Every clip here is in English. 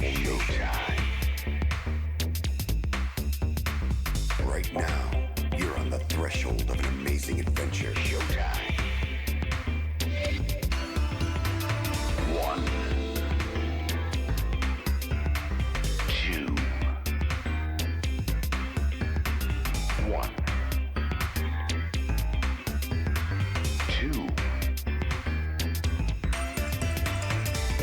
powerful showtime. Right now, you're on the threshold of an amazing adventure. Showtime. 1, 2, 1, 2.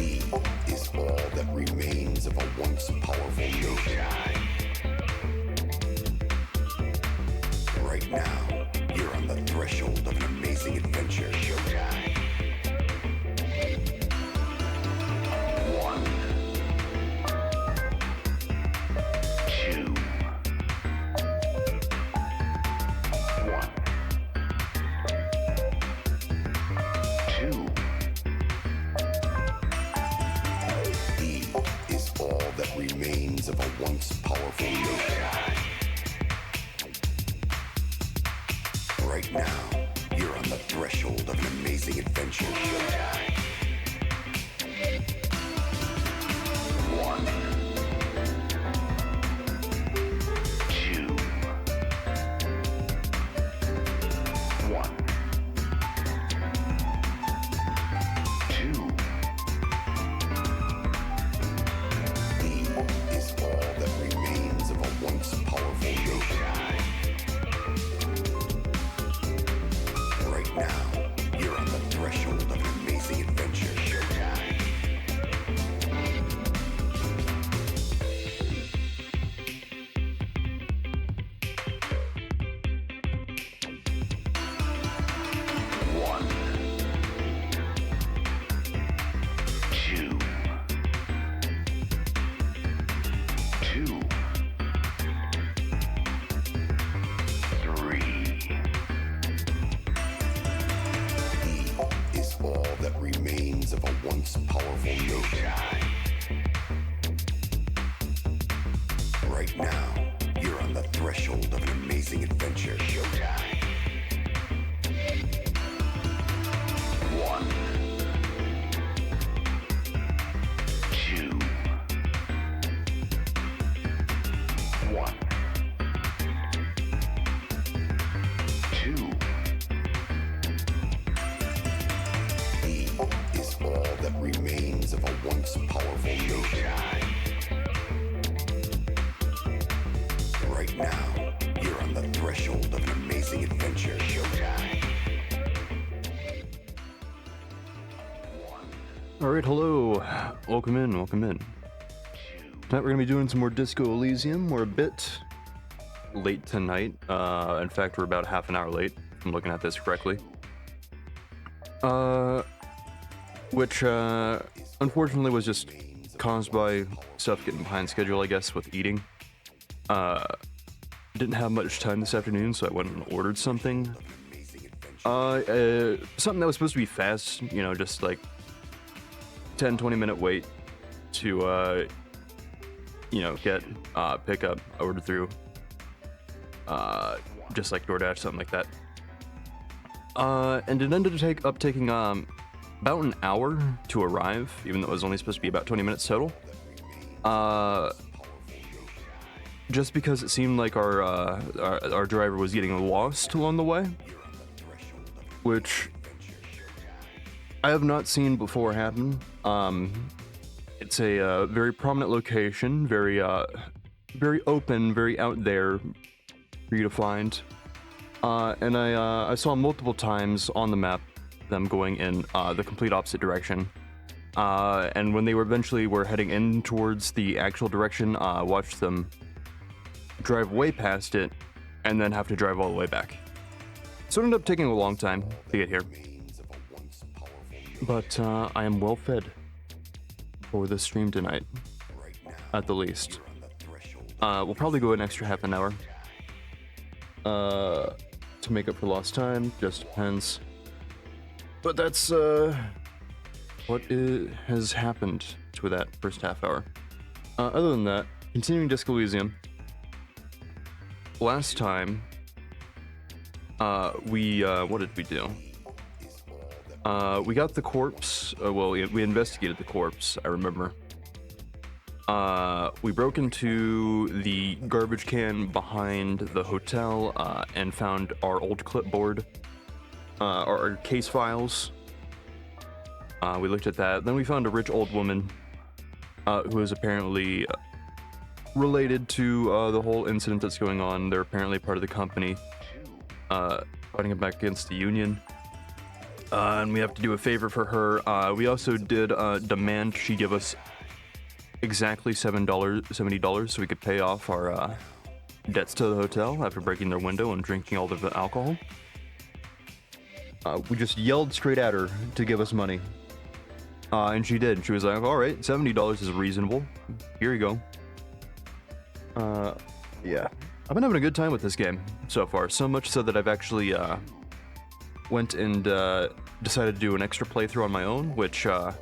E is all that remains of a once powerful showtime. Right now, you're on the threshold of an amazing adventure. Showtime. 1, 2, 1, 2. E is all that remains of a once powerful showtime. Right now, you're on the threshold of an amazing adventure. Showtime. 1, 2, 1, 2. E is all that remains of a once powerful showtime. Right now, you're on the threshold of an amazing adventure. Showtime. One, 2, 2, 3. E is all that remains of a once powerful showtime. Right now, you're on the threshold of an amazing adventure. Showtime. 1, 2, 1, 2. E is all that remains of a once powerful showtime. Right now, you're on the threshold of an amazing adventure. Showtime. Alright, hello. Welcome in. Tonight we're going to be doing some more Disco Elysium. We're a bit late tonight. In fact, we're about half an hour late, if I'm looking at this correctly. Which, unfortunately was just caused by stuff getting behind schedule, I guess, with eating. Didn't have much time this afternoon, so I went and ordered something. Something that was supposed to be fast, you know, just like 10-20 minute wait to get pick up, order through, just like DoorDash, something like that. And it ended up taking about an hour to arrive, even though it was only supposed to be about 20 minutes total. Just because it seemed like our driver was getting lost along the way, which I have not seen before happen. It's a very prominent location, very open, very out there for you to find. And I saw multiple times on the map them going in the complete opposite direction. And when they were heading in towards the actual direction, I watched them drive way past it and then have to drive all the way back. So it ended up taking a long time to get here. But I am well fed for the stream tonight, at the least. We'll probably go an extra half an hour to make up for lost time, just depends. But that's what has happened to that first half hour. Other than that, continuing Disco Elysium. Last time, what did we do? We got the corpse. We investigated the corpse, I remember. We broke into the garbage can behind the hotel and found our old clipboard, our case files. We looked at that. Then we found a rich old woman who is apparently related to the whole incident that's going on. They're apparently part of the company, fighting it back against the union. And we have to do a favor for her. We also did demand she give us exactly $70 so we could pay off our debts to the hotel after breaking their window and drinking all of the alcohol. We just yelled straight at her to give us money. And she did. She was like, all right, $70 is reasonable. Here you go. Yeah. I've been having a good time with this game so far. So much so that I've actually went and decided to do an extra playthrough on my own, which I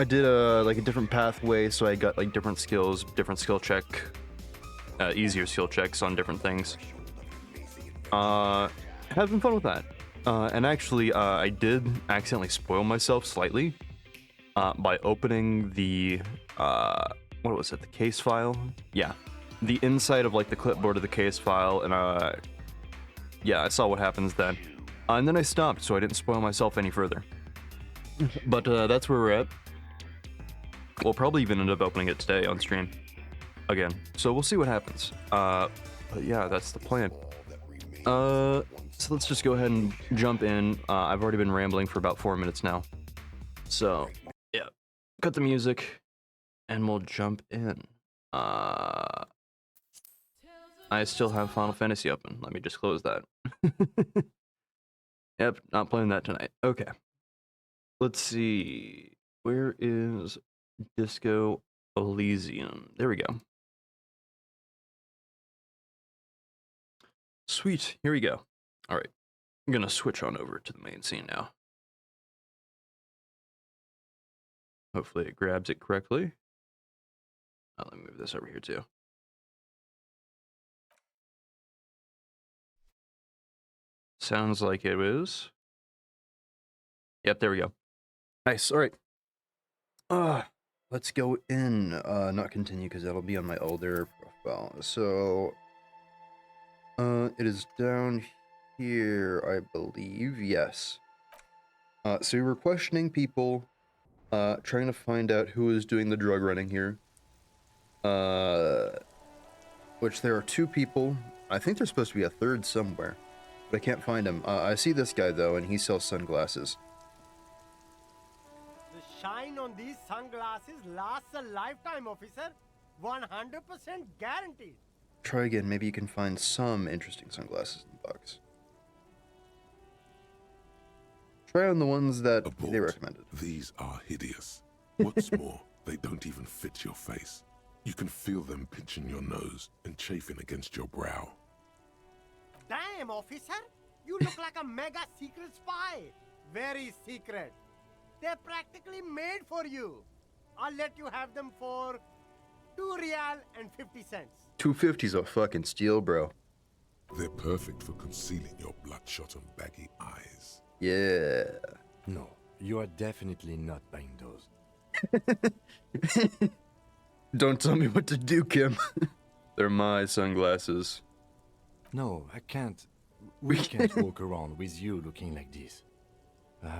did like a different pathway, so I got like different skills, different skill check, easier skill checks on different things. Having fun with that. And actually, I did accidentally spoil myself slightly by opening the, what was it, the case file? Yeah, the inside of like the clipboard of the case file, and yeah, I saw what happens then. And then I stopped, so I didn't spoil myself any further. But that's where we're at. We'll probably even end up opening it today on stream again, so we'll see what happens. But yeah, that's the plan. So let's just go ahead and jump in. I've already been rambling for about 4 minutes now, so yeah, cut the music and we'll jump in. I still have Final Fantasy open. Let me just close that. Yep, not playing that tonight. Okay, let's see, where is Disco Elysium? There we go. Sweet, here we go. All right, I'm gonna switch on over to the main scene now. Hopefully it grabs it correctly. Let me move this over here too. Sounds like it is. Yep, there we go. Nice, all right. Let's go in, not continue because that'll be on my older profile. So, it is down here, I believe, yes. So we were questioning people, trying to find out who is doing the drug running here. Which there are 2 people. I think there's supposed to be a third somewhere, but I can't find him. I see this guy though, and he sells sunglasses. The shine on these sunglasses lasts a lifetime, officer. 100% guaranteed. Try again, maybe you can find some interesting sunglasses in the box. Try on the ones that they recommended. These are hideous. What's more, they don't even fit your face. You can feel them pinching your nose and chafing against your brow. Damn, officer! You look like a mega secret spy. Very secret. They're practically made for you. I'll let you have them for $2.50. 250's a fucking steal, bro. They're perfect for concealing your bloodshot and baggy eyes. Yeah. No, you are definitely not buying those. Don't tell me what to do, Kim. They're my sunglasses. No, I can't. We can't walk around with you looking like this.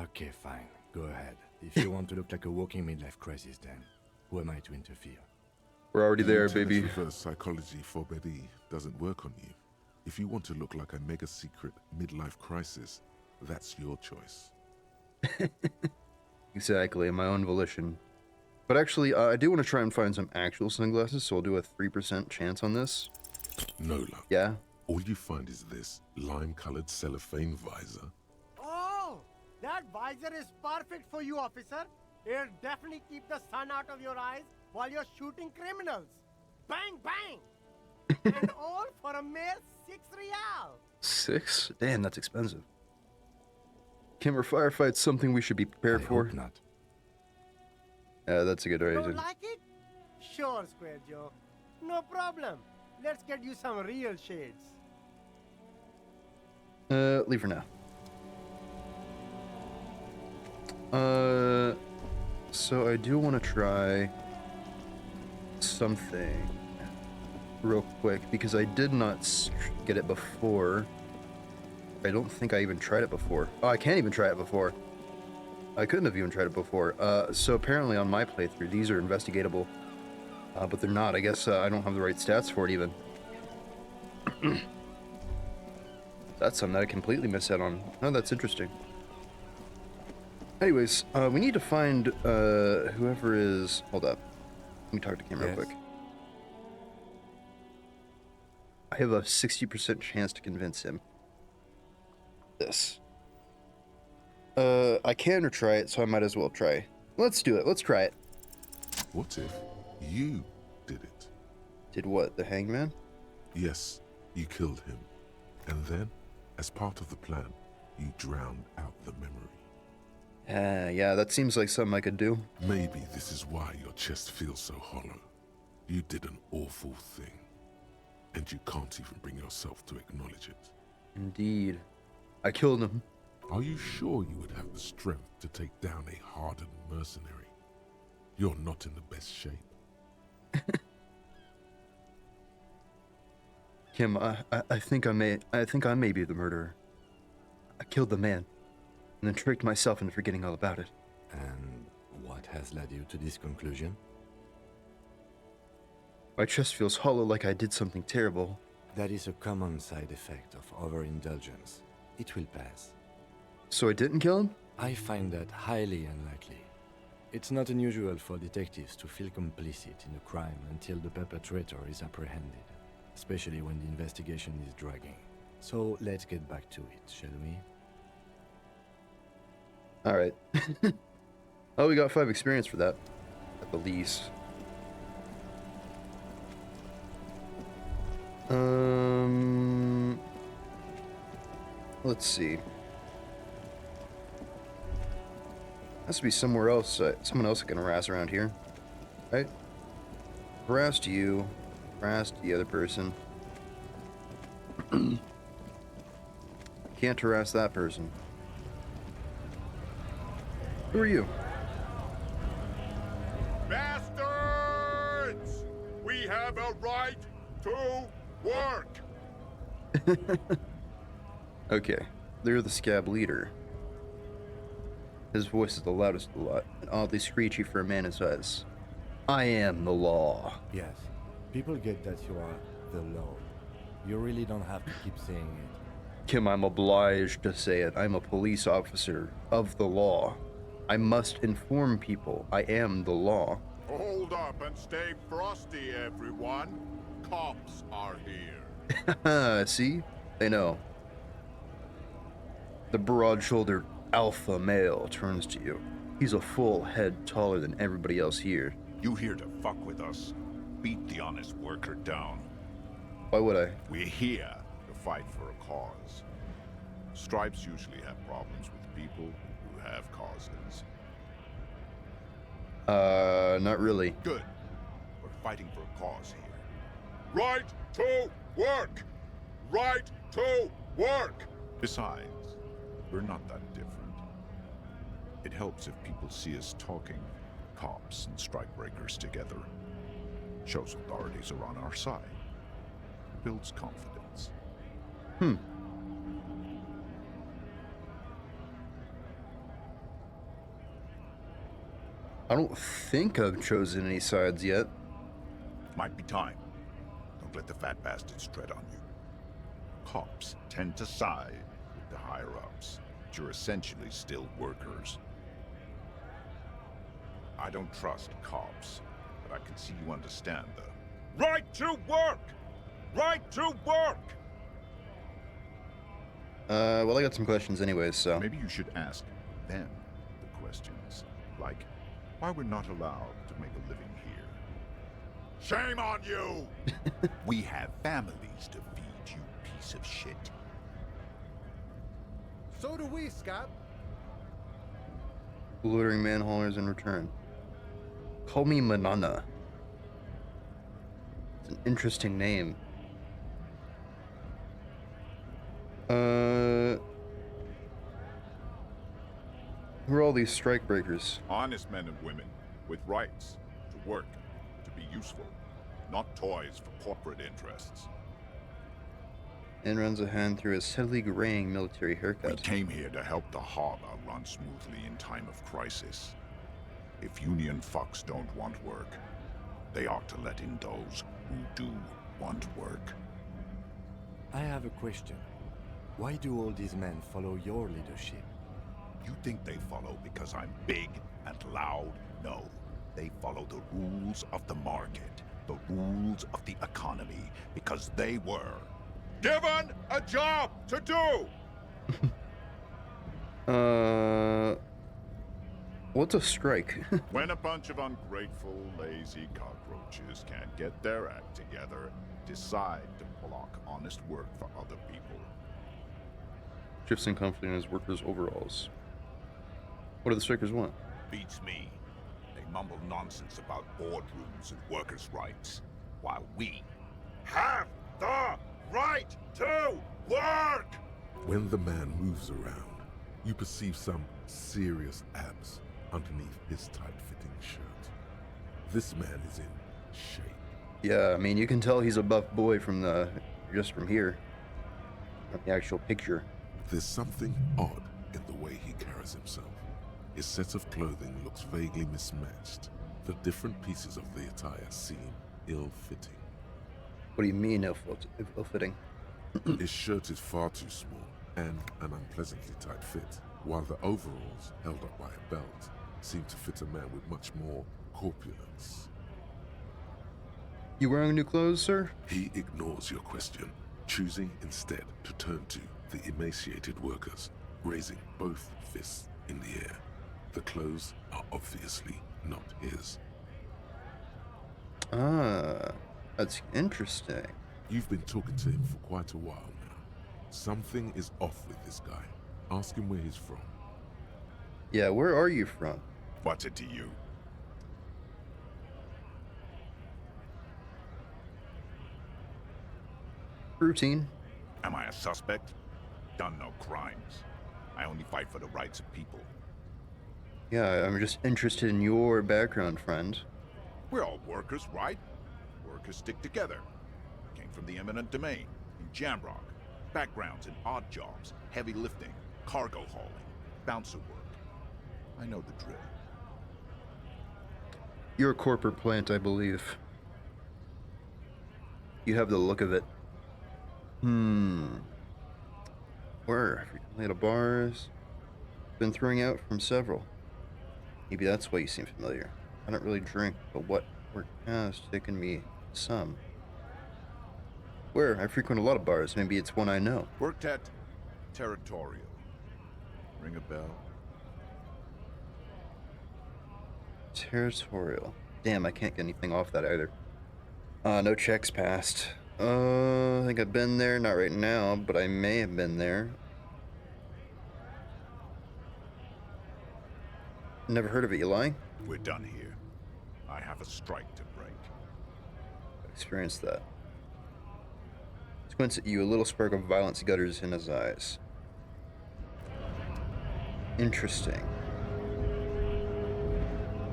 Okay, fine. Go ahead. If you want to look like a walking midlife crisis, then who am I to interfere? We're already there, baby. Reverse psychology for Betty doesn't work on you. If you want to look like a mega secret midlife crisis, that's your choice. Exactly, my own volition. But actually, I do want to try and find some actual sunglasses, so I'll do a 3% chance on this. No luck. Yeah? All you find is this lime-colored cellophane visor. Oh, that visor is perfect for you, officer. It'll definitely keep the sun out of your eyes while you're shooting criminals. Bang, bang! And all for a mere $6 real. 6? Damn, that's expensive. Kimmer, firefight's something we should be prepared for. Hope not. Yeah, that's a good reason. Don't like it? Sure, Square Joe. No problem. Let's get you some real shades. Leave for now. So I do want to try something real quick because I did not get it before. I don't think I even tried it before. Oh, I can't even try it before. I couldn't have even tried it before. So apparently on my playthrough, these are investigatable, but they're not. I guess I don't have the right stats for it even. That's something that I completely missed out on. Oh, that's interesting. Anyways, we need to find whoever is... Hold up. Let me talk to Kim real quick. I have a 60% chance to convince him. This. I can try it, so I might as well try. Let's do it. Let's try it. What if you did it? Did what? The hangman? Yes, you killed him. And then, as part of the plan, you drowned out the memory. Yeah, that seems like something I could do. Maybe this is why your chest feels so hollow. You did an awful thing. And you can't even bring yourself to acknowledge it. Indeed. I killed him. Are you sure you would have the strength to take down a hardened mercenary? You're not in the best shape. Kim, I think I may be the murderer. I killed the man, and then tricked myself into forgetting all about it. And what has led you to this conclusion? My chest feels hollow like I did something terrible. That is a common side effect of overindulgence. It will pass. So I didn't kill him? I find that highly unlikely. It's not unusual for detectives to feel complicit in a crime until the perpetrator is apprehended, especially when the investigation is dragging. So let's get back to it, shall we? Alright. Oh, we got 5 experience for that, at the least. Let's see. Has to be somewhere else. Someone else can harass around here, right? Harassed you, harassed the other person. Can't harass that person. Who are you? Bastards! We have a right to work! Okay, they're the scab leader. His voice is the loudest of the lot, and oddly screechy for a man his size. I am the law. Yes. People get that you are the law. You really don't have to keep saying it. Kim, I'm obliged to say it. I'm a police officer of the law. I must inform people. I am the law. Hold up and stay frosty, everyone. Cops are here. See? They know. The broad-shouldered alpha male turns to you. He's a full head taller than everybody else here. You here to fuck with us? Beat the honest worker down. Why would I? We're here to fight for a cause. Stripes usually have problems with people who have causes. Not really. Good. We're fighting for a cause here. Right to work! Right to work! Besides, we're not that different. It helps if people see us talking, cops and strikebreakers together. Shows authorities are on our side. Builds confidence. I don't think I've chosen any sides yet. Might be time. Don't let the fat bastards tread on you. Cops tend to side with the higher-ups, but you're essentially still workers. I don't trust cops, but I can see you understand the right to work! Right to work! Well, I got some questions anyways, so... Maybe you should ask them the questions, like why we're not allowed to make a living here. Shame on you! We have families to feed, you piece of shit. So do we, Scab. Loitering manhaulers in return. Call me Manana. It's an interesting name. Who are all these strike breakers? Honest men and women with rights to work, to to be useful, not toys for corporate interests. And runs a hand through a steadily graying military We haircut. came here to help the harbor run smoothly in time of crisis. If Union fucks don't want work, they ought to let in those who do want work. I have a question. Why do all these men follow your leadership? You think they follow because I'm big and loud? No. They follow the rules of the market, the rules of the economy, because they were given a job to do! What's a strike? When a bunch of ungrateful, lazy cockroaches can't get their act together, decide to block honest work for other people. Shifts in conflict in his workers' overalls. What do the strikers want? Beats me. They mumble nonsense about boardrooms and workers' rights, while we have the right to work! When the man moves around, you perceive some serious abs underneath his tight-fitting shirt. This man is in shape. Yeah, I mean, you can tell he's a buff boy from just from here. From the actual picture. There's something odd in the way he carries himself. His set of clothing looks vaguely mismatched. The different pieces of the attire seem ill-fitting. What do you mean ill-fitting? His shirt is far too small and an unpleasantly tight fit, while the overalls, held up by a belt, seem to fit a man with much more corpulence. You wearing new clothes, sir? He ignores your question, choosing instead to turn to the emaciated workers, raising both fists in the air. The clothes are obviously not his. Ah, that's interesting. You've been talking to him for quite a while now. Something is off with this guy. Ask him where he's from. Yeah, where are you from? What's it to you? Routine. Am I a suspect? Done no crimes. I only fight for the rights of people. Yeah, I'm just interested in your background, friend. We're all workers, right? Workers stick together. Came from the eminent domain, in Jamrock. Backgrounds in odd jobs, heavy lifting, cargo hauling, bouncer work. I know the drill. You're a corporate plant, I believe. You have the look of it. Where? Frequently at bars. Been throwing out from several. Maybe that's why you seem familiar. I don't really drink, but what work has taken me some. Where? I frequent a lot of bars. Maybe it's one I know. Worked at Territorial. Ring a bell? Territorial. Damn, I can't get anything off that either. No checks passed. I think I've been there, not right now, but I may have been there. Never heard of it, you lying? We're done here. I have a strike to break. Experienced that. Squints at you, a little spark of violence gutters in his eyes. Interesting.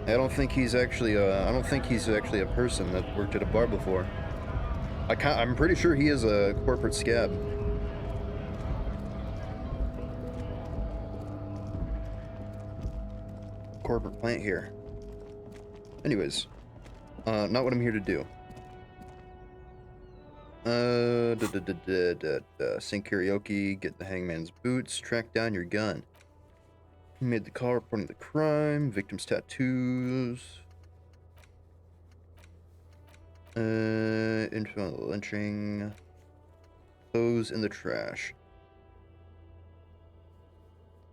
I don't think he's actually a person that worked at a bar before. I'm pretty sure he is a corporate scab. Corporate plant here. Anyways, not what I'm here to do. Sing karaoke, get the hangman's boots, track down your gun. He made the call reporting the crime, victim's tattoos. Info on the lynching. Clothes in the trash.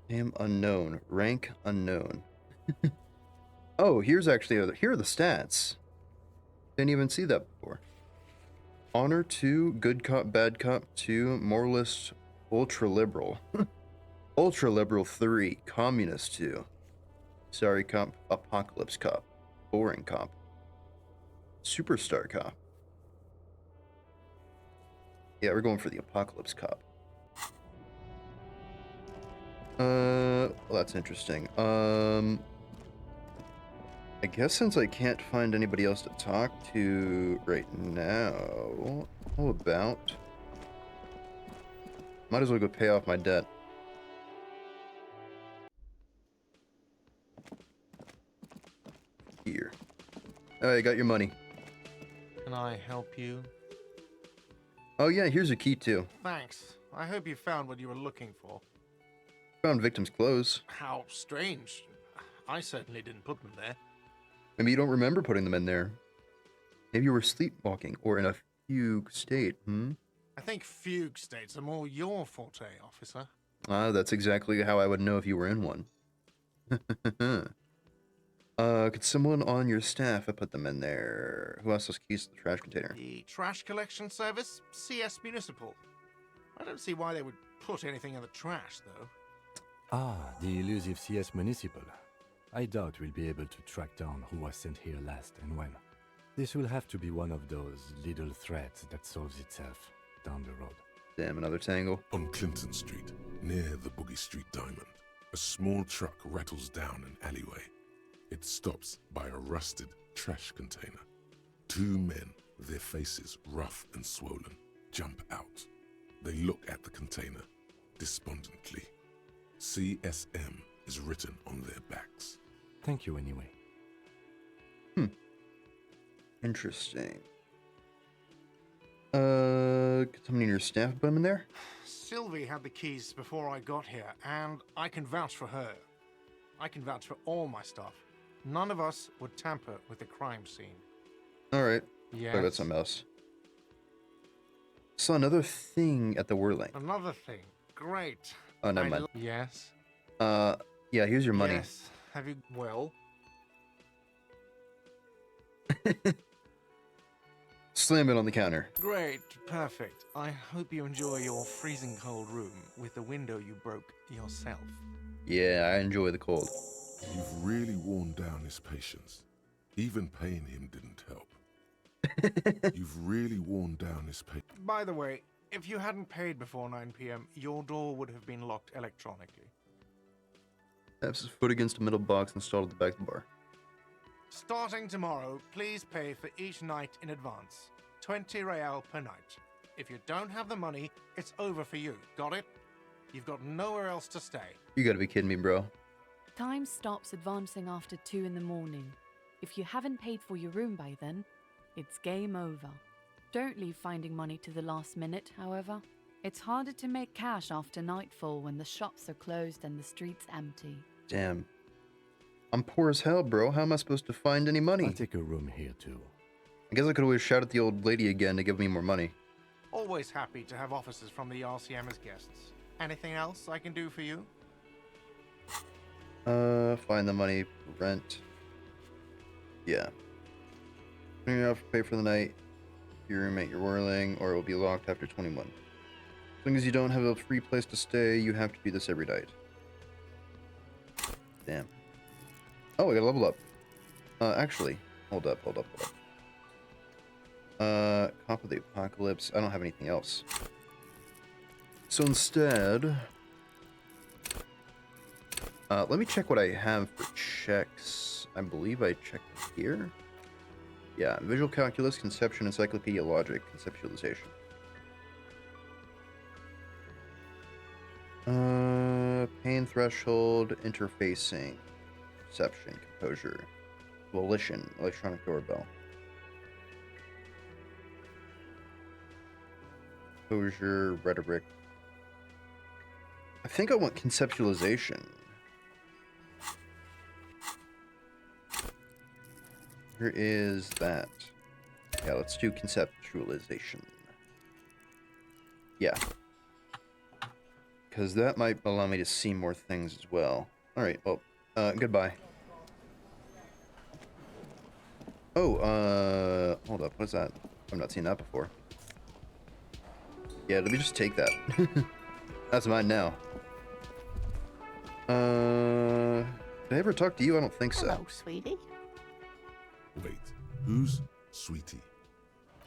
Name unknown. Rank unknown. Oh, here are the stats. Didn't even see that before. Honor 2, good cop, bad cop 2, moralist, ultra liberal. Ultra liberal 3, communist 2. Sorry cop, apocalypse cop, boring cop. Superstar cop. Yeah, we're going for the apocalypse cop. Well, that's interesting. I guess since I can't find anybody else to talk to right now, how about... Might as well go pay off my debt. Here. I got your money. Can I help you? Oh yeah, here's a key too. Thanks. I hope you found what you were looking for. Found victim's clothes. How strange. I certainly didn't put them there. Maybe you don't remember putting them in there. Maybe you were sleepwalking or in a fugue state, I think fugue states are more your forte, officer. Ah, that's exactly how I would know if you were in one. Could someone on your staff have put them in there? Who else has keys to the trash container? The trash collection service? CS Municipal. I don't see why they would put anything in the trash, though. Ah, the elusive CS Municipal. I doubt we'll be able to track down who was sent here last and when. This will have to be one of those little threads that solves itself down the road. Damn, another tangle. On Clinton Street, near the Boogie Street Diamond, a small truck rattles down an alleyway. It stops by a rusted trash container. Two men, their faces rough and swollen, jump out. They look at the container despondently. CSM is written on their backs. Thank you anyway. Interesting. Could someone in your staff put them in there? Sylvie had the keys before I got here, and I can vouch for her. I can vouch for all my staff. None of us would tamper with the crime scene. Alright. Yes. I got something else. Saw another thing at the Whirling. Another thing. Great. Oh, never mind. Yes. Yeah, here's your money. Yes. Have you... Well... Slam it on the counter. Great. Perfect. I hope you enjoy your freezing cold room with the window you broke yourself. Yeah, I enjoy the cold. You've really worn down his patience. Even paying him didn't help. You've really worn down his patience. By the way, if you hadn't paid before 9 p.m., your door would have been locked electronically. Taps his foot against a metal box installed at the back of the bar. Starting tomorrow, please pay for each night in advance. 20 real per night. If you don't have the money, it's over for you. Got it? You've got nowhere else to stay. You gotta be kidding me, bro. Time stops advancing after 2 in the morning. If you haven't paid for your room by then, it's game over. Don't leave finding money to the last minute, however. It's harder to make cash after nightfall when the shops are closed and the streets empty. Damn. I'm poor as hell, bro. How am I supposed to find any money? I'll take a room here too. I guess I could always shout at the old lady again to give me more money. Always happy to have officers from the RCM as guests. Anything else I can do for you? Find the money, rent. Yeah. Clearing out for pay for the night. Your roommate, you're whirling, or it will be locked after 21. As long as you don't have a free place to stay, you have to do this every night. Damn. Oh, I gotta level up. Actually, hold up. Cop of the Apocalypse. I don't have anything else. So instead, let me check what I have for checks. I believe I checked here. Yeah, visual calculus, conception, encyclopedia, logic, conceptualization. Pain threshold, interfacing, perception, composure, volition, electronic doorbell. Composure, rhetoric. I think I want conceptualization. Here is that. Yeah, let's do conceptualization. Yeah. Because that might allow me to see more things as well. Alright, well, goodbye. Oh, hold up, what is that? I've not seen that before. Yeah, let me just take that. That's mine now. Did I ever talk to you? I don't think so. Hello, sweetie. Wait, who's Sweetie?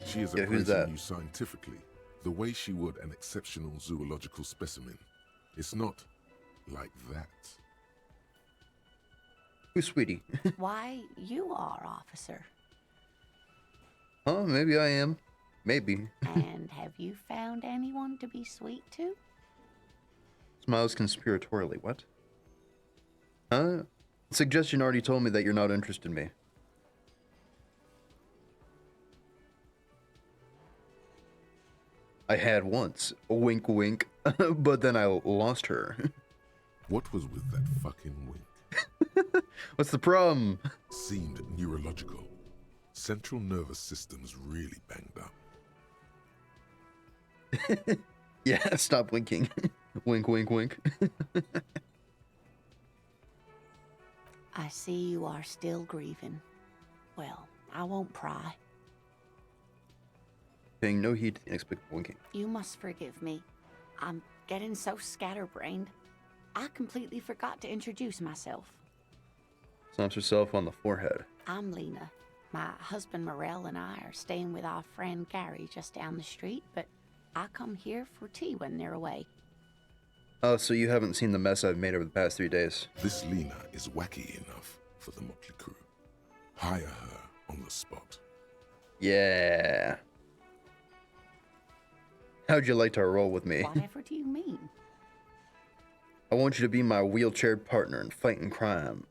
She is Yeah, who's appraising that? you scientifically, the way she would an exceptional zoological specimen. It's not like that. Who's Sweetie? Why, you are, officer. Oh, maybe I am. Maybe. And have you found anyone to be sweet to? Smiles conspiratorially. What? Huh? Suggestion already told me that you're not interested in me. I had once. Wink, wink. But then I lost her. What was with that fucking wink? What's the problem? Seemed neurological. Central nervous system's really banged up. Yeah, stop winking. Wink, wink, wink. I see you are still grieving. Well, I won't pry. Paying no heed to the inexplicable winking. You must forgive me. I'm getting so scatterbrained. I completely forgot to introduce myself. Slaps herself on the forehead. I'm Lena. My husband Morel and I are staying with our friend Gary just down the street, but I come here for tea when they're away. Oh, so you haven't seen the mess I've made over the past 3 days. This Lena is wacky enough for the motley crew. Hire her on the spot. Yeah. How'd you like to roll with me? Whatever do you mean? I want you to be my wheelchair partner in fighting crime,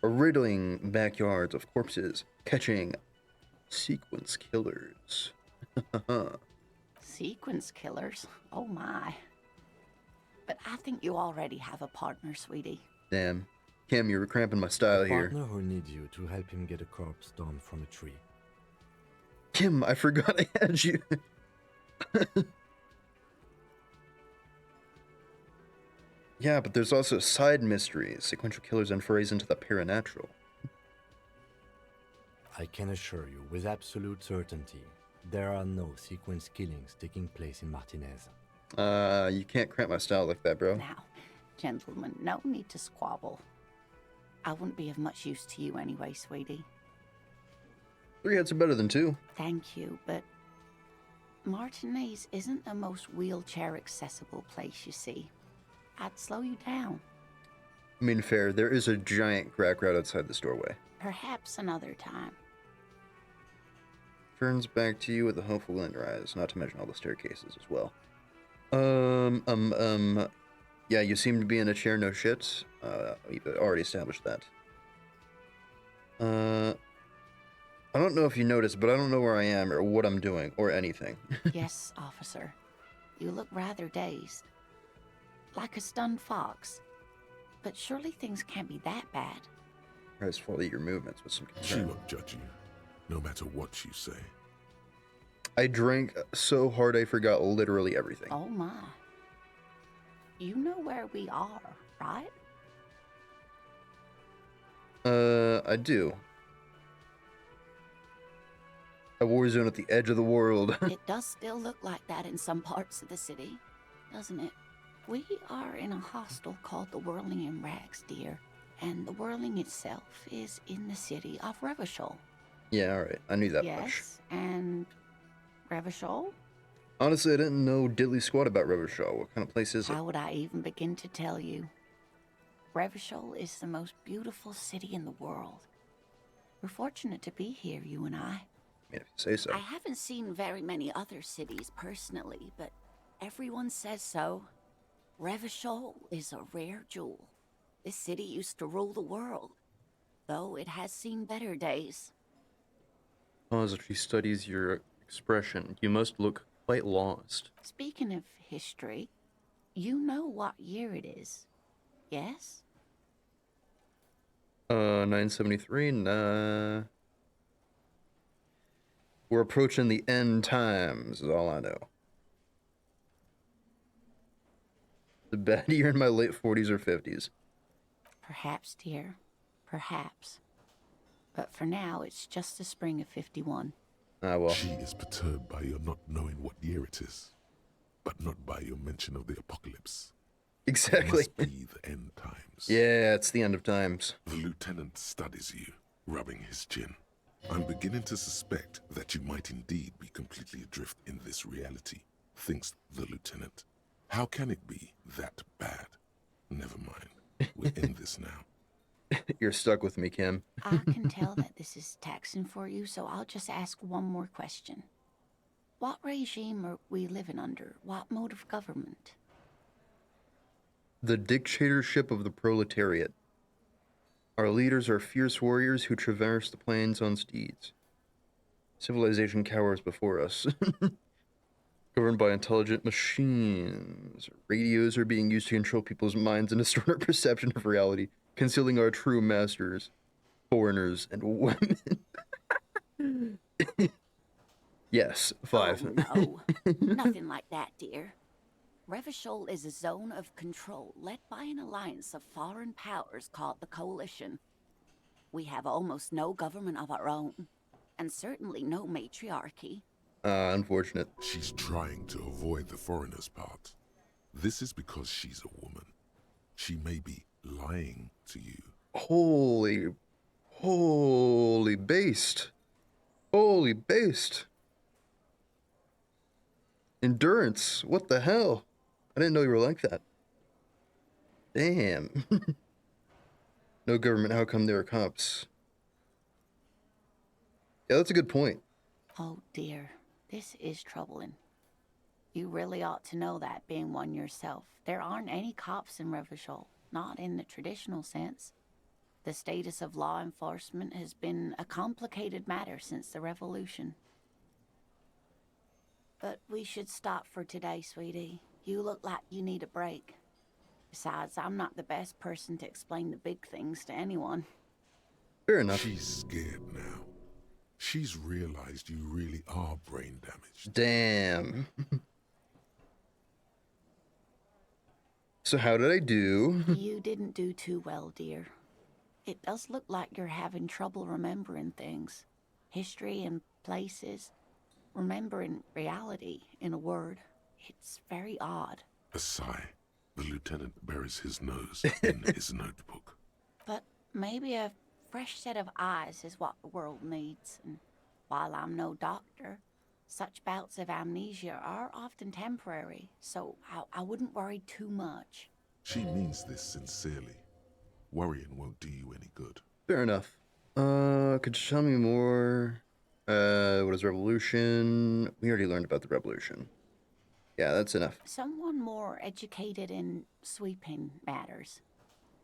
or riddling backyards of corpses, catching sequence killers. Sequence killers? Oh my. But I think you already have a partner, sweetie. Damn. Kim, you're cramping my style A here. partner who needs you to help him get a corpse down from a tree. Kim, I forgot I had you. Yeah, but there's also side mysteries. Sequential killers and forays into the paranatural. I can assure you with absolute certainty, there are no sequence killings taking place in Martinez. You can't cramp my style like that, bro. Now, gentlemen, no need to squabble. I wouldn't be of much use to you anyway, sweetie. 3 hits are better than 2. Thank you, but Martinez isn't the most wheelchair-accessible place, you see. I'd slow you down. I mean, fair. There is a giant crack right outside this doorway. Perhaps another time. Turns back to you with a hopeful glint in her eyes, not to mention all the staircases as well. Yeah, you seem to be in a chair, no shit. We've already established that. I don't know if you noticed, but I don't know where I am or what I'm doing or anything. Yes, officer. You look rather dazed. Like a stunned fox. But surely things can't be that bad. I just follow your movements with some She concern. won't judge you, no matter what you say. I drank so hard I forgot literally everything. Oh my. You know where we are, right? I do. A war zone at the edge of the world. It does still look like that in some parts of the city, doesn't it? We are in a hostel called the Whirling in Rags, dear. And the Whirling itself is in the city of Revachol. Yeah, alright. I knew that much. Yes, and Revachol? Honestly, I didn't know diddly squat about Revachol. What kind of place is it? How would I even begin to tell you? Revachol is the most beautiful city in the world. We're fortunate to be here, you and I. I mean, if you say so. I haven't seen very many other cities personally, but everyone says so. Revachol is a rare jewel. This city used to rule the world, though it has seen better days. As if she studies your expression, you must look quite lost. Speaking of history, you know what year it is, yes? 973, nah. We're approaching the end times, is all I know. The bad year in my late 40s or 50s. Perhaps, dear. Perhaps. But for now, it's just the spring of 51. Ah, well. She is perturbed by your not knowing what year it is, but not by your mention of the apocalypse. It Exactly. must be the end times. Yeah, it's the end of times. The lieutenant studies you, rubbing his chin. I'm beginning to suspect that you might indeed be completely adrift in this reality, thinks the lieutenant. How can it be that bad? Never mind. We're in this now. You're stuck with me, Kim. I can tell that this is taxing for you, so I'll just ask one more question. What regime are we living under? What mode of government? The dictatorship of the proletariat. Our leaders are fierce warriors who traverse the plains on steeds. Civilization cowers before us. Governed by intelligent machines. Radios are being used to control people's minds and distort our perception of reality, concealing our true masters, foreigners, and women. Yes, 5. Oh, no. Nothing like that, dear. Revachol is a zone of control led by an alliance of foreign powers called the Coalition. We have almost no government of our own, and certainly no matriarchy. Unfortunate. She's trying to avoid the foreigner's part. This is because she's a woman. She may be lying to you. Holy based. Holy based. Endurance. What the hell? I didn't know you were like that. Damn. No government, how come there are cops? Yeah, that's a good point. Oh dear, this is troubling. You really ought to know that, being one yourself. There aren't any cops in Revachol, not in the traditional sense. The status of law enforcement has been a complicated matter since the revolution. But we should stop for today, sweetie. You look like you need a break. Besides, I'm not the best person to explain the big things to anyone. Fair enough. She's scared now. She's realized you really are brain damaged. Damn. So how did I do? You didn't do too well, dear. It does look like you're having trouble remembering things. History and places. Remembering reality, in a word. It's very odd. A sigh. The lieutenant buries his nose in his notebook. But maybe a fresh set of eyes is what the world needs. And while I'm no doctor, such bouts of amnesia are often temporary, so I wouldn't worry too much. She means this sincerely. Worrying won't do you any good. Fair enough. Could you tell me more? What is revolution? We already learned about the revolution. Yeah, that's enough. Someone more educated in sweeping matters.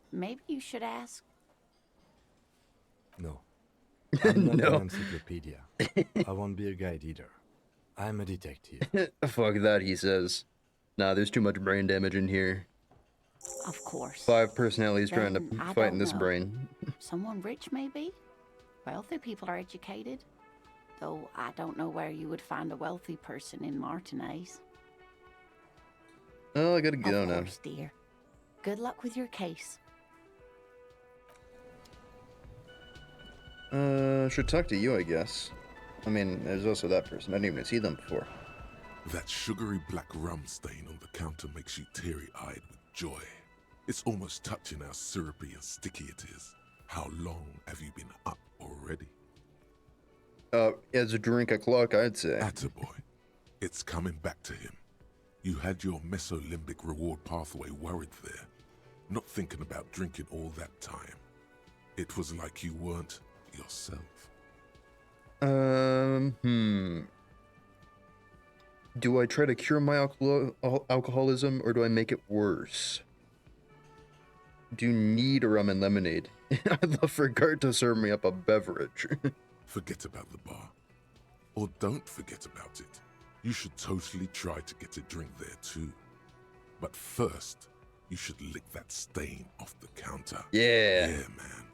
Maybe you should ask. No. I'm not No. an encyclopedia. I won't be a guide either. I'm a detective. Fuck that, he says. Nah, there's too much brain damage in here. Of course. 5 personalities trying to Then I fight in don't this know. brain. Someone rich, maybe? Wealthy people are educated. Though I don't know where you would find a wealthy person in Martinez. Oh, I gotta go Of now. course, dear. Good luck with your case. Should talk to you, I guess. I mean, there's also that person. I didn't even see them before. That sugary black rum stain on the counter makes you teary-eyed with joy. It's almost touching how syrupy and sticky it is. How long have you been up already? As a drink o'clock, I'd say. Attaboy. It's coming back to him. You had your mesolimbic reward pathway worried there, not thinking about drinking all that time. It was like you weren't yourself. Do I try to cure my alcoholism, or do I make it worse? Do you need a rum and lemonade? I'd love for Gart to serve me up a beverage. Forget about the bar. Or don't forget about it. You should totally try to get a drink there too. But first, you should lick that stain off the counter. Yeah. Yeah, man.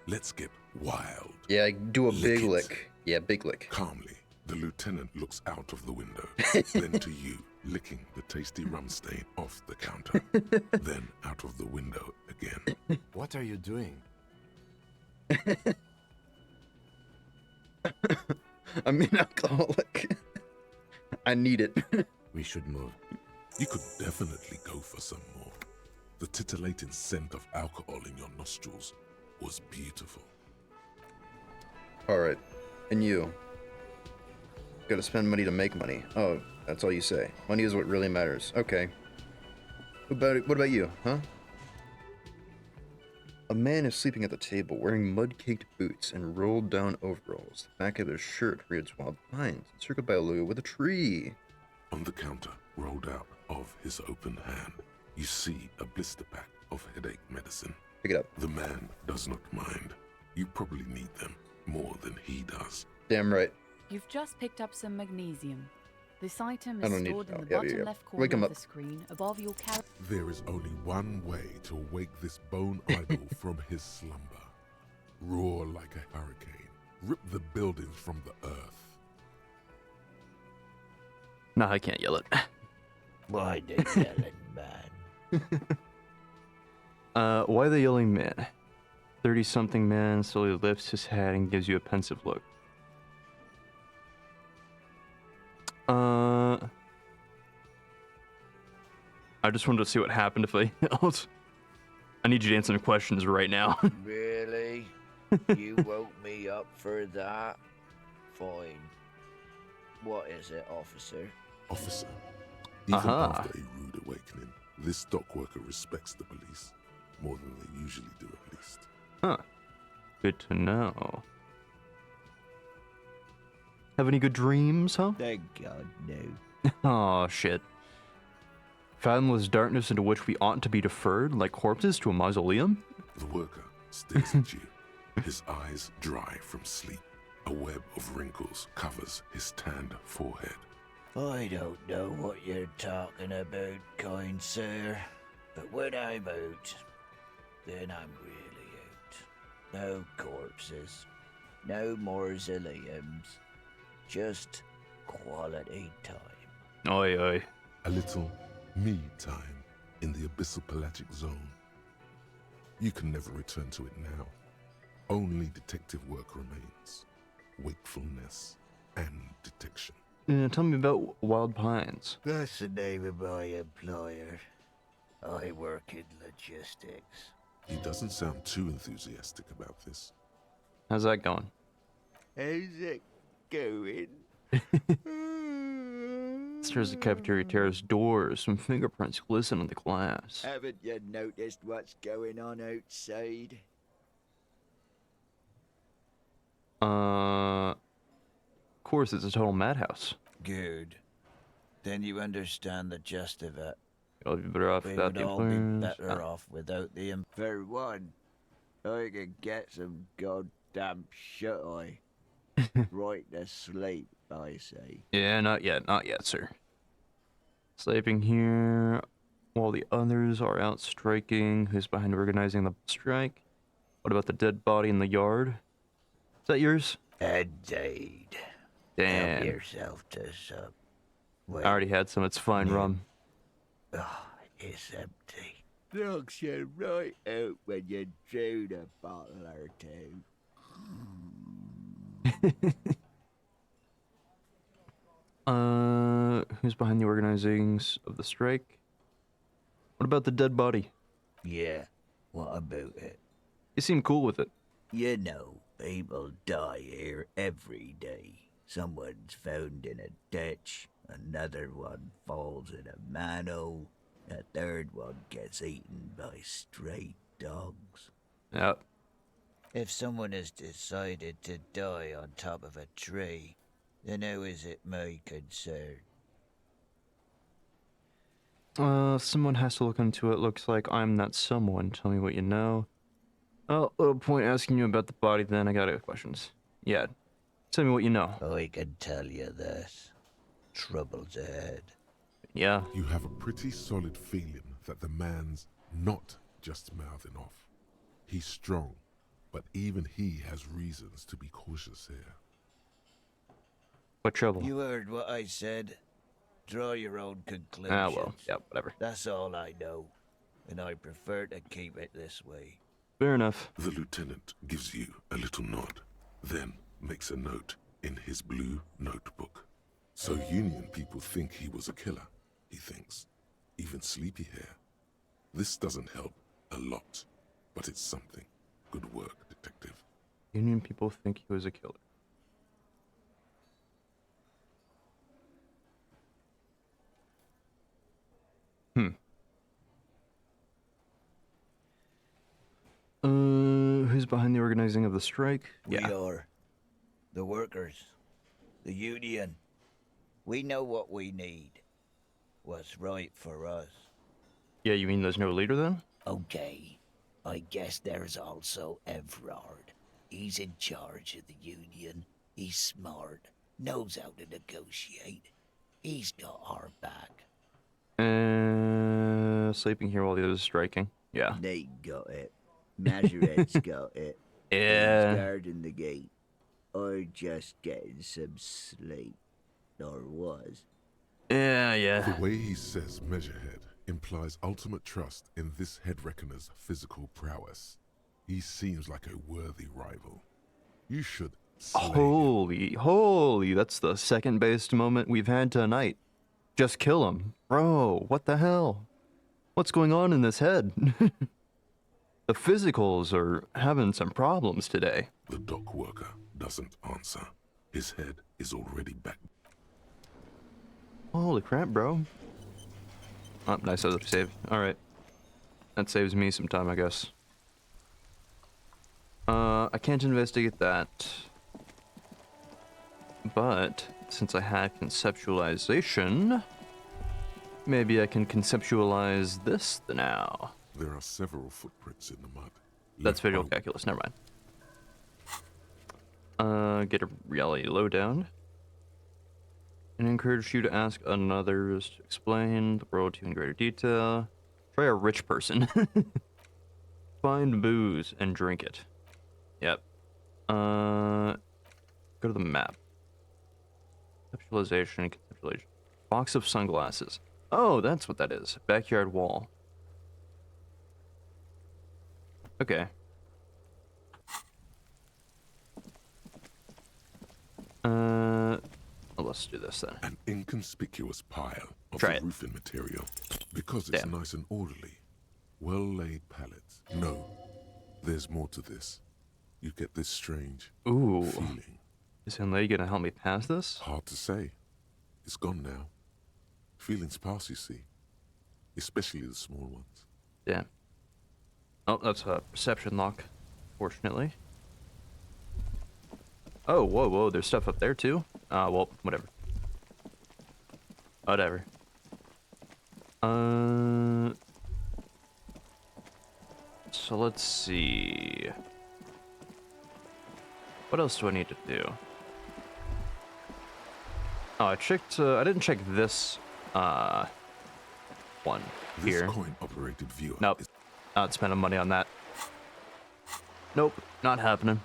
Let's get wild. Yeah, do a big it. lick. Yeah, big lick. Calmly, the lieutenant looks out of the window, then to you, licking the tasty rum stain off the counter, then out of the window again. What are you doing? I'm an alcoholic. I need it. We should move. You could definitely go for some more. The titillating scent of alcohol in your nostrils was beautiful. Alright. And you? Gotta spend money to make money. Oh, that's all you say. Money is what really matters. Okay. What about you, huh? A man is sleeping at the table wearing mud-caked boots and rolled-down overalls. The back of his shirt reads Wild Pines, encircled by a logo with a tree. On the counter, rolled out of his open hand, you see a blister pack of headache medicine. Pick it up. The man does not mind. You probably need them more than he does. Damn right. You've just picked up some magnesium. This item I is don't need stored to in know. the Yeah, bottom yeah. left Wake corner him of up. the screen above your character. There is only one way to wake this bone idol from his slumber. Roar like a hurricane. Rip the buildings from the earth. No, I can't yell it. Why they yelling, man? Why the yelling man? 30-something man slowly lifts his head and gives you a pensive look. I just wanted to see what happened if I yelled. I need you to answer the questions right now. Really? You woke me up for that? Fine. What is it, officer? Officer, even Aha. after a rude awakening, this dock worker respects the police. More than they usually do, at least. Huh. Good to know. Have any good dreams, huh? Thank God, no. Oh shit. Fathomless darkness into which we ought to be deferred, like corpses to a mausoleum? The worker stares at you, his eyes dry from sleep. A web of wrinkles covers his tanned forehead. I don't know what you're talking about, kind sir. But when I'm out, then I'm really out. No corpses, no mausoleums, just quality time. Oi, oi. A little me time in the abyssal pelagic zone. You can never return to it now. Only detective work remains. Wakefulness and detection. Tell me about Wild Pines. That's the name of my employer. I work in logistics. He doesn't sound too enthusiastic about this. How's that going? How's it going? Stares at the cafeteria terrace doors. Some fingerprints glisten on the glass. Haven't you noticed what's going on outside? Of course, it's a total madhouse. Good. Then you understand the gist of it. I'll be better off We without would the all be influence. better off without the For one, I could get some goddamn shut eye. Right to sleep, I say. Yeah, not yet, sir. Sleeping here while the others are out striking. Who's behind organizing the strike? What about the dead body in the yard? Is that yours? Indeed. Damn. Help yourself to some. Wait. I already had some. It's fine rum. Oh, it's empty. Knocks you right out when you drown a bottle or two. Who's behind the organizing of the strike? What about the dead body? Yeah, what about it? You seem cool with it. You know, people die here every day. Someone's found in a ditch, another one falls in a manhole, a third one gets eaten by stray dogs. Yep. If someone has decided to die on top of a tree, then how is it my concern? Someone has to look into it. Looks like I'm that someone. Tell me what you know. Oh, little point asking you about the body then. I got questions. Yeah. Tell me what you know. I can tell you this. Trouble's ahead. Yeah. You have a pretty solid feeling that the man's not just mouthing off. He's strong, but even he has reasons to be cautious here. What trouble? You heard what I said. Draw your own conclusions. Ah, well. Yeah, whatever. That's all I know, and I prefer to keep it this way. Fair enough. The lieutenant gives you a little nod, then makes a note in his blue notebook. So Union people think he was a killer, he thinks. Even sleepy hair. This doesn't help a lot, but it's something. Good work, detective. Union people think he was a killer. behind the organizing of the strike? We are. The workers. The union. We know what we need. What's right for us. Yeah, you mean there's no leader then? Okay. I guess there's also Everard. He's in charge of the union. He's smart. Knows how to negotiate. He's got our back. Sleeping here while the others striking. Yeah. They got it. Majorette's got it. Yeah. He's guarding the gate. Or just getting some sleep. Or was. Yeah. The way he says Measurehead implies ultimate trust in this head reckoner's physical prowess. He seems like a worthy rival. You should slay him. Holy, that's the second-based moment we've had tonight. Just kill him. Bro, what the hell? What's going on in this head? The physicals are having some problems today. The dock worker doesn't answer. His head is already back. Holy crap, bro. Oh, nice other save. Alright. That saves me some time, I guess. I can't investigate that. But, since I had conceptualization, maybe I can conceptualize this now. There are several footprints in the mud. That's left visual by- calculus, never mind. Get a reality lowdown. And encourage you to ask others to explain the world to you in greater detail. Try a rich person. Find booze and drink it. Yep. Go to the map. Conceptualization. Box of sunglasses. Oh, that's what that is. Backyard wall. Okay. Well, let's do this then. An inconspicuous pile of Try the it. roofing material. Because it's Damn. nice and orderly. Well-laid pallets. No, there's more to this. You get this strange Ooh. feeling. Is Henley gonna help me pass this? Hard to say. It's gone now. Feelings pass, you see. Especially the small ones. Yeah. Oh, that's a perception lock, fortunately. Oh, whoa, there's stuff up there too? Well, whatever. Whatever. So let's see. What else do I need to do? Oh, I checked, I didn't check this, one This here. coin-operated viewer Nope. is Not spending money on that. Nope, not happening.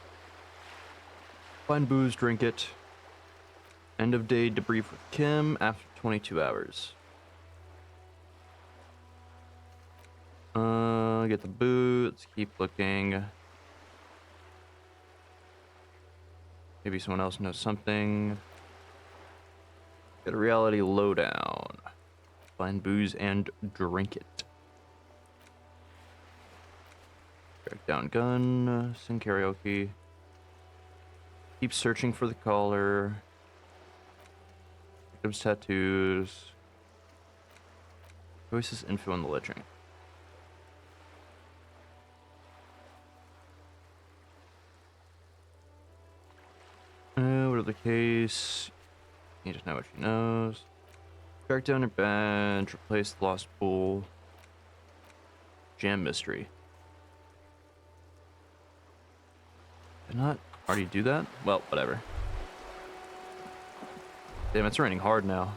Find booze, drink it. End of day debrief with Kim after 22 hours. Get the booze. Let's keep looking. Maybe someone else knows something. Get a reality lowdown. Find booze and drink it. Track down gun. Sing karaoke. Keep searching for the caller. Victim's tattoos. Choices info on the lynching. Whatever the case, you just know what she knows. Track down her badge. Replace the lost pool. Jam mystery. Did I not already do that? Well, whatever. Damn, it's raining hard now.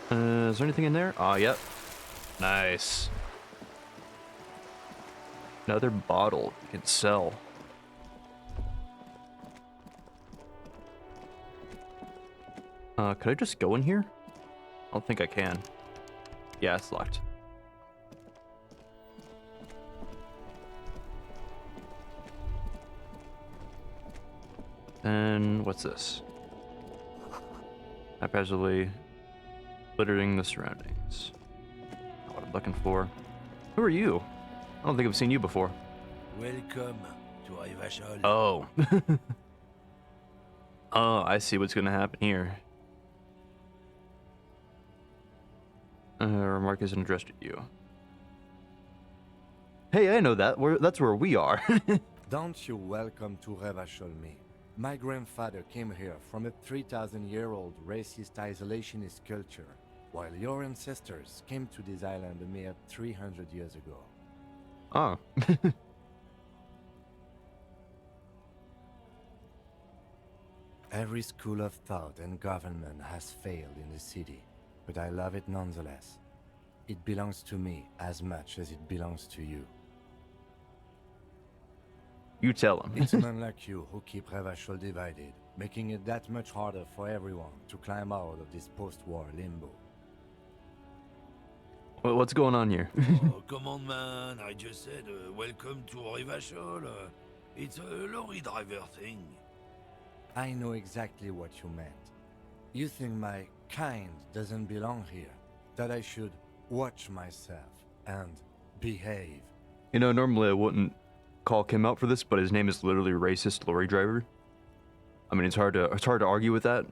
Is there anything in there? Ah, yep. Nice. Another bottle you can sell. Could I just go in here? I don't think I can. Yeah, it's locked. And what's this? Haphazardly littering the surroundings. Not what I'm looking for. Who are you? I don't think I've seen you before. Welcome to Ivashol. Oh. Oh, I see what's gonna happen here. Remark isn't addressed to you. Hey, I know that. That's where we are. Don't you welcome to Revachol me. My grandfather came here from a 3,000-year-old racist isolationist culture, while your ancestors came to this island a mere 300 years ago. Oh. Every school of thought and government has failed in the city, but I love it nonetheless. It belongs to me as much as it belongs to you. You tell him. It's men like you who keep Revachol divided, making it that much harder for everyone to climb out of this post-war limbo. What's going on here? Oh, come on, man. I just said, welcome to Revachol. It's a lorry driver thing. I know exactly what you meant. You think my kind doesn't belong here, that I should watch myself and behave. You know, normally I wouldn't call Kim out for this, but his name is literally racist lorry driver. I mean, it's hard to argue with that.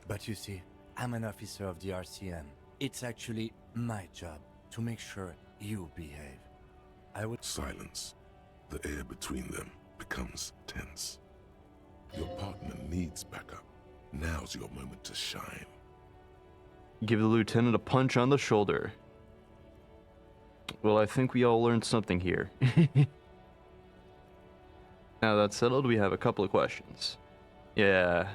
But you see, I'm an officer of the RCM. It's actually my job to make sure you behave. I would... Silence. The air between them becomes tense. Your partner needs backup. Now's your moment to shine. Give the lieutenant a punch on the shoulder. Well, I think we all learned something here. Now that's settled, we have a couple of questions. Yeah.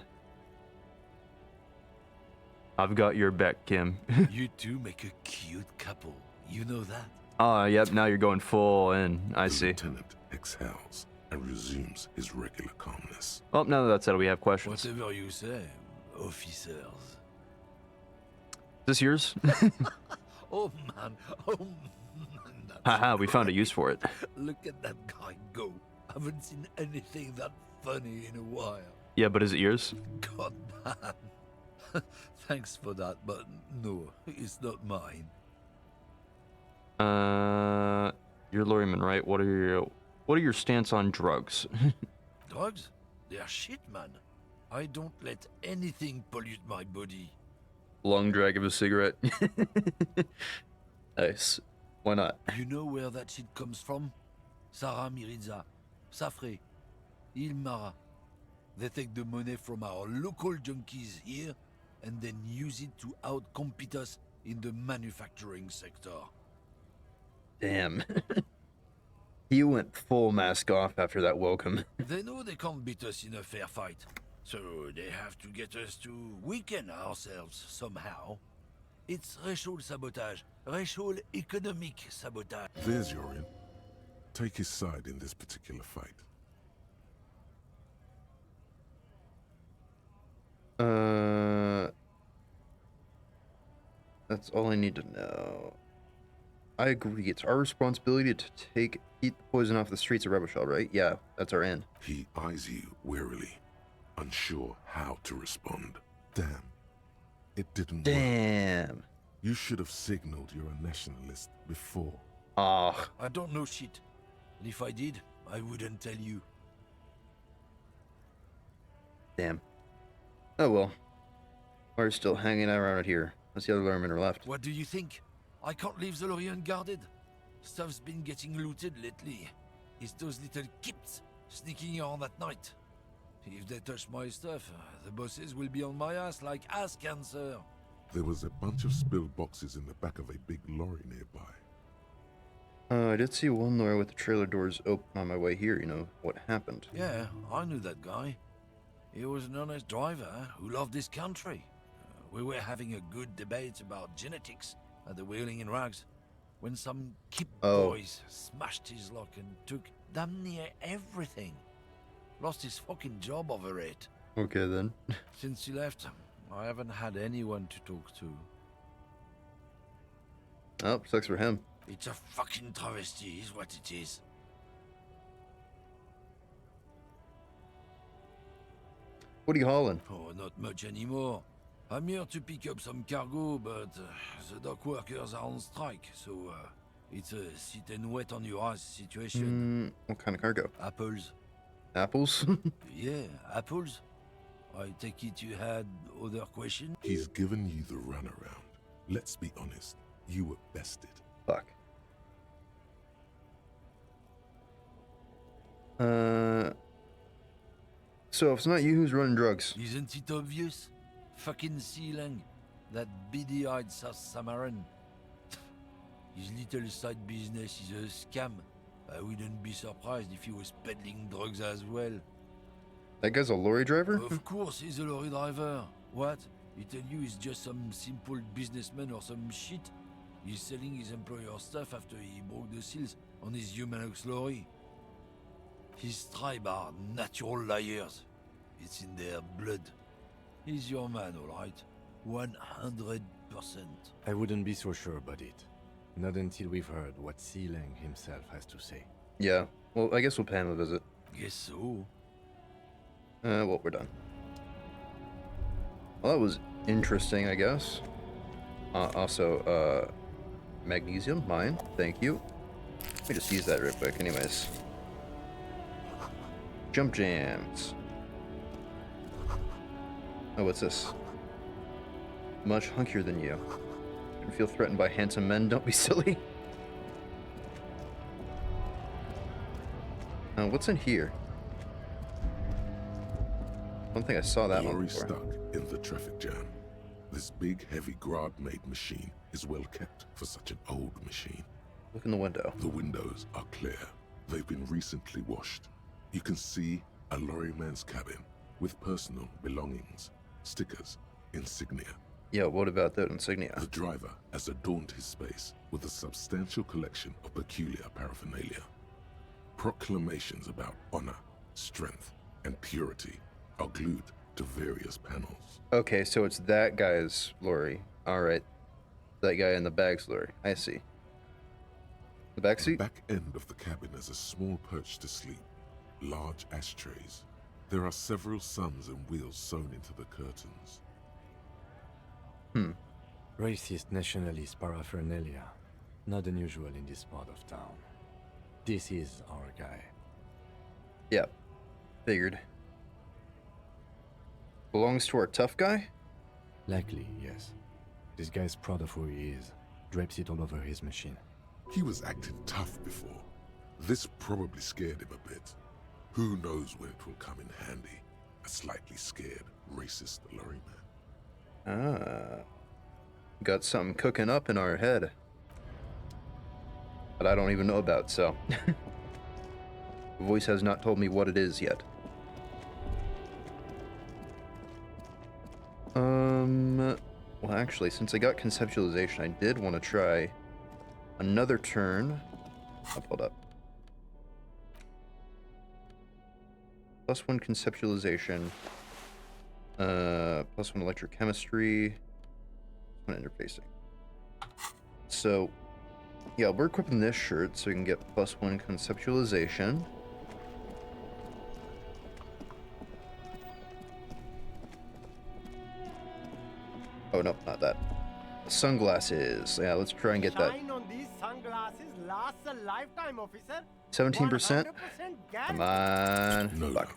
I've got your back, Kim. You two make a cute couple. You know that? Ah, yep, now you're going full in. I The see. lieutenant exhales and resumes his regular calmness. Well, now that that's settled, we have questions. Whatever you say, officers. Is this yours? Oh, man. Oh, man. That's Haha, we found a great. use for it. Look at that guy go. Haven't seen anything that funny in a while. Yeah, but is it yours? God damn. Thanks for that, but no, it's not mine. You're Lorryman, right? What are your stance on drugs? Drugs? They are shit, man. I don't let anything pollute my body. Long drag of a cigarette. Nice. Why not? You know where that shit comes from? Sarah Miriza, Safre, Ilmara. They take the money from our local junkies here and then use it to outcompete us in the manufacturing sector. Damn. He went full mask off after that welcome. They know they can't beat us in a fair fight, so they have to get us to weaken ourselves somehow. It's racial sabotage, racial economic sabotage. There's your in. Take his side in this particular fight. That's all I need to know. I agree. It's our responsibility to eat the poison off the streets of Revachol, right? Yeah, that's our end. He eyes you warily, unsure how to respond. Damn. It didn't work. Damn. You should have signaled you're a nationalist before. Ah. I don't know shit. And if I did, I wouldn't tell you. Damn. Oh well. We're still hanging around here. That's the other Lorrymen are left. What do you think? I can't leave the lorry unguarded. Stuff's been getting looted lately. It's those little kips sneaking around at night. If they touch my stuff, the bosses will be on my ass like ass cancer. There was a bunch of spilled boxes in the back of a big lorry nearby. I did see one lorry with the trailer doors open on my way here. You know what happened? Yeah, I knew that guy. He was an honest driver who loved his country. We were having a good debate about genetics at the Wheeling in Rags when some kip boys smashed his lock and took damn near everything. Lost his fucking job over it. Okay then. Since he left, I haven't had anyone to talk to. Oh, sucks for him. It's a fucking travesty is what it is. What are you hauling? Oh, not much anymore. I'm here to pick up some cargo, but the dock workers are on strike, so it's a sit and wait on your ass situation. What kind of cargo? Apples. Apples? Yeah, apples. I take it you had other questions? He's given you the runaround. Let's be honest, you were bested. Fuck. So if it's not you, who's running drugs? Isn't it obvious? Fucking Sealang, that beady-eyed South Samaran. His little side business is a scam. I wouldn't be surprised if he was peddling drugs as well. That guy's a lorry driver? Of course he's a lorry driver. What? He tell you he's just some simple businessman or some shit? He's selling his employer stuff after he broke the seals on his Humanox lorry. His tribe are natural liars. It's in their blood. He's your man, alright? 100%. I wouldn't be so sure about it. Not until we've heard what Sealang himself has to say. Yeah. Well, I guess we'll pay him a visit. Guess so. Well, we're done. Well, that was interesting, I guess. Also, magnesium, mine. Thank you. Let me just use that real quick, anyways. Jump jams. Oh, what's this? Much hunkier than you. Can feel threatened by handsome men, don't be silly. What's in here? I don't think I saw that one Lorry before. stuck in the traffic jam. This big, heavy Grad-made machine is well kept for such an old machine. Look in the window. The windows are clear. They've been recently washed. You can see a lorryman's cabin with personal belongings, stickers, insignia. Yeah, what about that insignia? The driver has adorned his space with a substantial collection of peculiar paraphernalia. Proclamations about honor, strength, and purity are glued to various panels. Okay, so it's that guy's lorry. Alright. That guy in the bag's lorry. I see. The back The seat? back end of the cabin has a small perch to sleep, large ashtrays. There are several suns and wheels sewn into the curtains. Racist nationalist paraphernalia. Not unusual in this part of town. This is our guy. Yeah. Figured. Belongs to our tough guy? Likely, yes. This guy's proud of who he is. Drapes it all over his machine. He was acting tough before. This probably scared him a bit. Who knows when it will come in handy? A slightly scared, racist lorryman. Ah. Got something cooking up in our head. But I don't even know about, so. The voice has not told me what it is yet. Well, actually, since I got conceptualization, I did want to try another turn. I'll hold up. +1 conceptualization. +1 electrochemistry. +1 interfacing. So, yeah, we're equipping this shirt so we can get +1 conceptualization. Oh, no, not that. Sunglasses. Yeah, let's try and get that. Shine on these sunglasses lasts a lifetime, officer. 17%? 100% Come guaranteed. on. No Fuck. luck.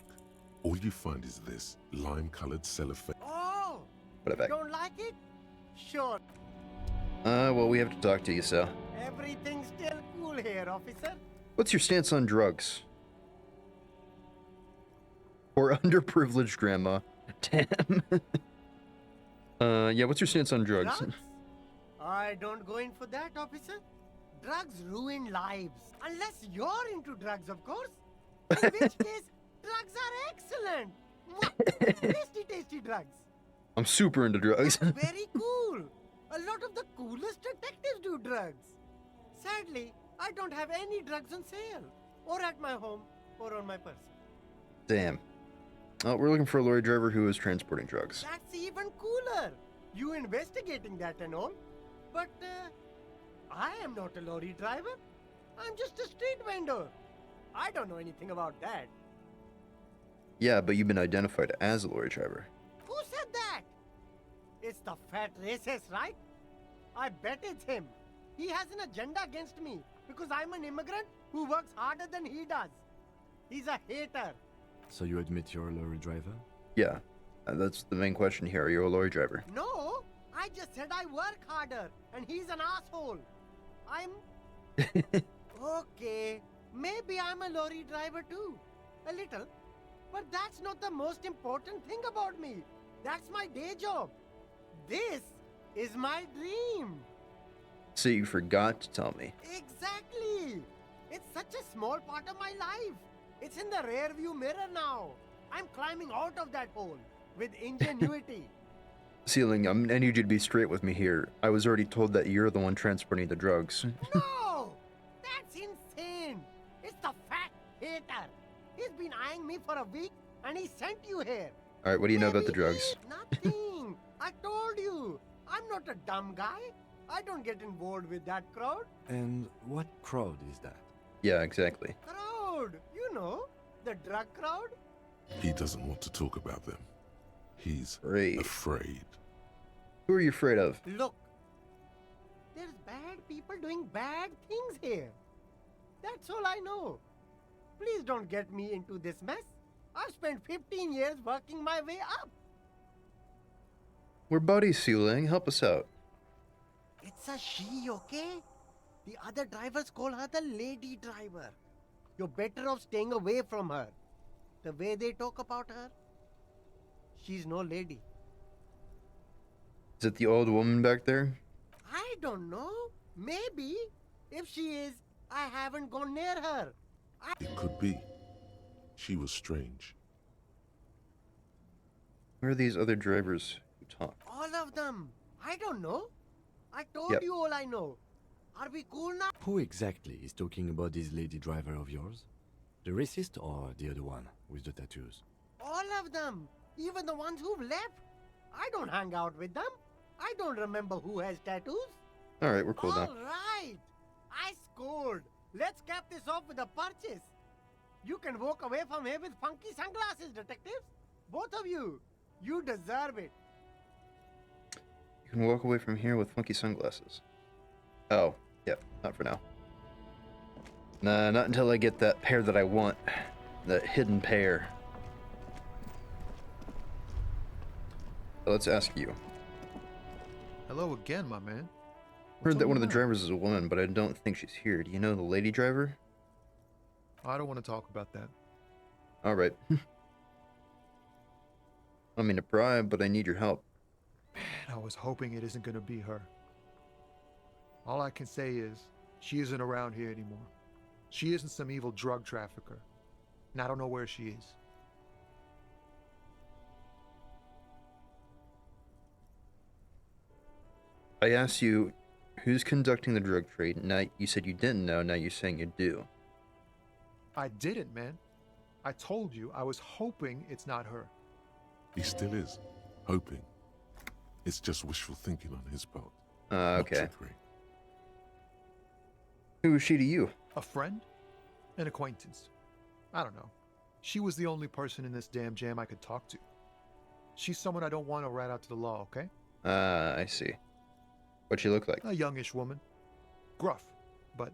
All you find is this lime-colored cellophane. Oh, Put it you back. don't like it? Sure. Well, we have to talk to you, so. Everything's still cool here, officer. What's your stance on drugs? Or underprivileged grandma. Damn. Yeah, what's your stance on drugs? Drugs? I don't go in for that, officer. Drugs ruin lives. Unless you're into drugs, of course. In which case, drugs are excellent. Mwah! Tasty, tasty drugs. I'm super into drugs. Very cool. A lot of the coolest detectives do drugs. Sadly, I don't have any drugs on sale. Or at my home, or on my person. Damn. Oh, we're looking for a lorry driver who is transporting drugs. That's even cooler. You investigating that and all. But, I am not a lorry driver. I'm just a street vendor. I don't know anything about that. Yeah, but you've been identified as a lorry driver. Who said that? It's the fat racist, right? I bet it's him. He has an agenda against me because I'm an immigrant who works harder than he does. He's a hater. So you admit you're a lorry driver? Yeah, that's the main question here. Are you a lorry driver? No, I just said I work harder and he's an asshole. I'm... Okay, maybe I'm a lorry driver too. A little. But that's not the most important thing about me. That's my day job. This is my dream. So you forgot to tell me. Exactly. It's such a small part of my life. It's in the rear view mirror now. I'm climbing out of that hole with ingenuity. Ceiling, I need you to be straight with me here. I was already told that you're the one transporting the drugs. No! That's insane! It's the fat hater. He's been eyeing me for a week and he sent you here. Alright, what do you know about the Maybe drugs? Nothing. I told you. I'm not a dumb guy. I don't get involved with that crowd. And what crowd is that? Yeah, exactly. Crowd! You know, the drug crowd? He doesn't want to talk about them. He's Afraid. afraid. Who are you afraid of? Look, there's bad people doing bad things here. That's all I know. Please don't get me into this mess. I've spent 15 years working my way up. We're buddies, Ceiling. Help us out. It's a she, okay? The other drivers call her the lady driver. You're better off staying away from her. The way they talk about her, she's no lady. Is it the old woman back there? I don't know. Maybe. If she is, I haven't gone near her. It could be. She was strange. Where are these other drivers who talk? All of them. I don't know. I told Yep. you all I know. Are we cool now? Who exactly is talking about this lady driver of yours? The racist or the other one with the tattoos? All of them. Even the ones who've left. I don't hang out with them. I don't remember who has tattoos. Alright, we're cool now. All right. I scored. Let's cap this off with a purchase. You can walk away from here with funky sunglasses, detectives. Both of you. You deserve it. You can walk away from here with funky sunglasses. Oh, yep, not for now. Nah, not until I get that pair that I want. That hidden pair. Let's ask you. Hello again, my man. Heard that one of the drivers is a woman, but I don't think she's here. Do you know the lady driver? I don't want to talk about that. Alright. I mean to pry, but I need your help. Man, I was hoping it isn't going to be her. All I can say is, she isn't around here anymore. She isn't some evil drug trafficker. And I don't know where she is. I asked you, who's conducting the drug trade? Now you said you didn't know, now you're saying you do. I didn't, man. I told you I was hoping it's not her. He still is. Hoping. It's just wishful thinking on his part. Okay. Not trickery. Who is she to you? A friend? An acquaintance. I don't know. She was the only person in this damn jam I could talk to. She's someone I don't want to rat out to the law, okay? I see. What'd she look like? A youngish woman. Gruff, but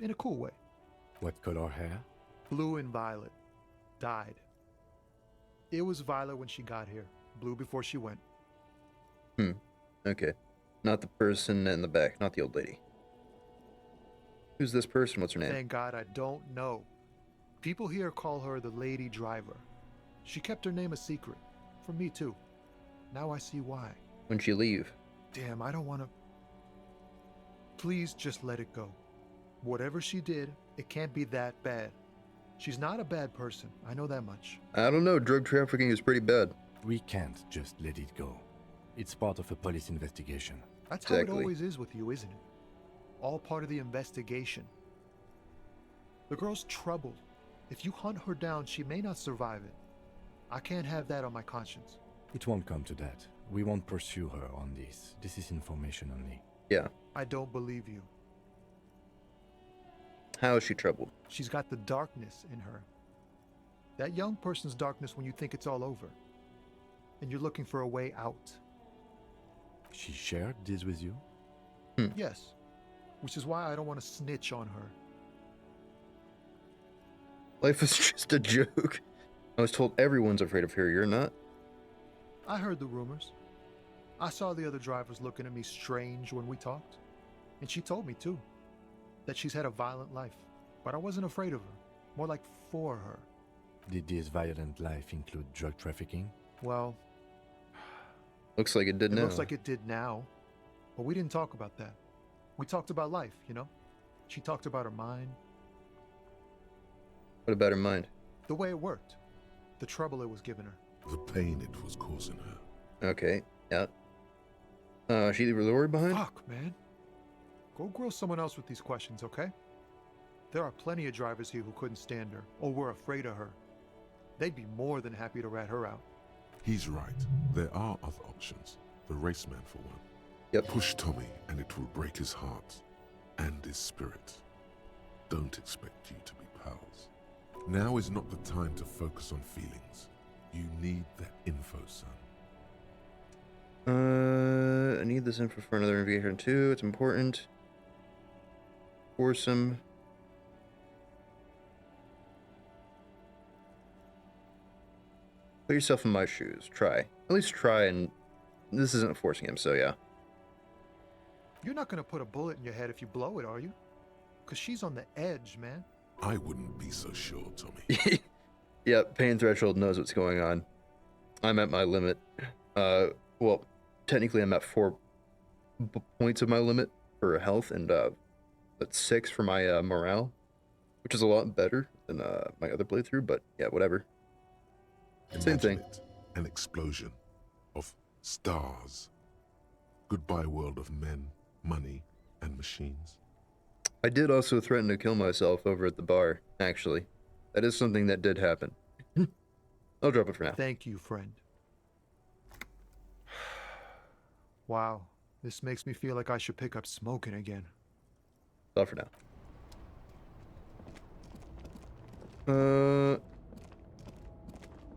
in a cool way. What color hair? Blue and violet. Dyed. It was violet when she got here. Blue before she went. Okay. Not the person in the back, not the old lady. Who's this person? What's her name? Thank God I don't know. People here call her the lady driver. She kept her name a secret. From me too. Now I see why. When'd she leave? Damn, I don't want to... Please just let it go. Whatever she did, it can't be that bad. She's not a bad person. I know that much. I don't know. Drug trafficking is pretty bad. We can't just let it go. It's part of a police investigation. That's how it Exactly. always is with you, isn't it? All part of the investigation. The girl's troubled. If you hunt her down, she may not survive it. I can't have that on my conscience. It won't come to that. We won't pursue her on this. This is information only. Yeah. I don't believe you. How is she troubled? She's got the darkness in her. That young person's darkness when you think it's all over. And you're looking for a way out. She shared this with you? Yes. Which is why I don't want to snitch on her. Life is just a joke. I was told everyone's afraid of her. You're not? I heard the rumors. I saw the other drivers looking at me strange when we talked. And she told me too. That she's had a violent life. But I wasn't afraid of her. More like for her. Did this violent life include drug trafficking? Well, Looks like it did it now. looks like it did now. But we didn't talk about that. We talked about life, you know? She talked about her mind, What about her mind? the way it worked, the trouble it was giving her. The pain it was causing her. Okay, yeah. She leave Lorry behind? Fuck, man. Go grill someone else with these questions, okay? There are plenty of drivers here who couldn't stand her, or were afraid of her. They'd be more than happy to rat her out. He's right. There are other options. The raceman, for one. Yep. Push Tommy, and it will break his heart and his spirit. Don't expect you to be pals. Now is not the time to focus on feelings. You need that info, son. I need this info for another investigation too. It's important. Foursome. Put yourself in my shoes. Try. At least try, and this isn't forcing him, so yeah. You're not gonna put a bullet in your head if you blow it, are you? Because she's on the edge, man. I wouldn't be so sure, Tommy. Yep, pain threshold knows what's going on. I'm at my limit. Well, technically I'm at 4 points of my limit for health, and that's 6 for my morale, which is a lot better than my other playthrough, but yeah, whatever. Same thing. Imagine it, an explosion of stars. Goodbye world of men, money, and machines. I did also threaten to kill myself over at the bar, actually. That is something that did happen. I'll drop it for now. Thank you, friend. Wow, this makes me feel like I should pick up smoking again. All for now.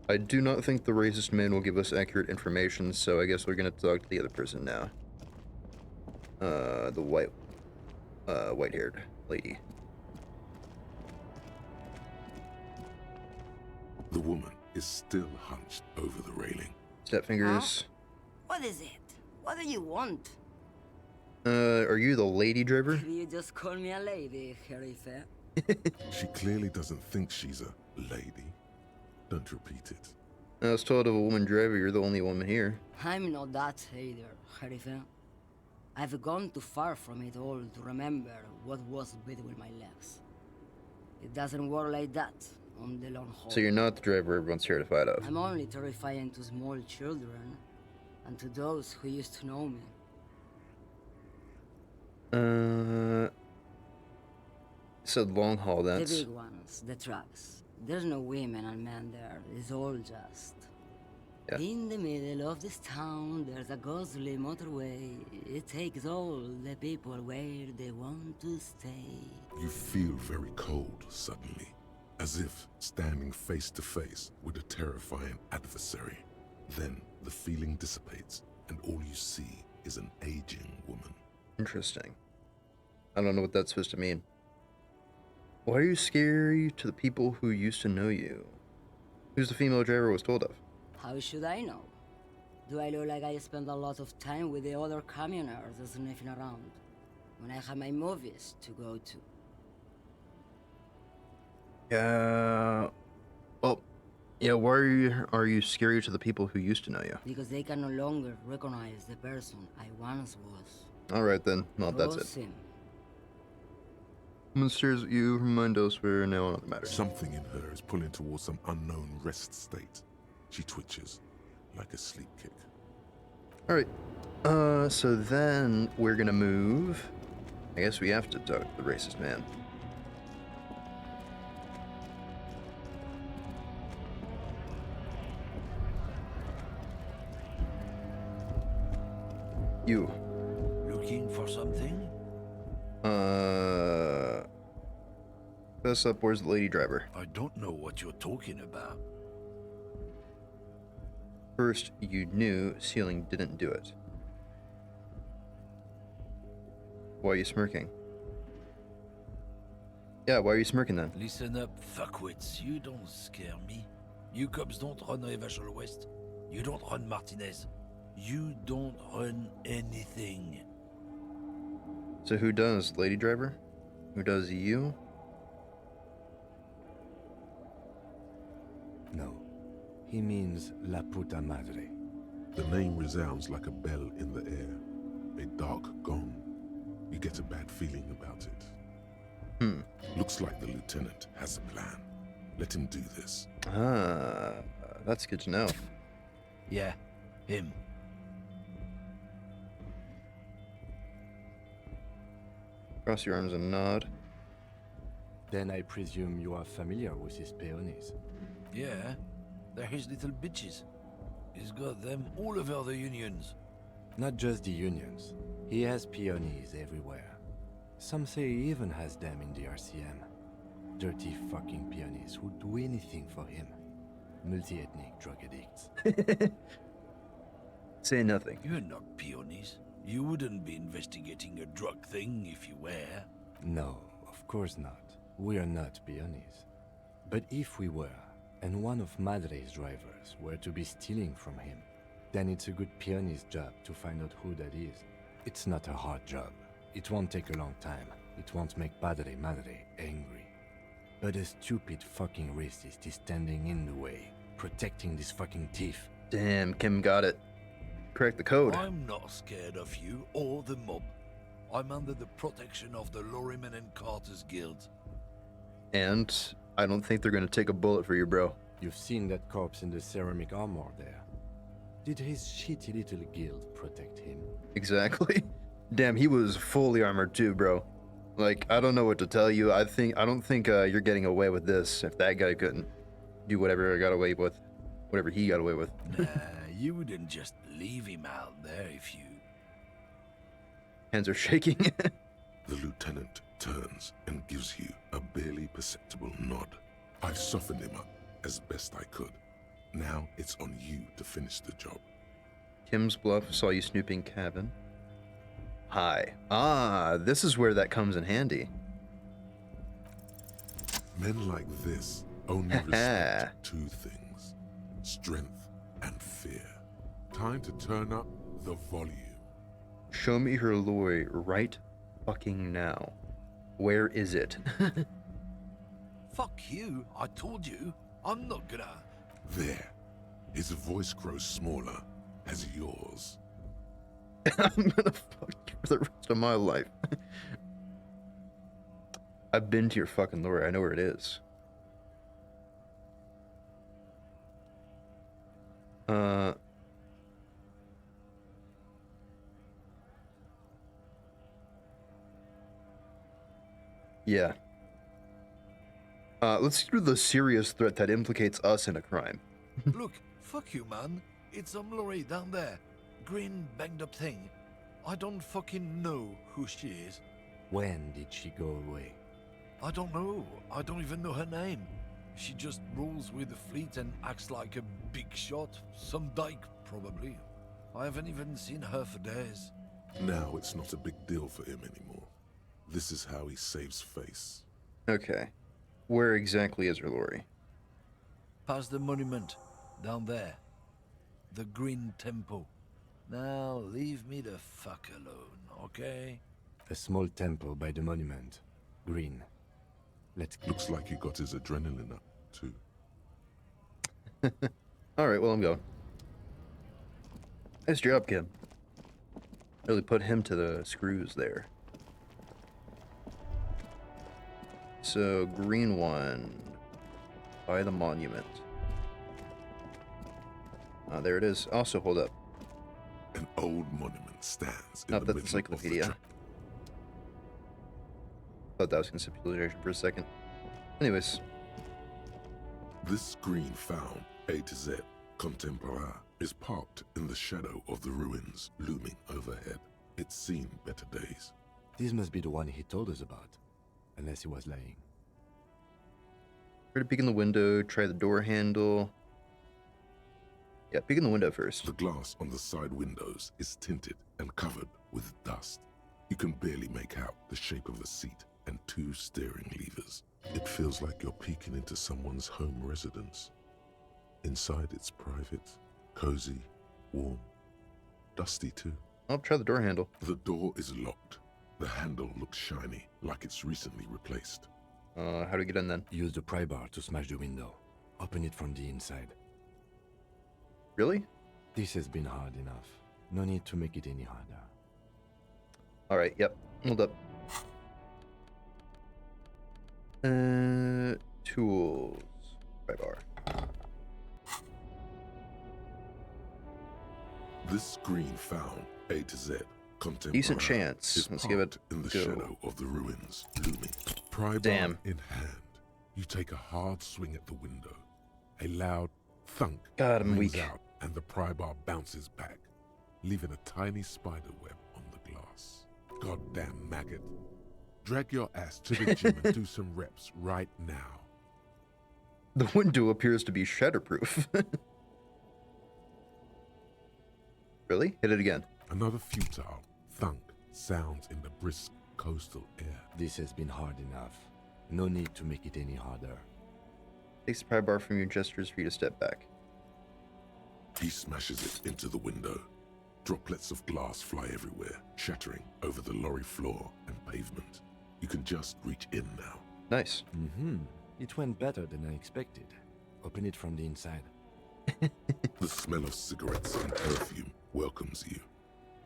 I do not think the racist man will give us accurate information, so I guess we're gonna talk to the other person now. The white-haired lady. The woman is still hunched over the railing. Step fingers. What is it? What do you want? Are you the lady driver? You just call me a lady, Herife. She clearly doesn't think she's a lady. Don't repeat it. I was told of a woman driver, you're the only woman here. I'm not that either, Herife. I've gone too far from it all to remember what was between my legs. It doesn't work like that on the long haul. So you're not the driver everyone's terrified of. I'm only terrifying to small children and to those who used to know me. Said long haul, that's... The big ones, the trucks. There's no women and men there. It's all just... Yeah. In the middle of this town, there's a ghostly motorway. It takes all the people where they want to stay. You feel very cold suddenly, as if standing face to face with a terrifying adversary. Then the feeling dissipates, and all you see is an aging woman. Interesting. I don't know what that's supposed to mean. Why are you scary to the people who used to know you? Who's the female driver was told of? How should I know? Do I look like I spend a lot of time with the other commoners sniffing around when I have my movies to go to? Yeah. Well, yeah. Why are you scary to the people who used to know you? Because they can no longer recognize the person I once was. All right then. Well, that's it. Sim. Woman stares at you. Remind us we're now on other matters. Something in her is pulling towards some unknown rest state. She twitches like a sleep kick. All right. So then we're gonna move. I guess we have to talk to the racist man. You. Looking for something? Best up, where's the lady driver? I don't know what you're talking about. First, you knew sealing didn't do it. Why are you smirking? Yeah, why are you smirking then? Listen up, fuckwits. You don't scare me. You cops don't run Revachol West. You don't run Martinez. You don't run anything. So who does? Lady driver? Who does you? No. He means La Puta Madre. The name resounds like a bell in the air. A dark gong. You get a bad feeling about it. Looks like the lieutenant has a plan. Let him do this. Ah, that's good to know. Yeah, him. Cross your arms and nod. Then I presume you are familiar with his peonies. Yeah, they're his little bitches. He's got them all over the unions. Not just the unions. He has peonies everywhere. Some say he even has them in the RCM. Dirty fucking peonies who'd do anything for him. Multi-ethnic drug addicts. Say nothing. You're not peonies. You wouldn't be investigating a drug thing if you were. No, of course not. We are not peonies. But if we were, and one of Madre's drivers were to be stealing from him, then it's a good peony's job to find out who that is. It's not a hard job. It won't take a long time. It won't make Padre Madre angry. But a stupid fucking racist is standing in the way, protecting this fucking thief. Damn, Kim got it. Correct the code. I'm not scared of you or the mob. I'm under the protection of the Lorrymen and Carters Guild. And I don't think they're gonna take a bullet for you, bro. You've seen that corpse in the ceramic armor there. Did his shitty little guild protect him? Exactly. Damn, he was fully armored too, bro. Like, I don't know what to tell you. I don't think you're getting away with this if that guy couldn't do whatever he got away with. Nah, you wouldn't just leave him out there if you... Hands are shaking. The lieutenant turns and gives you a barely perceptible nod. I've softened him up as best I could. Now it's on you to finish the job. Kim's Bluff saw you snooping cabin. Hi. Ah, this is where that comes in handy. Men like this only respect two things: strength and fear. Time to turn up the volume. Show me her Lorry right fucking now. Where is it? Fuck you, I told you. I'm not gonna... There. His voice grows smaller as yours. I'm gonna fuck you for the rest of my life. I've been to your fucking Lorry. I know where it is. Yeah. Let's do the serious threat that implicates us in a crime. Look, fuck you, man. It's some lorry down there. Green, banged up thing. I don't fucking know who she is. When did she go away? I don't know. I don't even know her name. She just rolls with the fleet and acts like a big shot. Some dyke, probably. I haven't even seen her for days. Now it's not a big deal for him anymore. This is how he saves face. Okay. Where exactly is her Lorry? Past the monument. Down there. The Green Temple. Now leave me the fuck alone, okay? A small temple by the monument. Green. Let's keep... Looks like he got his adrenaline up, too. Alright, well, I'm going. Nice job, Kim. Really put him to the screws there. So, green one. By the monument. There it is. Also, hold up. An old monument stands in Not the that middle encyclopedia. of the Thought that was conceptualization for a second. Anyways. This green found, A to Z, contemporaire, is parked in the shadow of the ruins looming overhead. It's seen better days. This must be the one he told us about. Unless he was lying. Try to peek in the window, try the door handle. Yeah, peek in the window first. The glass on the side windows is tinted and covered with dust. You can barely make out the shape of a seat and two steering levers. It feels like you're peeking into someone's home residence. Inside it's private, cozy, warm, dusty too. I'll try the door handle. The door is locked. The handle looks shiny, like it's recently replaced. How do we get in then? Use the pry bar to smash the window. Open it from the inside. Really? This has been hard enough. No need to make it any harder. Alright, yep. Hold up. Tools. Pry bar. This screen found A to Z. Content Decent bar chance. is Let's give it parked in the go. shadow of the ruins, looming. Pry bar Damn. in hand, you take a hard swing at the window. A loud thunk God, I'm rings weak. out, and the pry bar bounces back, leaving a tiny spider web on the glass. Goddamn maggot. Drag your ass to the gym and do some reps right now. The window appears to be shatterproof. Really? Hit it again. Another futile thunk sounds in the brisk coastal air. This has been hard enough. No need to make it any harder. Takes the pry bar from your gestures for you to step back. He smashes it into the window. Droplets of glass fly everywhere, shattering over the lorry floor and pavement. You can just reach in now. Nice. It went better than I expected. Open it from the inside. The smell of cigarettes and perfume welcomes you.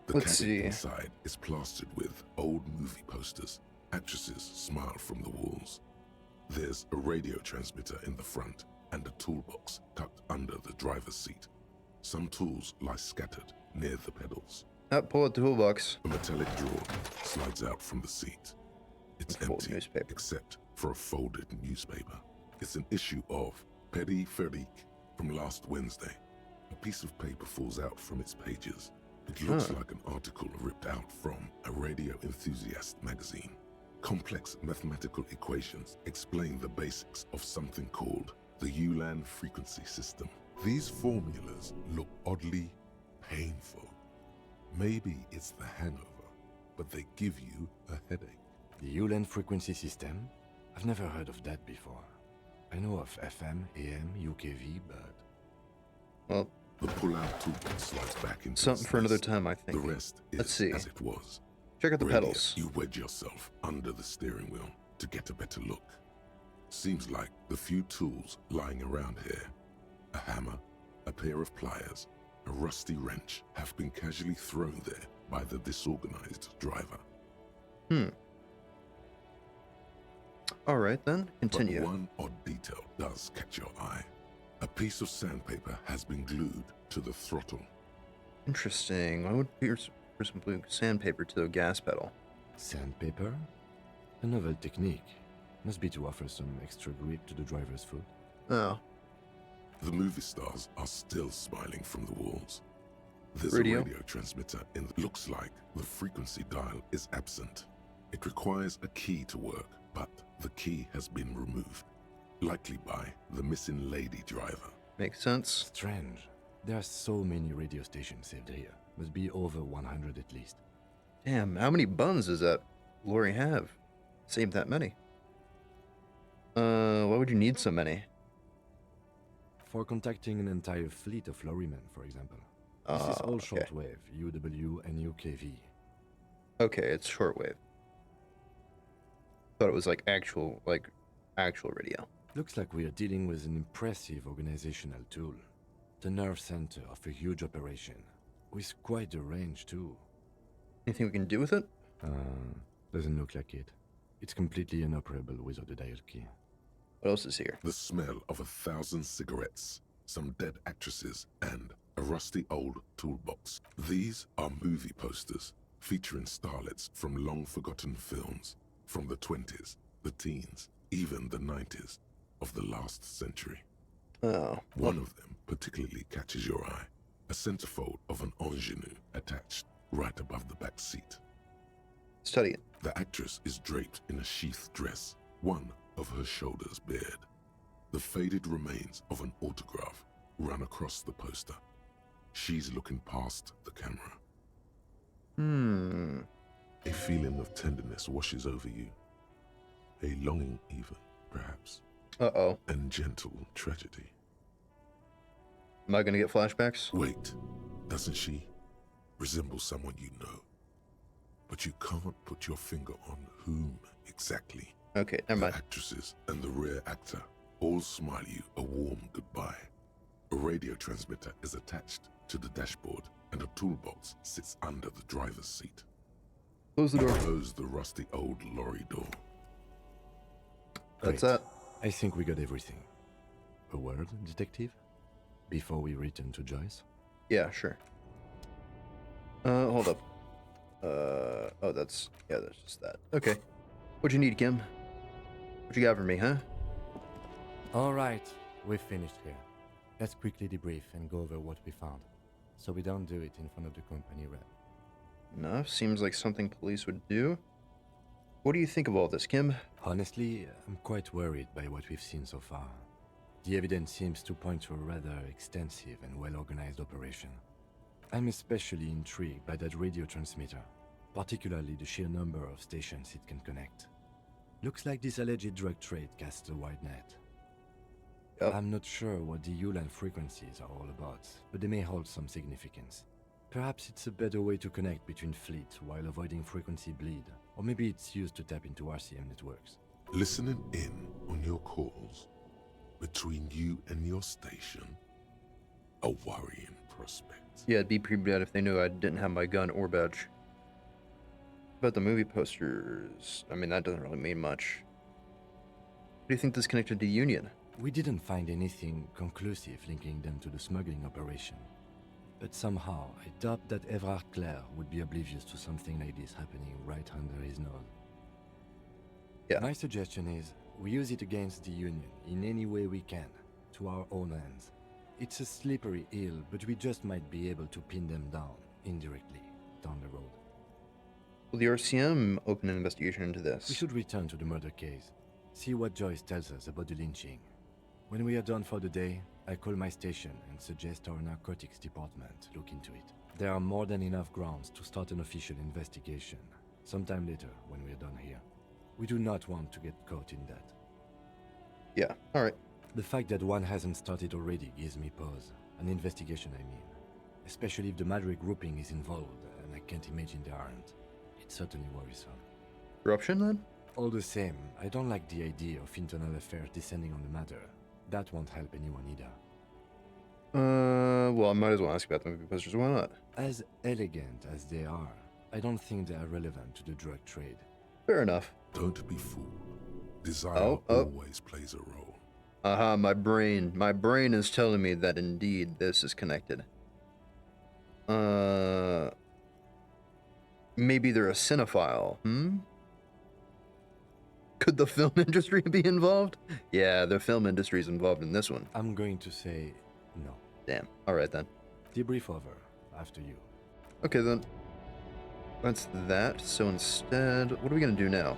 The Let's cabinet see. inside is plastered with old movie posters. Actresses smile from the walls. There's a radio transmitter in the front and a toolbox tucked under the driver's seat. Some tools lie scattered near the pedals. Pull out the toolbox. A metallic drawer slides out from the seat. It's Fold empty, newspaper. except for a folded newspaper. It's an issue of Peripherique from last Wednesday. A piece of paper falls out from its pages. It looks like an article ripped out from a radio enthusiast magazine. Complex mathematical equations explain the basics of something called the Ulan frequency system. These formulas look oddly painful. Maybe it's the hangover, but they give you a headache. The Ulan frequency system? I've never heard of that before. I know of FM, AM, UKV, but... Well, the pull-out toolbox slides back into something its for another nest. time, I think. The rest is Let's see. as it was. Check out the Radio, pedals. You wedge yourself under the steering wheel to get a better look. Seems like the few tools lying around here, a hammer, a pair of pliers, a rusty wrench, have been casually thrown there by the disorganized driver. Alright then, continue. But one odd detail does catch your eye. A piece of sandpaper has been glued to the throttle. Interesting. Why would Pierce some blue sandpaper to the gas pedal? Sandpaper? A novel technique. Must be to offer some extra grip to the driver's foot. Oh. The movie stars are still smiling from the walls. There's Radio? a radio transmitter and looks like the frequency dial is absent. It requires a key to work, but the key has been removed, likely by the missing lady driver. Makes sense. Strange. There are so many radio stations saved here. Must be over 100 at least. Damn, how many buns does that Lorry have? Save that many. Why would you need so many? For contacting an entire fleet of lorrymen, for example. This is all okay. shortwave, UW and UKV. Okay, it's shortwave. Thought it was like actual radio. Looks like we are dealing with an impressive organizational tool. The nerve center of a huge operation. With quite a range, too. Anything we can do with it? Doesn't look like it. It's completely inoperable without a dial key. What else is here? The smell of 1,000 cigarettes, some dead actresses, and a rusty old toolbox. These are movie posters featuring starlets from long-forgotten films from the 20s, the teens, even the 90s of the last century. Oh. One of them particularly catches your eye. A centerfold of an ingenue attached right above the back seat. Study it. The actress is draped in a sheath dress, one of her shoulders bared. The faded remains of an autograph run across the poster. She's looking past the camera. A feeling of tenderness washes over you. A longing even, perhaps. Uh-oh. And gentle tragedy. Am I gonna get flashbacks? Wait, doesn't she resemble someone you know? But you can't put your finger on whom exactly. Okay, never mind. The actresses and the rare actor all smile you a warm goodbye. A radio transmitter is attached to the dashboard, and a toolbox sits under the driver's seat. Close the door. Close the rusty old lorry door. That's Great. that. I think we got everything. A word, detective? Before we return to Joyce? Yeah, sure. Hold up. Oh, that's just that. Okay. What you need, Kim? What you got for me, huh? All right, we've finished here. Let's quickly debrief and go over what we found, so we don't do it in front of the company rep. Enough. Seems like something police would do. What do you think of all this, Kim? Honestly, I'm quite worried by what we've seen so far. The evidence seems to point to a rather extensive and well-organized operation. I'm especially intrigued by that radio transmitter, particularly the sheer number of stations it can connect. Looks like this alleged drug trade casts a wide net. Yep. I'm not sure what the Ulan frequencies are all about, but they may hold some significance. Perhaps it's a better way to connect between fleets while avoiding frequency bleed, or maybe it's used to tap into RCM networks. Listening in on your calls between you and your station, a worrying prospect. Yeah, it'd be pretty bad if they knew I didn't have my gun or badge. But the movie posters, I mean, that doesn't really mean much. What do you think this connected to Union? We didn't find anything conclusive linking them to the smuggling operation. But somehow, I doubt that Everard Clare would be oblivious to something like this happening right under his nose. Yeah. My suggestion is, we use it against the Union in any way we can, to our own ends. It's a slippery hill, but we just might be able to pin them down, indirectly, down the road. Will the RCM open an investigation into this? We should return to the murder case, see what Joyce tells us about the lynching. When we are done for the day, I call my station and suggest our narcotics department look into it. There are more than enough grounds to start an official investigation, sometime later when we are done here. We do not want to get caught in that. Yeah, alright. The fact that one hasn't started already gives me pause. An investigation, I mean. Especially if the Madrid grouping is involved, and I can't imagine they aren't. It's certainly worrisome. Corruption, then? All the same, I don't like the idea of internal affairs descending on the matter. That won't help anyone either. Well, I might as well ask about the movie posters. Why not? As elegant as they are, I don't think they are relevant to the drug trade. Fair enough. Don't be fooled. Desire always plays a role. My brain is telling me that indeed this is connected. Maybe they're a cinephile, Could the film industry be involved? Yeah, the film industry's involved in this one. I'm going to say no. Damn. Alright then. Debrief over, after you. Okay then. That's that. So instead, what are we gonna do now?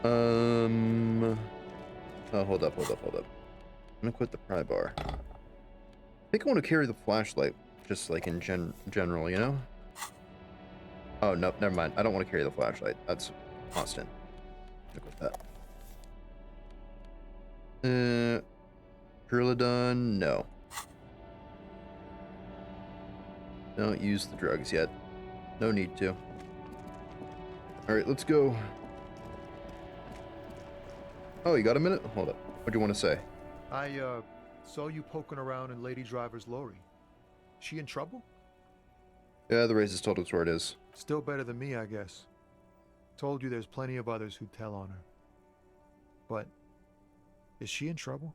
Oh, hold up. I'm gonna quit the pry bar. I think I want to carry the flashlight, just like in general, you know? Oh, no, never mind. I don't want to carry the flashlight. That's constant. Stick with that. Perladon, no. Don't use the drugs yet. No need to. Alright, let's go. Oh, you got a minute? Hold up. What do you want to say? I, saw you poking around in Lady Driver's Lorry. She in trouble? Yeah, the racist told us where it is. Still better than me, I guess. Told you there's plenty of others who tell on her. But, is she in trouble?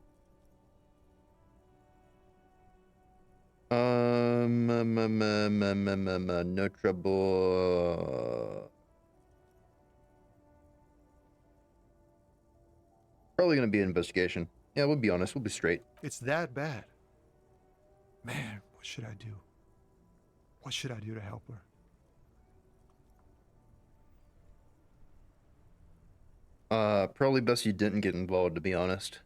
No trouble. Probably gonna be an investigation. Yeah, we'll be honest. We'll be straight. It's that bad. Man, what should I do? What should I do to help her? Probably best you didn't get involved, to be honest.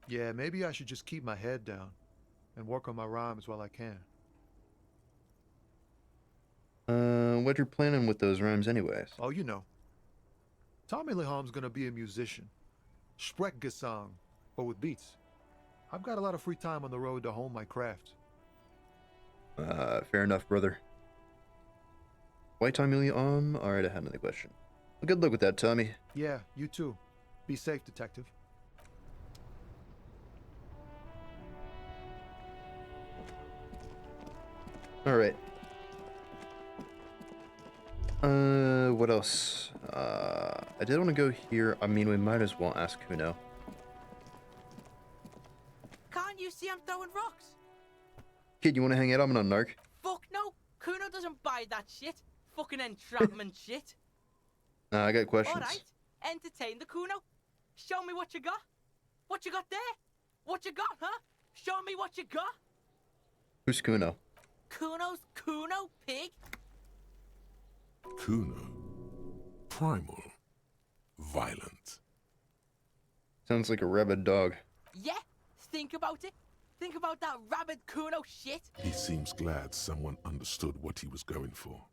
Yeah, maybe I should just keep my head down and work on my rhymes while I can. What you're planning with those rhymes anyways? Oh, you know. Tommy Leham's gonna be a musician. Sprechgesang, but with beats. I've got a lot of free time on the road to hone my craft. Fair enough, brother. White Tommy Lee, alright, I had another question. Well, good luck with that, Tommy. Yeah, you too. Be safe, detective. All right. What else? I did want to go here. I mean, we might as well ask Kuno. Can't you see I'm throwing rocks? Kid, you want to hang out? I'm on narc. Fuck no. Kuno doesn't buy that shit. Fucking entrapment shit. I got questions. Alright, entertain the Kuno. Show me what you got. What you got there? What you got, huh? Show me what you got. Who's Kuno? Kuno's Kuno, pig. Kuno. Primal. Violent. Sounds like a rabid dog. Yeah, think about it. Think about that rabid Kuno shit. He seems glad someone understood what he was going for.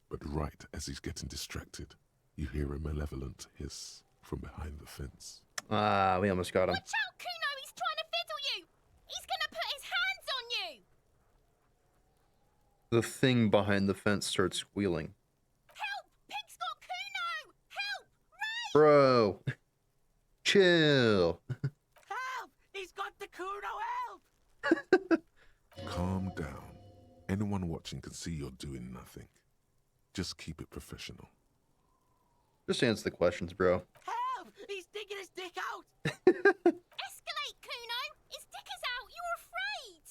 But right as he's getting distracted, you hear a malevolent hiss from behind the fence. Ah, we almost got him. Watch out, Kuno! He's trying to fiddle you! He's gonna put his hands on you! The thing behind the fence starts squealing. Help! Pig's got Kuno! Help! Ray! Bro! Chill! Help! He's got the Kuno, help! Calm down. Anyone watching can see you're doing nothing. Just keep it professional. Just answer the questions, bro. Help! He's digging his dick out! Escalate, Kuno! His dick is out! You're afraid!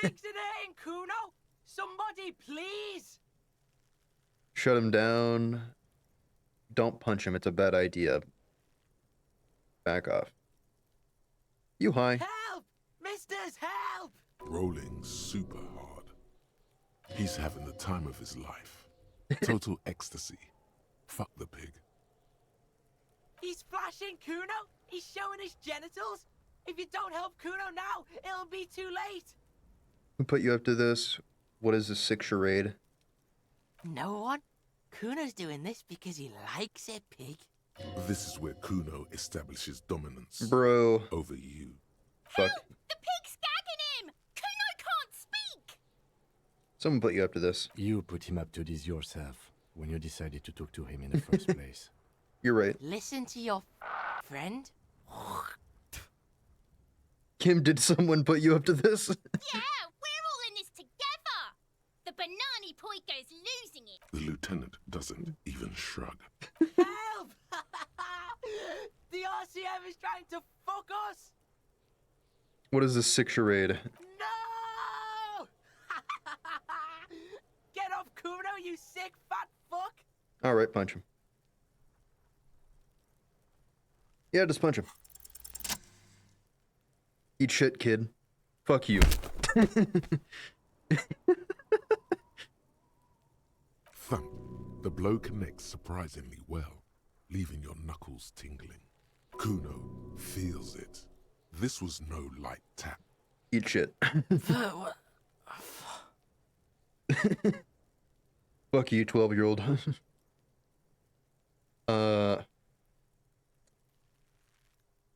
Pig's in here, Kuno! Somebody, please! Shut him down. Don't punch him. It's a bad idea. Back off. You high. Help! Misters, help! Rolling super hard. He's having the time of his life. Total ecstasy. Fuck the pig. He's flashing Kuno! He's showing his genitals! If you don't help Kuno now, it'll be too late! Who put you up to this? What is this sick charade? No one. Kuno's doing this because he likes it, pig. This is where Kuno establishes dominance. Bro. Over you. Fuck. Help! The pig's gagging him! Kuno can't speak! Someone put you up to this. You put him up to this yourself when you decided to talk to him in the first place. You're right. Listen to your friend. Kim, did someone put you up to this? Yeah, we're all in this together! The Banani Poiko's losing it! The lieutenant doesn't even shrug. Help! The RCM is trying to fuck us! What is this sick charade? No! Get off Kuno, you sick fat fuck! Alright, punch him. Yeah, just punch him. Eat shit, kid. Fuck you. Thump. The blow connects surprisingly well, leaving your knuckles tingling. Kuno feels it. This was no light tap. Eat shit. Fuck you, 12-year-old.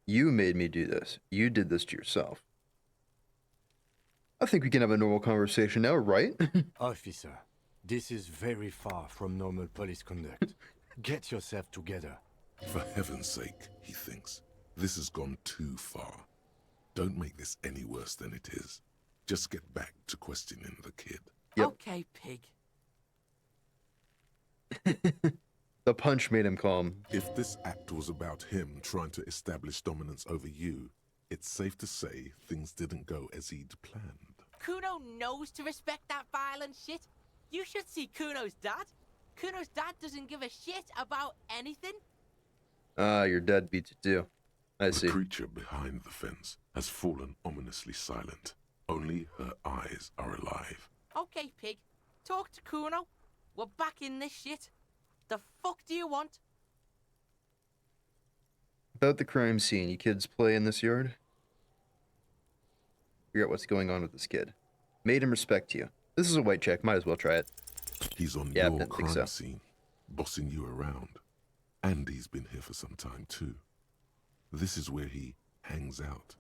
You made me do this. You did this to yourself. I think we can have a normal conversation now, right? Officer, this is very far from normal police conduct. Get yourself together. For heaven's sake, he thinks. This has gone too far. Don't make this any worse than it is. Just get back to questioning the kid. Yep. Okay, pig. The punch made him calm. If this act was about him trying to establish dominance over you, it's safe to say things didn't go as he'd planned. Kuno knows to respect that violent shit. You should see Kuno's dad. Kuno's dad doesn't give a shit about anything. Ah, your dad beats you too. I see. The creature behind the fence has fallen ominously silent. Only her eyes are alive. Okay, pig. Talk to Kuno. We're back in this shit. The fuck do you want? About the crime scene, you kids play in this yard? Figure out what's going on with this kid. Made him respect you. This is a white check, might as well try it. He's on Yeah, I your didn't think crime so. scene, bossing you around. And he's been here for some time too. This is where he hangs out.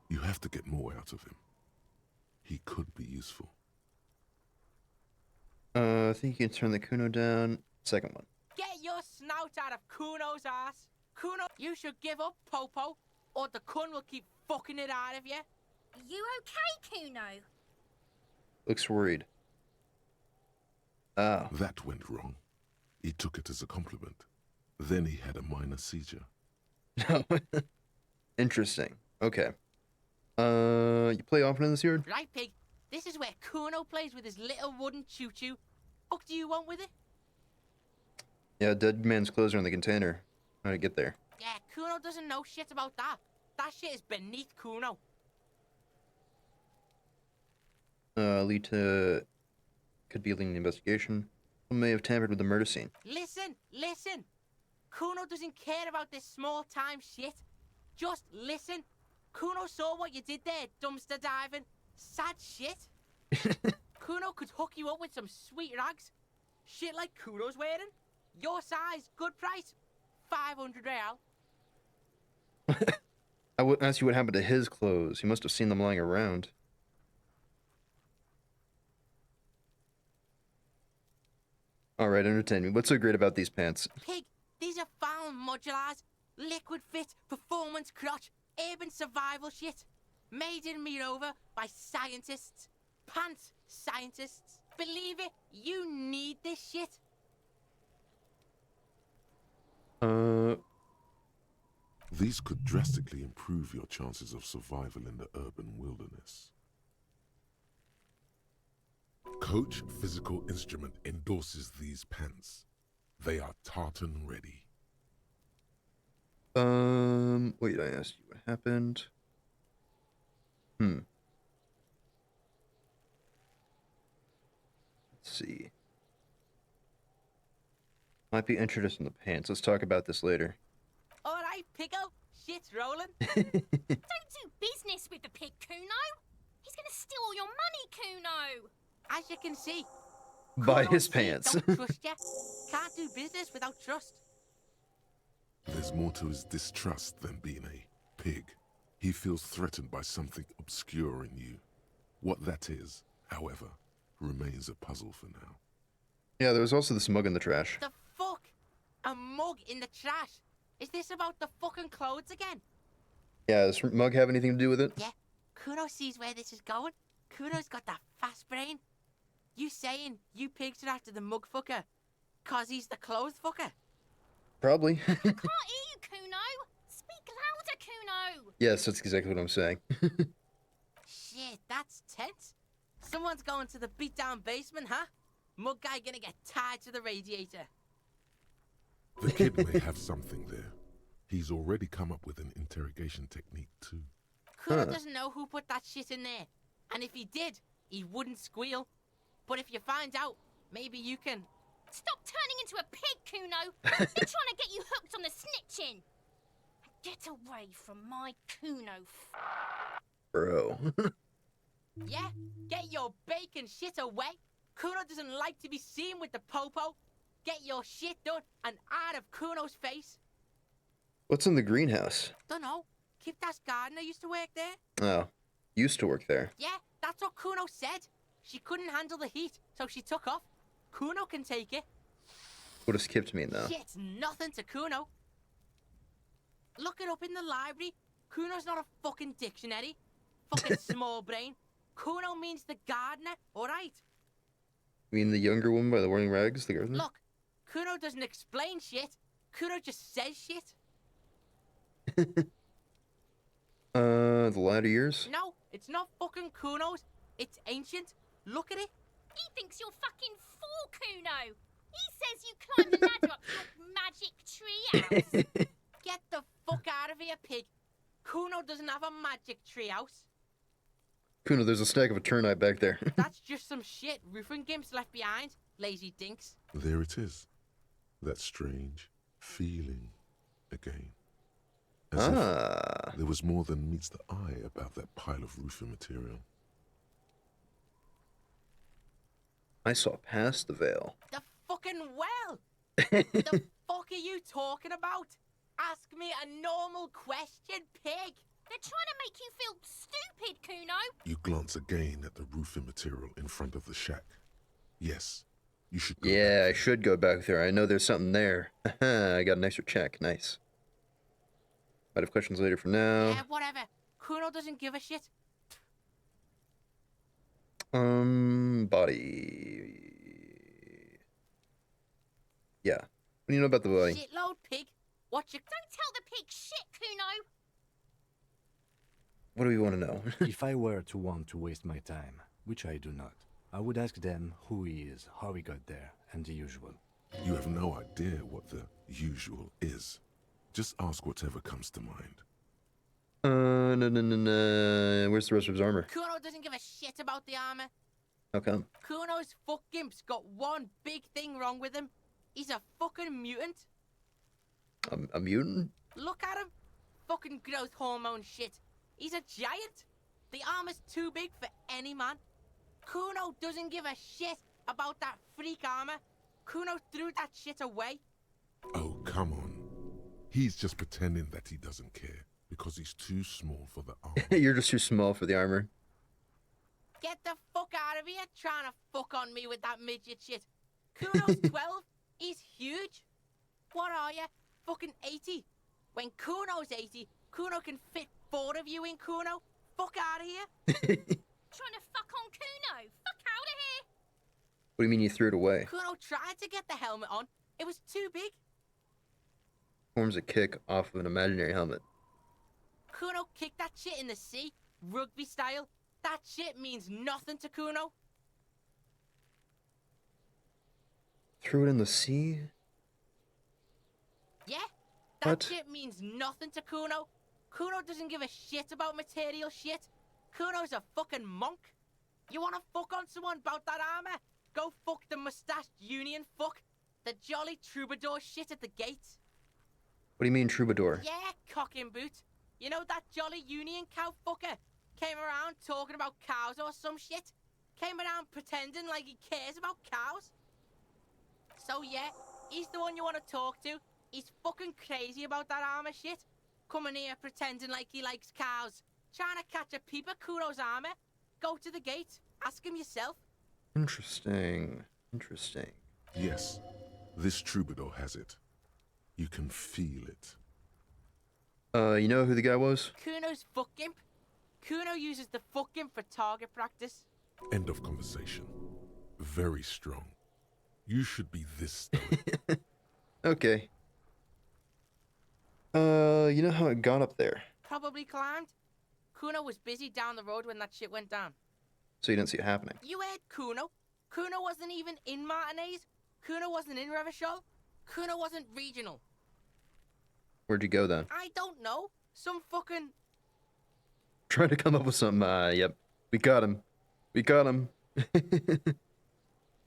You have to get more out of him. He could be useful. I think you can turn the Kuno down. Second one. Get your snout out of Kuno's ass. Kuno, you should give up, Popo, or the Kun will keep fucking it out of you. You okay, Kuno? Looks worried. Ah. That went wrong. He took it as a compliment. Then he had a minor seizure. Interesting. Okay. You play often in this yard? Right, Pig. This is where Kuno plays with his little wooden choo-choo. What do you want with it? Yeah, dead man's clothes are in the container. How'd it get there? Yeah, Kuno doesn't know shit about that. That shit is beneath Kuno. Lead to... Could be leading the investigation. Someone may have tampered with the murder scene. Listen, listen. Kuno doesn't care about this small-time shit. Just listen. Kuno saw what you did there, dumpster diving. Sad shit. Kuno could hook you up with some sweet rags. Shit like Kuno's wearing. Your size, good price. 500 real. I wouldn't ask you what happened to his clothes. He must have seen them lying around. Alright, entertain me. What's so great about these pants? Pig, these are found modulars. Liquid fit, performance crotch, urban survival shit. Made in Mirova by scientists. Pants scientists. Believe it, you need this shit. These could drastically improve your chances of survival in the urban wilderness. Coach Physical Instrument endorses these pants. They are tartan ready. Wait, I asked you what happened. Let's see. Might be interested in the pants. Let's talk about this later. Alright, Pico. Shit's rolling. Don't do business with the pig, Kuno. He's gonna steal all your money, Kuno. As you can see, By his Kuno pants. don't trust you. Can't do business without trust. There's more to his distrust than being a pig. He feels threatened by something obscure in you. What that is, however, remains a puzzle for now. Yeah, there was also this mug in the trash. The fuck? A mug in the trash? Is this about the fucking clothes again? Yeah, does this mug have anything to do with it? Yeah, Kuno sees where this is going. Kuno's got that fast brain. You saying you pigs are after the mug fucker, 'cause he's the clothes fucker? Probably. Can't hear you, Kuno. Speak louder, Kuno. Yes, that's exactly what I'm saying. Shit, that's tense. Someone's going to the beat-down basement, huh? Mug guy gonna get tied to the radiator. The kid may have something there. He's already come up with an interrogation technique too. Kuno doesn't know who put that shit in there. And if he did, he wouldn't squeal. But if you find out, maybe you can... Stop turning into a pig, Kuno. They're trying to get you hooked on the snitching. Get away from my Kuno. Bro. Yeah, get your bacon shit away. Kuno doesn't like to be seen with the popo. Get your shit done and out of Kuno's face. What's in the greenhouse? Dunno. Kipta's gardener used to work there. Oh, used to work there. Yeah, that's what Kuno said. She couldn't handle the heat, so she took off. Kuno can take it. What does Kipt mean, though? Shit's nothing to Kuno. Look it up in the library. Kuno's not a fucking dictionary. Fucking small brain. Kuno means the gardener, alright? You mean the younger woman by the wearing rags, the gardener? Look, Kuno doesn't explain shit. Kuno just says shit. The latter years? No, it's not fucking Kuno's. It's ancient. Look at it. He thinks you're fucking fool, Kuno. He says you climbed the ladder up your magic treehouse. Get the fuck out of here, pig. Kuno doesn't have a magic treehouse. Kuno, there's a stack of a turnip back there. That's just some shit roofing gimps left behind, lazy dinks. There it is. That strange feeling again. As if there was more than meets the eye about that pile of roofing material. I saw past the veil. The fucking well! The fuck are you talking about? Ask me a normal question, pig! They're trying to make you feel stupid, Kuno. You glance again at the roofing material in front of the shack. Yes, you should go Yeah, I should go back there. I know there's something there. I got an extra check. Nice. Might have questions later for now. Yeah, whatever. Kuno doesn't give a shit. Body. Yeah. What do you know about the body? Shitload pig. What you... Don't tell the pig shit, Kuno! What do we want to know? If I were to want to waste my time, which I do not, I would ask them who he is, how he got there, and the usual. You have no idea what the usual is. Just ask whatever comes to mind. No. Where's the rest of his armor? Kuno doesn't give a shit about the armor. How come? Kuno's fuck gimp's got one big thing wrong with him. He's a fucking mutant. A mutant? Look at him. Fucking growth hormone shit. He's a giant. The armor's too big for any man. Kuno doesn't give a shit about that freak armor. Kuno threw that shit away. Oh, come on. He's just pretending that he doesn't care because he's too small for the armor. You're just too small for the armor. Get the fuck out of here trying to fuck on me with that midget shit. Kuno's 12. He's huge. What are you? Fucking 80. When Kuno's 80, Kuno can fit 4 of you in Kuno. Fuck out of here. Trying to fuck on Kuno. Fuck out of here. What do you mean you threw it away? Kuno tried to get the helmet on. It was too big. Forms a kick off of an imaginary helmet. Kuno kicked that shit in the sea, rugby style. That shit means nothing to Kuno. Threw it in the sea? Yeah, that What? shit means nothing to Kuno. Kuno doesn't give a shit about material shit. Kuno's a fucking monk. You wanna fuck on someone about that armor? Go fuck the mustached union fuck. The jolly troubadour shit at the gate. What do you mean, troubadour? Yeah, cock and boot. You know that jolly union cow fucker? Came around talking about cows or some shit. Came around pretending like he cares about cows. So yeah, he's the one you want to talk to. He's fucking crazy about that armor shit. Coming here pretending like he likes cows. Trying to catch a peep at Kuno's armor. Go to the gate. Ask him yourself. Interesting. Yes, this troubadour has it. You can feel it. You know who the guy was? Kuno's fuck gimp. Kuno uses the fuck gimp for target practice. End of conversation. Very strong. You should be this stoic. Okay. You know how it got up there? Probably climbed. Kuno was busy down the road when that shit went down. So you didn't see it happening. You heard Kuno. Kuno wasn't even in Martinez. Kuno wasn't in Revachol. Kuno wasn't regional. Where'd you go then? I don't know. Some fucking... Trying to come up with some, yep. We got him.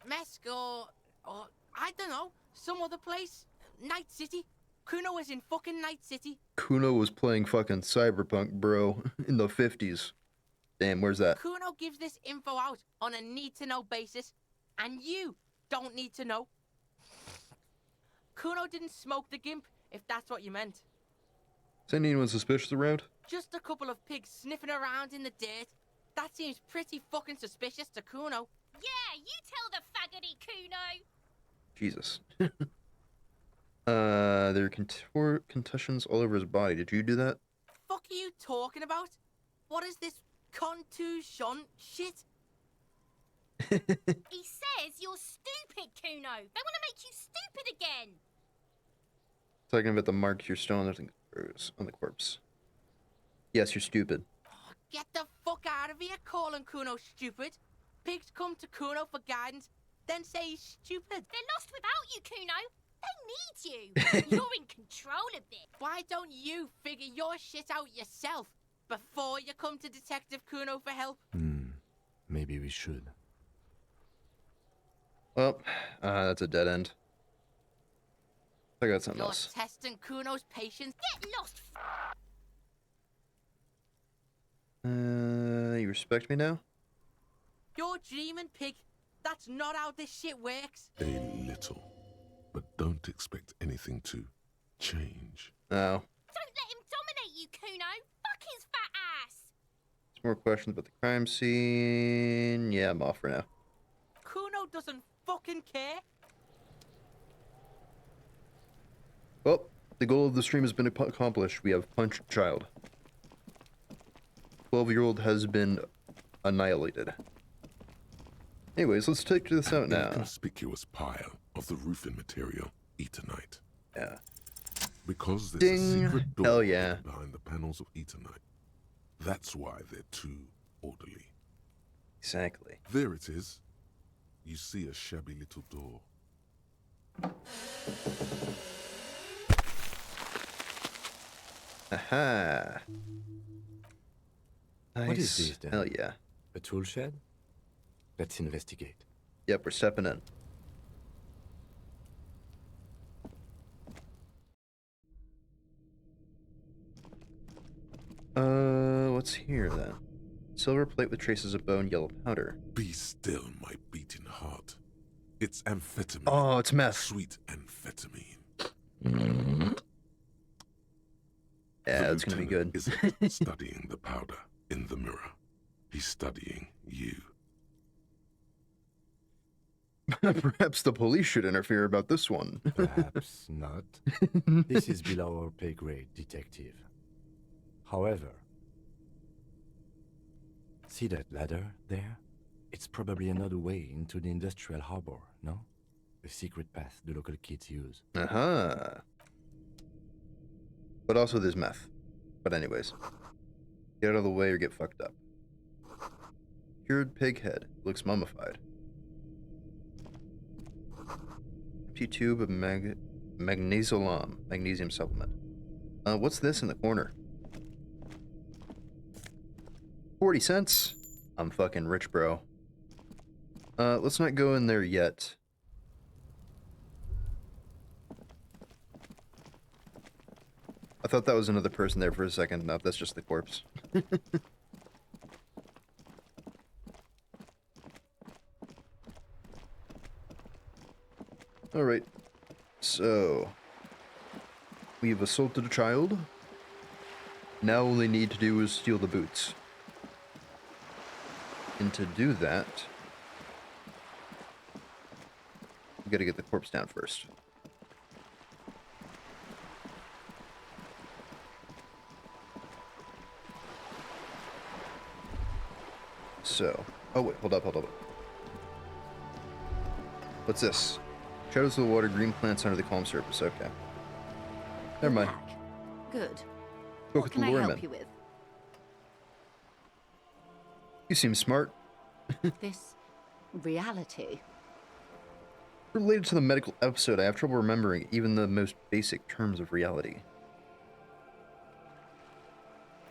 Mesco, or I don't know, some other place. Night City. Kuno was in fucking Night City. Kuno was playing fucking Cyberpunk, bro, in the 50s. Damn, where's that? Kuno gives this info out on a need-to-know basis, and you don't need to know. Kuno didn't smoke the gimp, if that's what you meant. Is anyone suspicious around? Just a couple of pigs sniffing around in the dirt. That seems pretty fucking suspicious to Kuno. Yeah, you tell the faggoty, Kuno. Jesus. There are concussions all over his body. Did you do that? Fuck are you talking about? What is this contusion shit? He says you're stupid, Kuno. They want to make you stupid again. Talking about the marks you're still on the corpse. Yes, you're stupid. Get the fuck out of here calling Kuno stupid. Pigs come to Kuno for guidance, then say he's stupid. They're lost without you, Kuno. They need you. You're in control of this. Why don't you figure your shit out yourself before you come to Detective Kuno for help? Maybe we should. Well, that's a dead end. I got something You're else. testing Kuno's patience. Get lost. You respect me now? You're dreaming, pig. That's not how this shit works. A little. But don't expect anything to change. No. Don't let him dominate you, Kuno. Fuck his fat ass. Some more questions about the crime scene. Yeah, I'm off for now. Kuno doesn't fucking care. Well, The goal of the stream has been accomplished. We have punched child. 12-year-old has been annihilated. Anyways, let's take this out now. Inconspicuous pile of the roofing material, Eternite. Yeah. Because there's Ding. a secret door Hell yeah. behind the panels of Eternite. That's why they're too orderly. Exactly. There it is. You see a shabby little door. Aha. Nice. What is this then? Hell yeah. A tool shed? Let's investigate. Yep, we're stepping in. What's here then? Silver plate with traces of bone, yellow powder. Be still, my beating heart. It's amphetamine. Oh, it's meth. Sweet amphetamine. Yeah, it's gonna be good. Isn't studying the powder in the mirror. He's studying you. Perhaps the police should interfere about this one. Perhaps not. This is below our pay grade, detective. However, see that ladder there? It's probably another way into the industrial harbor, no? A secret path the local kids use. Uh-huh. But also there's meth. But anyways. Get out of the way or get fucked up. Cured pig head. Looks mummified. Empty tube of magnesium supplement. What's this in the corner? 40 cents? I'm fucking rich, bro. Let's not go in there yet. I thought that was another person there for a second. No, that's just the corpse. Alright. So... we've assaulted a child. Now all they need to do is steal the boots. And to do that... we gotta get the corpse down first. So... oh wait, hold up. What's this? Shadows of the water, green plants under the calm surface. Okay. Never mind. Good. Go What with can the I Lorry help man. you with? You seem smart. This reality. Related to the medical episode, I have trouble remembering even the most basic terms of reality.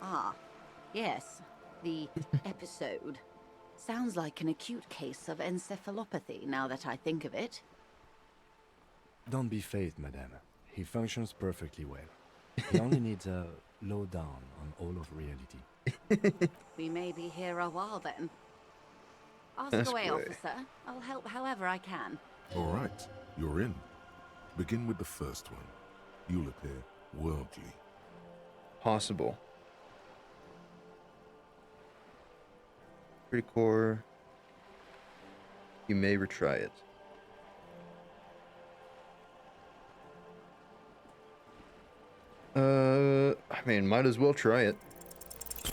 Ah, yes. The episode. Sounds like an acute case of encephalopathy, now that I think of it. Don't be phased, madame. He functions perfectly well. He only needs a lowdown on all of reality. We may be here a while then. Ask That's away, great. officer. I'll help however I can. All right, you're in. Begin with the first one. You'll appear worldly. Possible. Pretty core. You may retry it. I mean, might as well try it.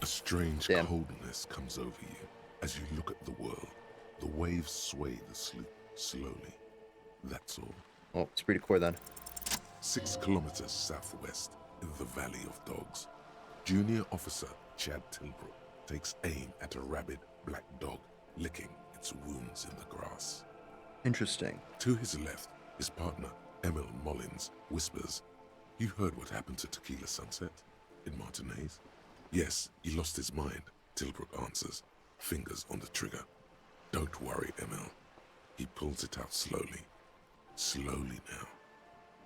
A strange Damn. coldness comes over you as you look at the world. The waves sway the sloop slowly. That's all. Oh, it's pretty core then. 6 kilometers southwest in the Valley of Dogs. Junior Officer Chad Tilbrook takes aim at a rabid black dog licking its wounds in the grass. Interesting. To his left, his partner, Emil Mullins, whispers, "You heard what happened to Tequila Sunset in Martinez?" "Yes, he lost his mind," Tilbrook answers, fingers on the trigger. "Don't worry, Emil." He pulls it out slowly. Slowly now.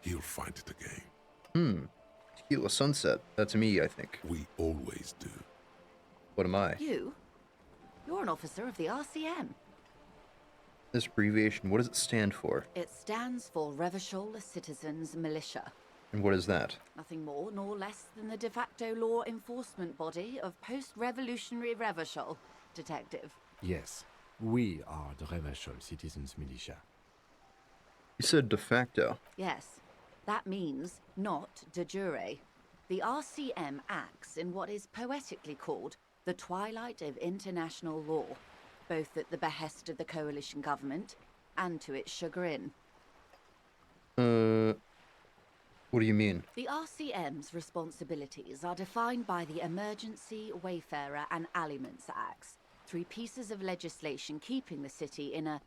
He'll find it again. Tequila Sunset. That's me, I think. We always do. What am I? You? You're an officer of the RCM. This abbreviation, what does it stand for? It stands for Revachol Citizens Militia. And what is that? Nothing more nor less than the de facto law enforcement body of post-revolutionary Revachol, detective. Yes, we are the Revachol Citizens Militia. You said de facto. Yes. That means not de jure. The RCM acts in what is poetically called the twilight of international law, both at the behest of the coalition government and to its chagrin. What do you mean? The RCM's responsibilities are defined by the Emergency, Wayfarer and Aliments Acts, 3 pieces of legislation keeping the city in a,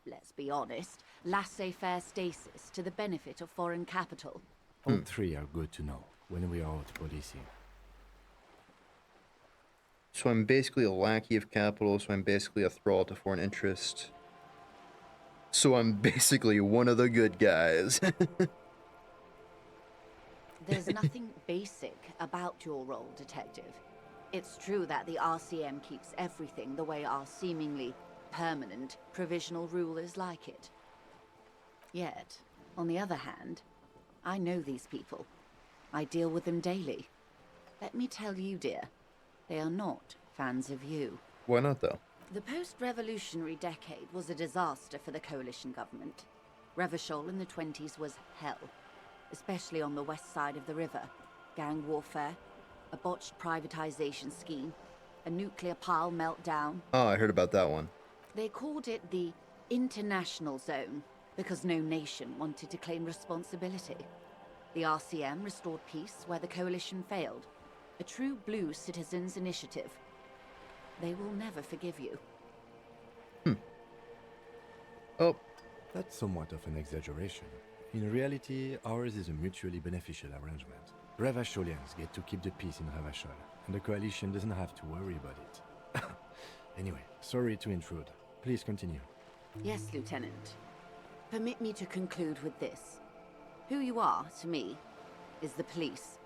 let's be honest, laissez-faire stasis to the benefit of foreign capital. All 3 are good to know when we are out policing. So I'm basically a lackey of capital, so I'm basically a thrall to foreign interest. So I'm basically one of the good guys. There's nothing basic about your role, Detective. It's true that the RCM keeps everything the way our seemingly permanent provisional rulers like it. Yet, on the other hand, I know these people. I deal with them daily. Let me tell you, dear, they are not fans of you. Why not, though? The post-revolutionary decade was a disaster for the coalition government. Revachol in the 20s was hell, especially on the west side of the river. Gang warfare, a botched privatization scheme, a nuclear pile meltdown. Oh, I heard about that one. They called it the international zone because no nation wanted to claim responsibility. The RCM restored peace where the coalition failed. A true blue citizens' initiative. They will never forgive you. Oh. That's somewhat of an exaggeration. In reality, ours is a mutually beneficial arrangement. Revacholians get to keep the peace in Revachol, and the coalition doesn't have to worry about it. Anyway, sorry to intrude. Please continue. Yes, Lieutenant. Permit me to conclude with this. Who you are, to me, is the police.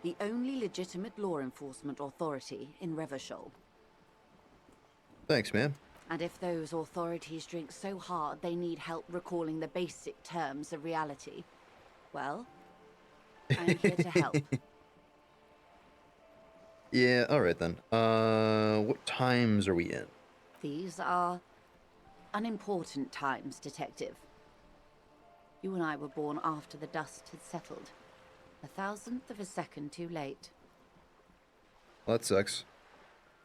The only legitimate law enforcement authority in Revachol. Thanks, man. And if those authorities drink so hard they need help recalling the basic terms of reality, well, I'm here to help. Yeah, alright then. What times are we in? These are unimportant times, Detective. You and I were born after the dust had settled. 1,000th of a second too late. Well, that sucks.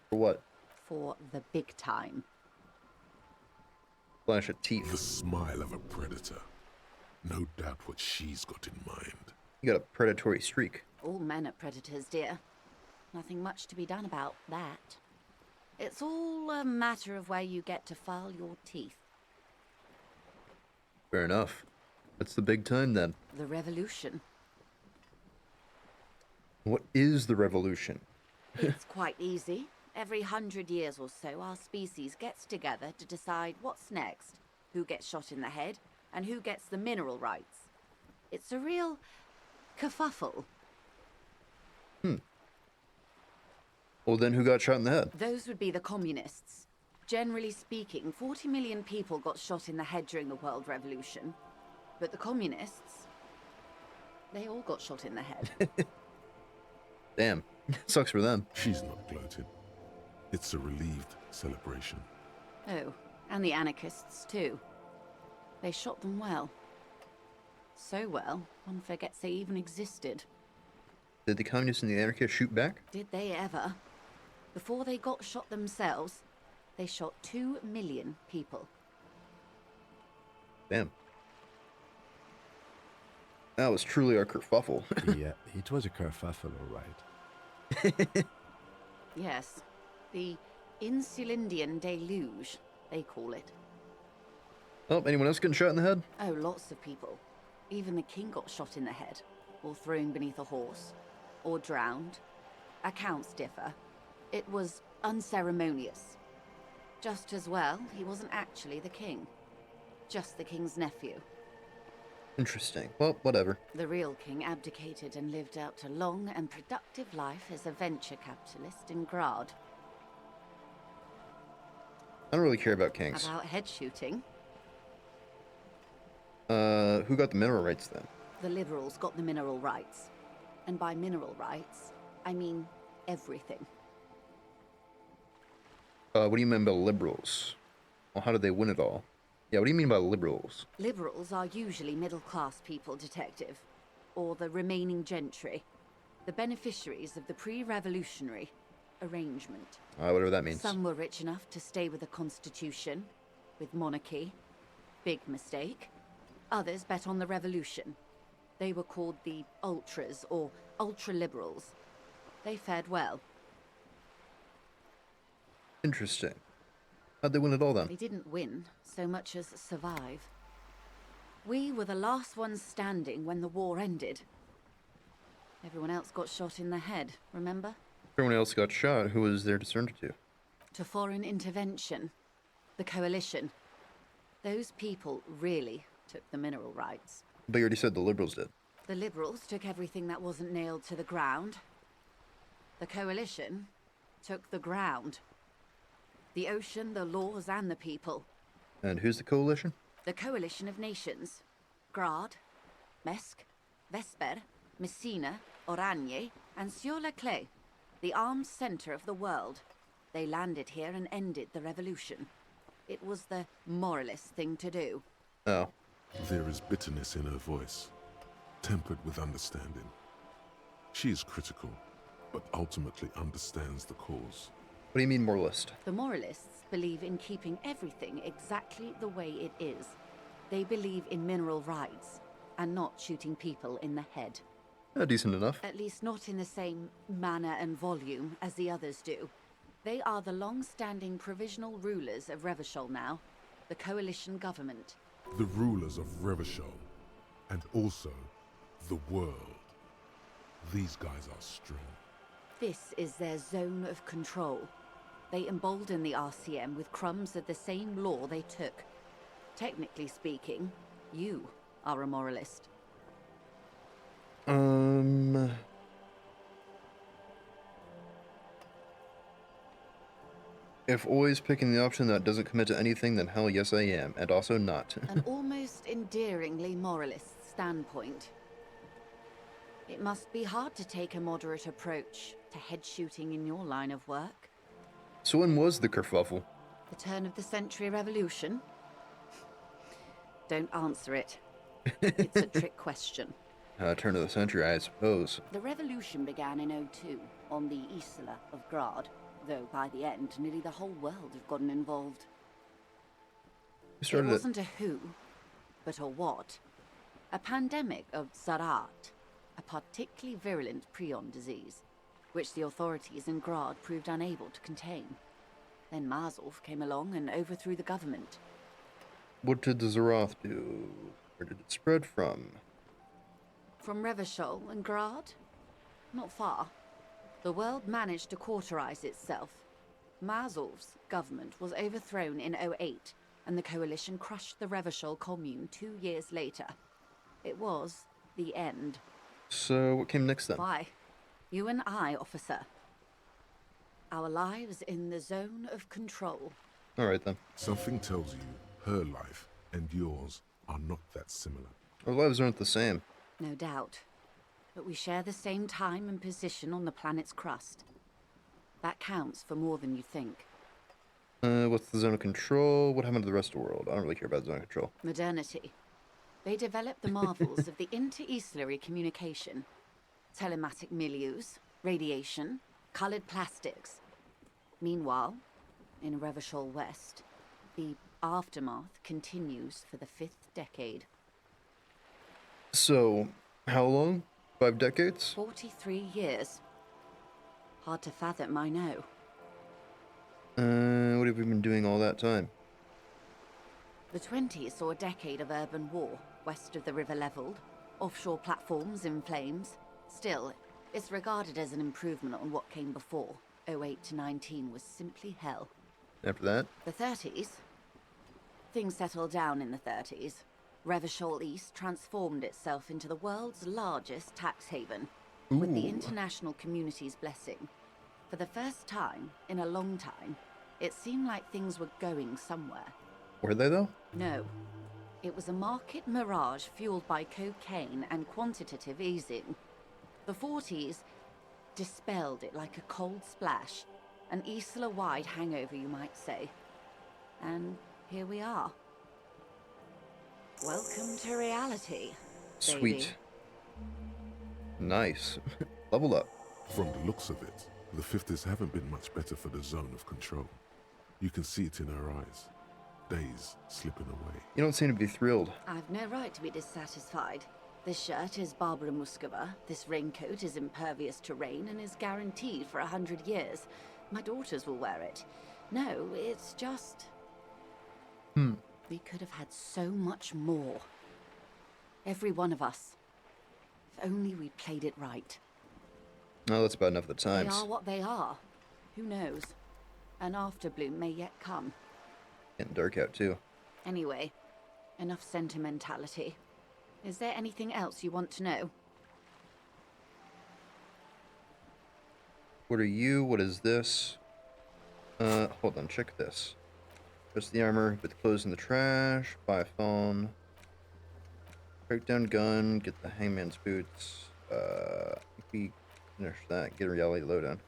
For what? For the big time. Flash of teeth. The smile of a predator. No doubt what she's got in mind. You got a predatory streak. All men are predators, dear. Nothing much to be done about that. It's all a matter of where you get to file your teeth. Fair enough. What's the big time then? The revolution. What is the revolution? It's quite easy. Every 100 years or so, our species gets together to decide what's next, who gets shot in the head, and who gets the mineral rights. It's a real kerfuffle. Well, then who got shot in the head? Those would be the communists. Generally speaking, 40 million people got shot in the head during the World Revolution. But the communists, they all got shot in the head. Damn. Sucks for them. She's not gloating. It's a relieved celebration. Oh, and the anarchists too. They shot them well. So well, one forgets they even existed. Did the communists and the anarchists shoot back? Did they ever? Before they got shot themselves, they shot 2 million people. Damn. That was truly a kerfuffle. Yeah, it was a kerfuffle, all right. Yes, the Insulindian deluge, they call it. Oh, anyone else getting shot in the head? Oh, lots of people. Even the king got shot in the head, or thrown beneath a horse, or drowned. Accounts differ. It was unceremonious. Just as well, he wasn't actually the king. Just the king's nephew. Interesting. Well, whatever. The real king abdicated and lived out a long and productive life as a venture capitalist in Grad. I don't really care about kings. About head shooting, Who got the mineral rights then? the liberals got the mineral rights. And by mineral rights, I mean everything. What do you mean by liberals? Well, how did they win it all? Yeah, what do you mean by liberals? Liberals are usually middle-class people, Detective. or the remaining gentry, the beneficiaries of the pre-revolutionary arrangement. Whatever that means. Some were rich enough to stay with the Constitution, with monarchy. Big mistake. Others bet on the revolution. They were called the Ultras, or Ultra-Liberals. They fared well. Interesting. How'd they win it all then? They didn't win so much as survive. We were the last ones standing when the war ended. Everyone else got shot in the head, remember? Everyone else got shot. Who was there to surrender to? To foreign intervention. The Coalition. Those people really took the mineral rights. But you already said the Liberals did. The Liberals took everything that wasn't nailed to the ground. The Coalition took the ground. The ocean, the laws, and the people. And who's the Coalition? The Coalition of Nations. Grad, Mesk, Vesper, Messina, Oranje, and Sur-la-Clay. The armed center of the world. They landed here and ended the revolution. It was the moralist thing to do. Oh. There is bitterness in her voice, tempered with understanding. She is critical, but ultimately understands the cause. What do you mean moralist? The moralists believe in keeping everything exactly the way it is. They believe in mineral rights, and not shooting people in the head. Decent enough. At least not in the same manner and volume as the others do. They are the long-standing provisional rulers of Revachol now, the coalition government. The rulers of Revachol, and also the world. These guys are strong. This is their zone of control. They embolden the RCM with crumbs of the same law they took. Technically speaking, you are a moralist. If always picking the option that doesn't commit to anything, then hell yes I am, and also not. An almost endearingly moralist standpoint. It must be hard to take a moderate approach to head shooting in your line of work. So when was the kerfuffle? The turn of the century revolution? Don't answer it. It's a trick question. Turn of the century, I suppose. The revolution began in '02 on the Isla of Grad, though by the end, nearly the whole world had gotten involved. It wasn't a who, but a what. A pandemic of Zarat, a particularly virulent prion disease, which the authorities in Grad proved unable to contain. Then Marzolf came along and overthrew the government. What did the Zaroth do? Where did it spread from? From Revachol and Grad? Not far. The world managed to cauterize itself. Marzolf's government was overthrown in '08, and the coalition crushed the Revachol commune 2 years later. It was the end. So what came next then? Why? You and I, officer. Our lives in the zone of control. Alright then. Something tells you her life and yours are not that similar. Our lives aren't the same. No doubt. But we share the same time and position on the planet's crust. That counts for more than you think. What's the zone of control? What happened to the rest of the world? I don't really care about the zone of control. Modernity. They developed the marvels of the inter-eastlery communication. Telematic milieus, radiation, colored plastics. Meanwhile, in Revachol West, the aftermath continues for the 5th decade. So, how long? 5 decades? 43 years. Hard to fathom, I know. What have we been doing all that time? The 20s saw a decade of urban war, west of the river leveled, offshore platforms in flames. Still, it's regarded as an improvement on what came before. '08 to '19 was simply hell. After that? The 30s? Things settled down in the 30s. Revachol East transformed itself into the world's largest tax haven, with the international community's blessing. For the first time in a long time, it seemed like things were going somewhere. Were they though? No. It was a market mirage fueled by cocaine and quantitative easing. The 40s dispelled it like a cold splash, an Isla-wide hangover, you might say. And here we are. Welcome to reality, baby. Sweet. Nice. Level up. From the looks of it, the Fifties haven't been much better for the zone of control. You can see it in her eyes. Days slipping away. You don't seem to be thrilled. I've no right to be dissatisfied. This shirt is Barbara Muscova, this raincoat is impervious to rain and is guaranteed for 100 years. My daughters will wear it. No, it's just... We could have had so much more. Every one of us. If only we'd played it right. No, that's about enough of the times. They are what they are. Who knows? An afterbloom may yet come. Getting dark out, too. Anyway, enough sentimentality. Is there anything else you want to know? What are you? What is this? Hold on, check this. Just the armor, put the clothes in the trash, buy a phone. Breakdown gun, get the hangman's boots. We finish that, get a reality lowdown.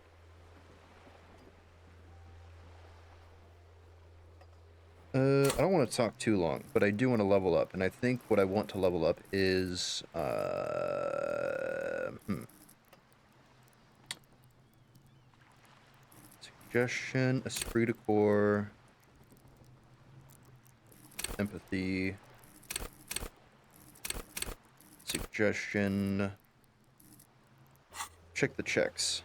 I don't want to talk too long, but I do want to level up, and I think what I want to level up is, Suggestion, esprit de corps, empathy, suggestion, check the checks,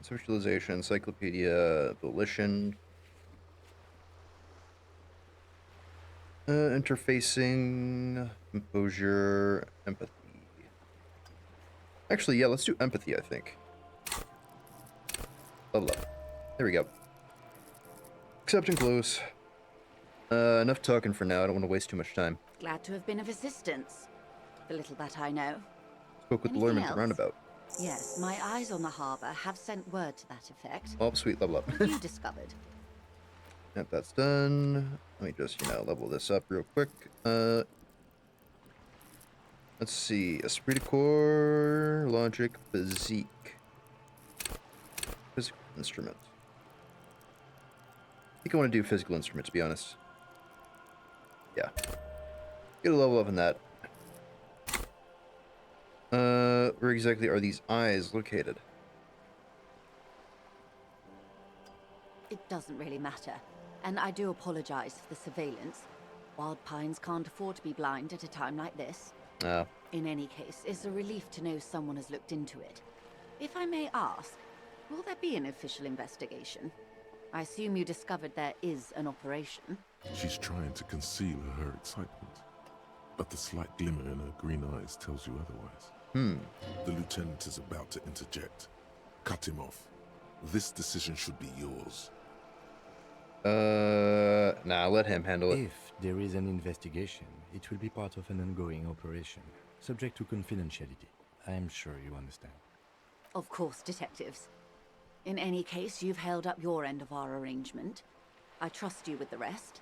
socialization, encyclopedia, volition, interfacing, composure, empathy. Actually, yeah, let's do empathy, I think. Level up. There we go. Accept and close. Enough talking for now. I don't want to waste too much time. Glad to have been of assistance. The little that I know. Spoke with the Anything lawyer at the else? roundabout. Yes, my eyes on the harbour have sent word to that effect. Oh, sweet, level up. What have you discovered? Yep, that's done. Let me just, level this up real quick. Let's see. Esprit de corps, logic, physique. Physical instrument. I think I want to do physical instrument, to be honest. Yeah. Get a level up in that. Where exactly are these eyes located? It doesn't really matter. And I do apologize for the surveillance. Wild Pines can't afford to be blind at a time like this. Oh. In any case, it's a relief to know someone has looked into it. If I may ask, will there be an official investigation? I assume you discovered there is an operation. She's trying to conceal her excitement, but the slight glimmer in her green eyes tells you otherwise. The lieutenant is about to interject. Cut him off. This decision should be yours. Nah, let him handle it. If there is an investigation, it will be part of an ongoing operation, subject to confidentiality. I am sure you understand. Of course, detectives. In any case, you've held up your end of our arrangement. I trust you with the rest.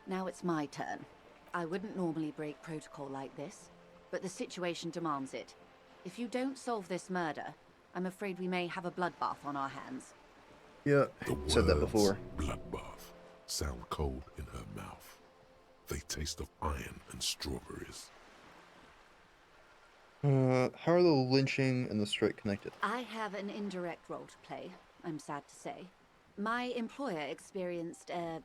Now it's my turn. I wouldn't normally break protocol like this, but the situation demands it. If you don't solve this murder, I'm afraid we may have a bloodbath on our hands. Yeah, The said that words before. bloodbath sound cold in her mouth. They taste of iron and strawberries. How are the lynching and the strike connected? I have an indirect role to play, I'm sad to say. My employer experienced a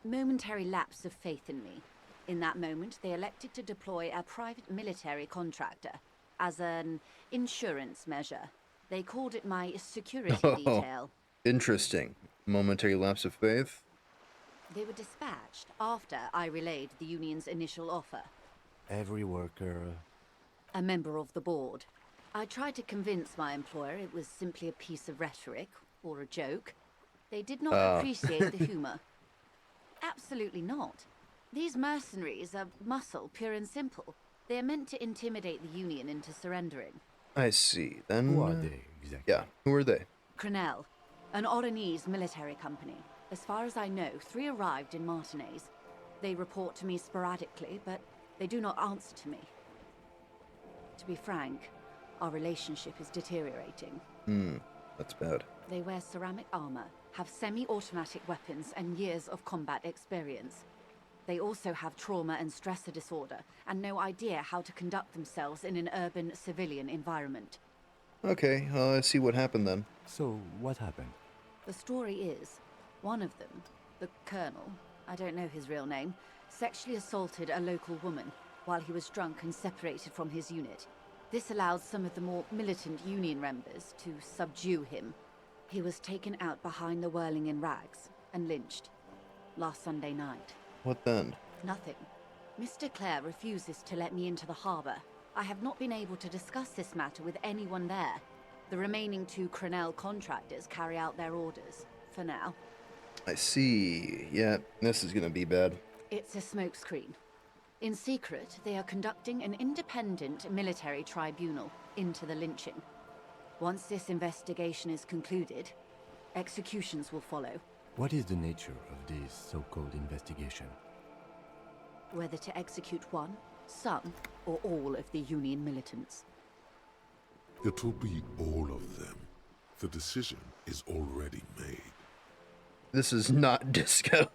momentary lapse of faith in me. In that moment, they elected to deploy a private military contractor as an insurance measure. They called it my security detail. Interesting. Momentary lapse of faith? They were dispatched after I relayed the union's initial offer. Every worker... A member of the board. I tried to convince my employer it was simply a piece of rhetoric, or a joke. They did not appreciate the humor. Absolutely not. These mercenaries are muscle, pure and simple. They are meant to intimidate the Union into surrendering. I see. Then... Who are they, exactly? Yeah, who are they? Crenel, an Oranese military company. As far as I know, 3 arrived in Martinez. They report to me sporadically, but they do not answer to me. To be frank, our relationship is deteriorating. That's bad. They wear ceramic armor, have semi-automatic weapons, and years of combat experience. They also have trauma and stressor disorder, and no idea how to conduct themselves in an urban civilian environment. Okay, I see what happened then. So, what happened? The story is, one of them, the Colonel, I don't know his real name, sexually assaulted a local woman while he was drunk and separated from his unit. This allowed some of the more militant Union members to subdue him. He was taken out behind the whirling in rags and lynched last Sunday night. What then? Nothing. Mr. Clare refuses to let me into the harbor. I have not been able to discuss this matter with anyone there. The remaining 2 Crenell contractors carry out their orders, for now. I see. Yeah, this is gonna be bad. It's a smokescreen. In secret, they are conducting an independent military tribunal into the lynching. Once this investigation is concluded, executions will follow. What is the nature of this so-called investigation? Whether to execute one, some, or all of the Union militants. It will be all of them. The decision is already made. This is not disco.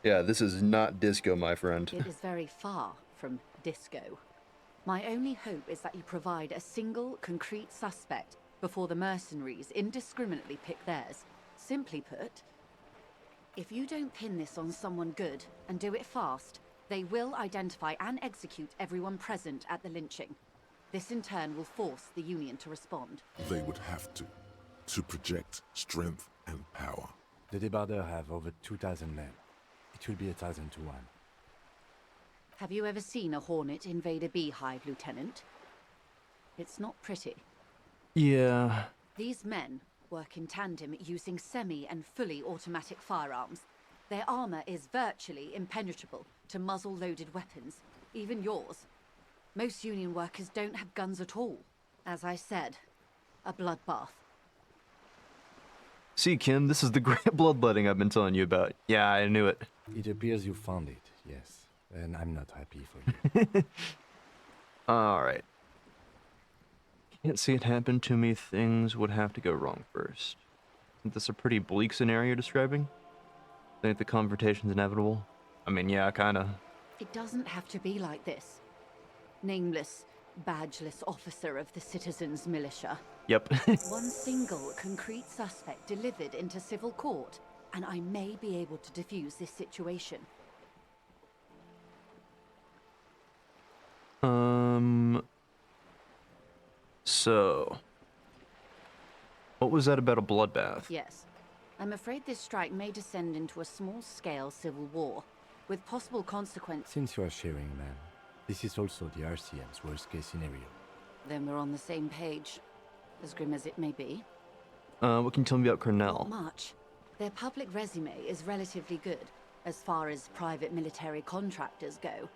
Yeah, this is not disco, my friend. It is very far from disco. My only hope is that you provide a single, concrete suspect before the mercenaries indiscriminately pick theirs. Simply put, if you don't pin this on someone good and do it fast, they will identify and execute everyone present at the lynching. This in turn will force the Union to respond. They would have to project strength and power. The Debardeurs have over 2,000 men. It will be 1,000 to 1. Have you ever seen a Hornet invade a beehive, Lieutenant? It's not pretty. Yeah. These men work in tandem using semi and fully automatic firearms. Their armor is virtually impenetrable to muzzle-loaded weapons, even yours. Most Union workers don't have guns at all. As I said, a bloodbath. See, Kim, this is the great bloodletting I've been telling you about. Yeah, I knew it. It appears you found it, yes. And I'm not happy for you. Alright. Can't see it happen to me. Things would have to go wrong first. Isn't this a pretty bleak scenario you're describing? Think the confrontation's inevitable? I mean, yeah, kinda. It doesn't have to be like this. Nameless, badgeless officer of the citizens' militia. Yep. One single, concrete suspect delivered into civil court, and I may be able to defuse this situation. So... what was that about a bloodbath? Yes. I'm afraid this strike may descend into a small-scale civil war, with possible consequences. Since you are sharing, man, this is also the RCM's worst-case scenario. Then we're on the same page, as grim as it may be. What can you tell me about Cornell? Not much. Their public resume is relatively good, as far as private military contractors go.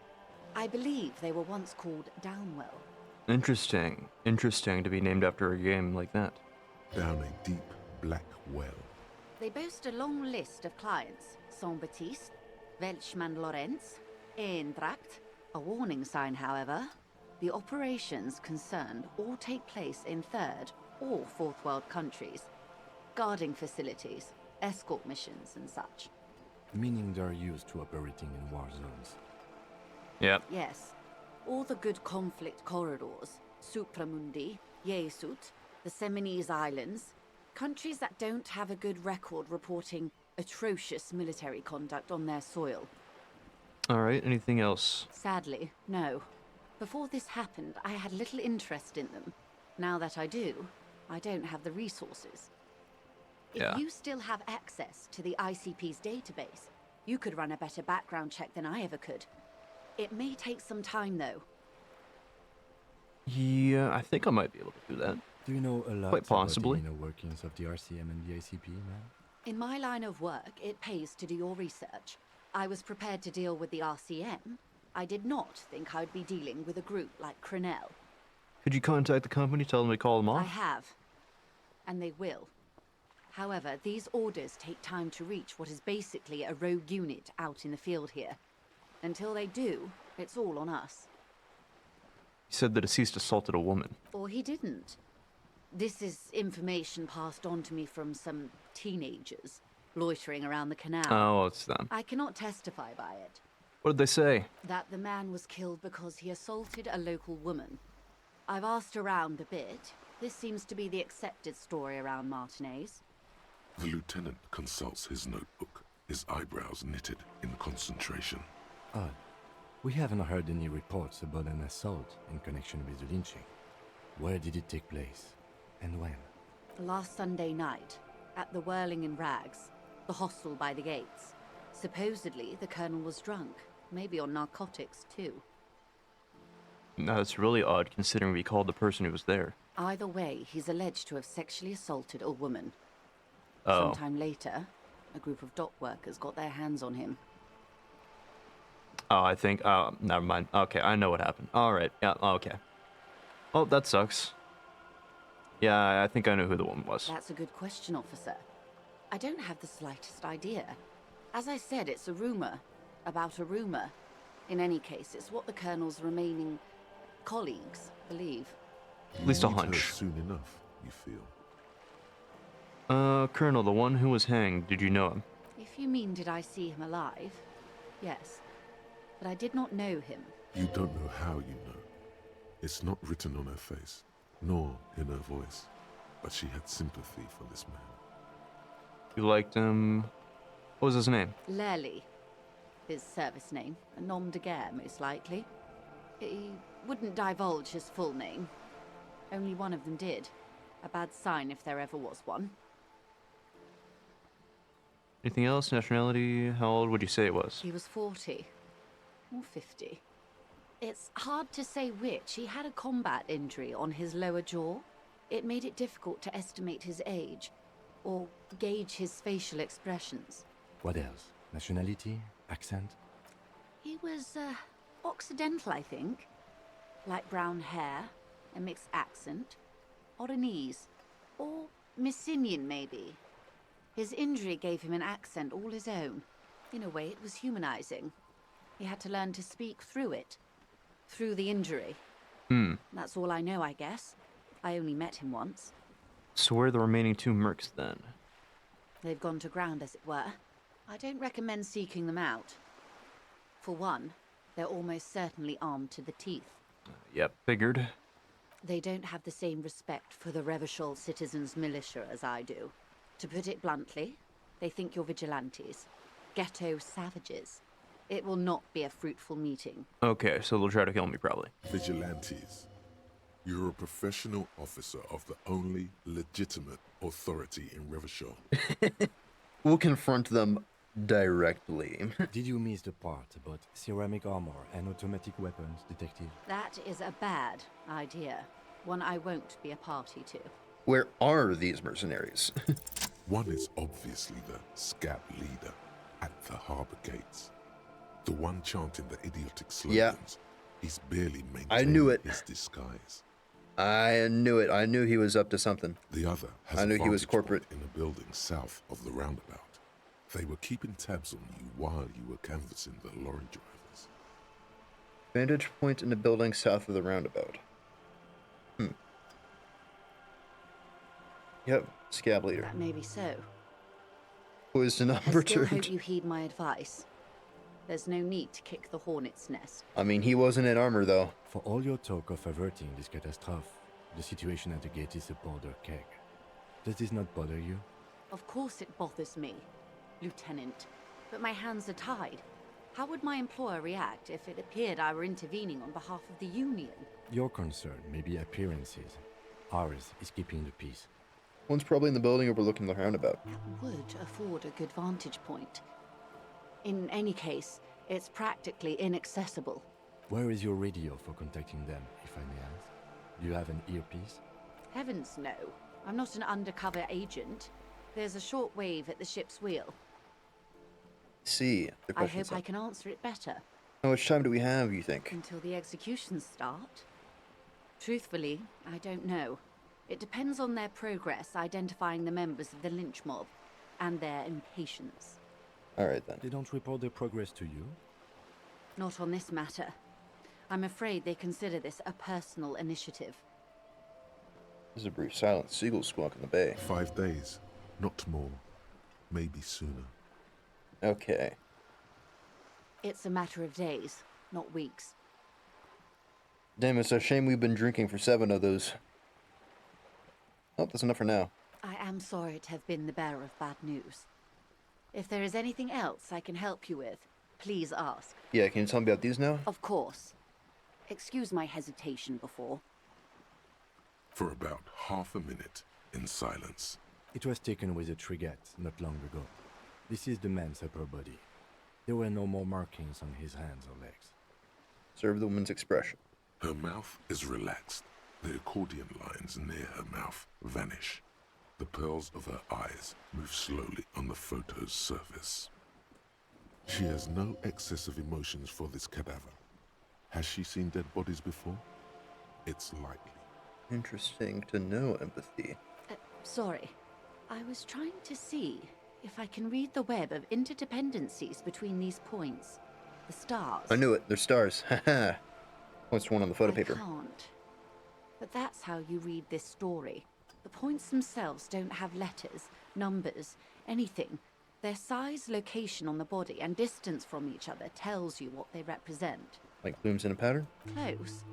I believe they were once called Downwell. Interesting. Interesting to be named after a game like that. Down a deep, black well. They boast a long list of clients. Saint-Baptiste, Welchman-Lorenz, Eintracht. A warning sign, however. The operations concerned all take place in third or fourth world countries. Guarding facilities, escort missions and such. Meaning they're used to operating in war zones. Yep. Yes. All the good conflict corridors, Supramundi, Yesut, the Seminese Islands, countries that don't have a good record reporting atrocious military conduct on their soil. Alright, anything else? Sadly, no. Before this happened, I had little interest in them. Now that I do, I don't have the resources. If you still have access to the ICP's database, you could run a better background check than I ever could. It may take some time, though. Yeah, I think I might be able to do that. Do you know a lot Quite possibly. about the inner workings of the RCM and the ICP, man? In my line of work, it pays to do your research. I was prepared to deal with the RCM. I did not think I'd be dealing with a group like Crenell. Could you contact the company, tell them to call them off? I have. And they will. However, these orders take time to reach what is basically a rogue unit out in the field here. Until they do, it's all on us. He said the deceased assaulted a woman. Or he didn't. This is information passed on to me from some teenagers. loitering around the canal. Oh, it's them. I cannot testify by it. What did they say? That the man was killed because he assaulted a local woman. I've asked around a bit. This seems to be the accepted story around Martinez. The lieutenant consults his notebook, his eyebrows knitted in concentration. Odd. We haven't heard any reports about an assault in connection with the lynching. Where did it take place? And when? Last Sunday night, at the Whirling in Rags, the hostel by the gates. Supposedly, the colonel was drunk, maybe on narcotics too. No, that's really odd considering we called the person who was there. Either way, he's alleged to have sexually assaulted a woman. Oh. Sometime later, a group of dock workers got their hands on him. Oh, I think, never mind. Okay, I know what happened. Alright, yeah, okay. Oh, that sucks. Yeah, I think I know who the woman was. That's a good question, officer. I don't have the slightest idea. As I said, it's a rumor about a rumor. In any case, it's what the colonel's remaining colleagues believe. At least a Meet her hunch. soon enough, you feel. Colonel, the one who was hanged, did you know him? If you mean did I see him alive? Yes. But I did not know him. You don't know how you know. It's not written on her face, nor in her voice. But she had sympathy for this man. You liked him... What was his name? Lorry. His service name. A nom de guerre, most likely. He wouldn't divulge his full name. Only one of them did. A bad sign if there ever was one. Anything else? Nationality? How old would you say it was? He was 40. Or 50. It's hard to say which. He had a combat injury on his lower jaw. It made it difficult to estimate his age, or gauge his facial expressions. What else? Nationality? Accent? He was, Occidental, I think. Light brown hair, a mixed accent, Oranese, or Messinian, maybe. His injury gave him an accent all his own. In a way, it was humanizing. He had to learn to speak through it. Through the injury. That's all I know, I guess. I only met him once. So where are the remaining two mercs then? They've gone to ground, as it were. I don't recommend seeking them out. For one, they're almost certainly armed to the teeth. Yep, figured. They don't have the same respect for the Revachol citizens' militia as I do. To put it bluntly, they think you're vigilantes. Ghetto savages. It will not be a fruitful meeting. Okay, so they'll try to kill me, probably. Vigilantes. You're a professional officer of the only legitimate authority in Revachol. We'll confront them directly. Did you miss the part about ceramic armor and automatic weapons, detective? That is a bad idea. One I won't be a party to. Where are these mercenaries? One is obviously the scab leader at the harbor gates. The one chanting the idiotic slogans. Yeah. He's barely maintaining I knew it. his disguise. I knew it. I knew he was up to something. The other has I knew a he was vantage corporate. point in a building south of the roundabout. They were keeping tabs on you while you were canvassing the lorry drivers. Vantage point in the building south of the roundabout. Yep, scab leader. That may be so. Poised and I still unperturbed. hope you heed my advice. There's no need to kick the hornet's nest. I mean, he wasn't in armor, though. For all your talk of averting this catastrophe, the situation at the gate is a powder keg. Does this not bother you? Of course it bothers me, Lieutenant. But my hands are tied. How would my employer react if it appeared I were intervening on behalf of the Union? Your concern may be appearances. Ours is keeping the peace. One's probably in the building overlooking the roundabout. That would afford a good vantage point. In any case, it's practically inaccessible. Where is your radio for contacting them, if I may ask? Do you have an earpiece? Heavens no. I'm not an undercover agent. There's a short wave at the ship's wheel. See, the I question's hope I up. can answer it better. How much time do we have, you think? Until the executions start? Truthfully, I don't know. It depends on their progress identifying the members of the lynch mob, and their impatience. Alright then. They don't report their progress to you? Not on this matter. I'm afraid they consider this a personal initiative. There's a brief silence. Seagulls squawk in the bay. 5 days, not more. maybe sooner. Okay. It's a matter of days, not weeks. Damn, it's a shame we've been drinking for 7 of those. Oh, that's enough for now. I am sorry to have been the bearer of bad news. If there is anything else I can help you with, please ask. Yeah, can you tell me about these now? Of course. Excuse my hesitation before. For about half a minute, in silence. It was taken with a trigette not long ago. This is the man's upper body. There were no more markings on his hands or legs. Observe the woman's expression. Her mouth is relaxed. The accordion lines near her mouth vanish. The pearls of her eyes move slowly on the photo's surface. She has no excess of emotions for this cadaver. Has she seen dead bodies before? It's likely. Interesting to know, empathy. Sorry. I was trying to see if I can read the web of interdependencies between these points. The stars. I knew it. They're stars. Haha. Points to one on the photo paper. I can't. But that's how you read this story. The points themselves don't have letters, numbers, anything. Their size, location on the body, and distance from each other tells you what they represent. Like blooms in a pattern? Close.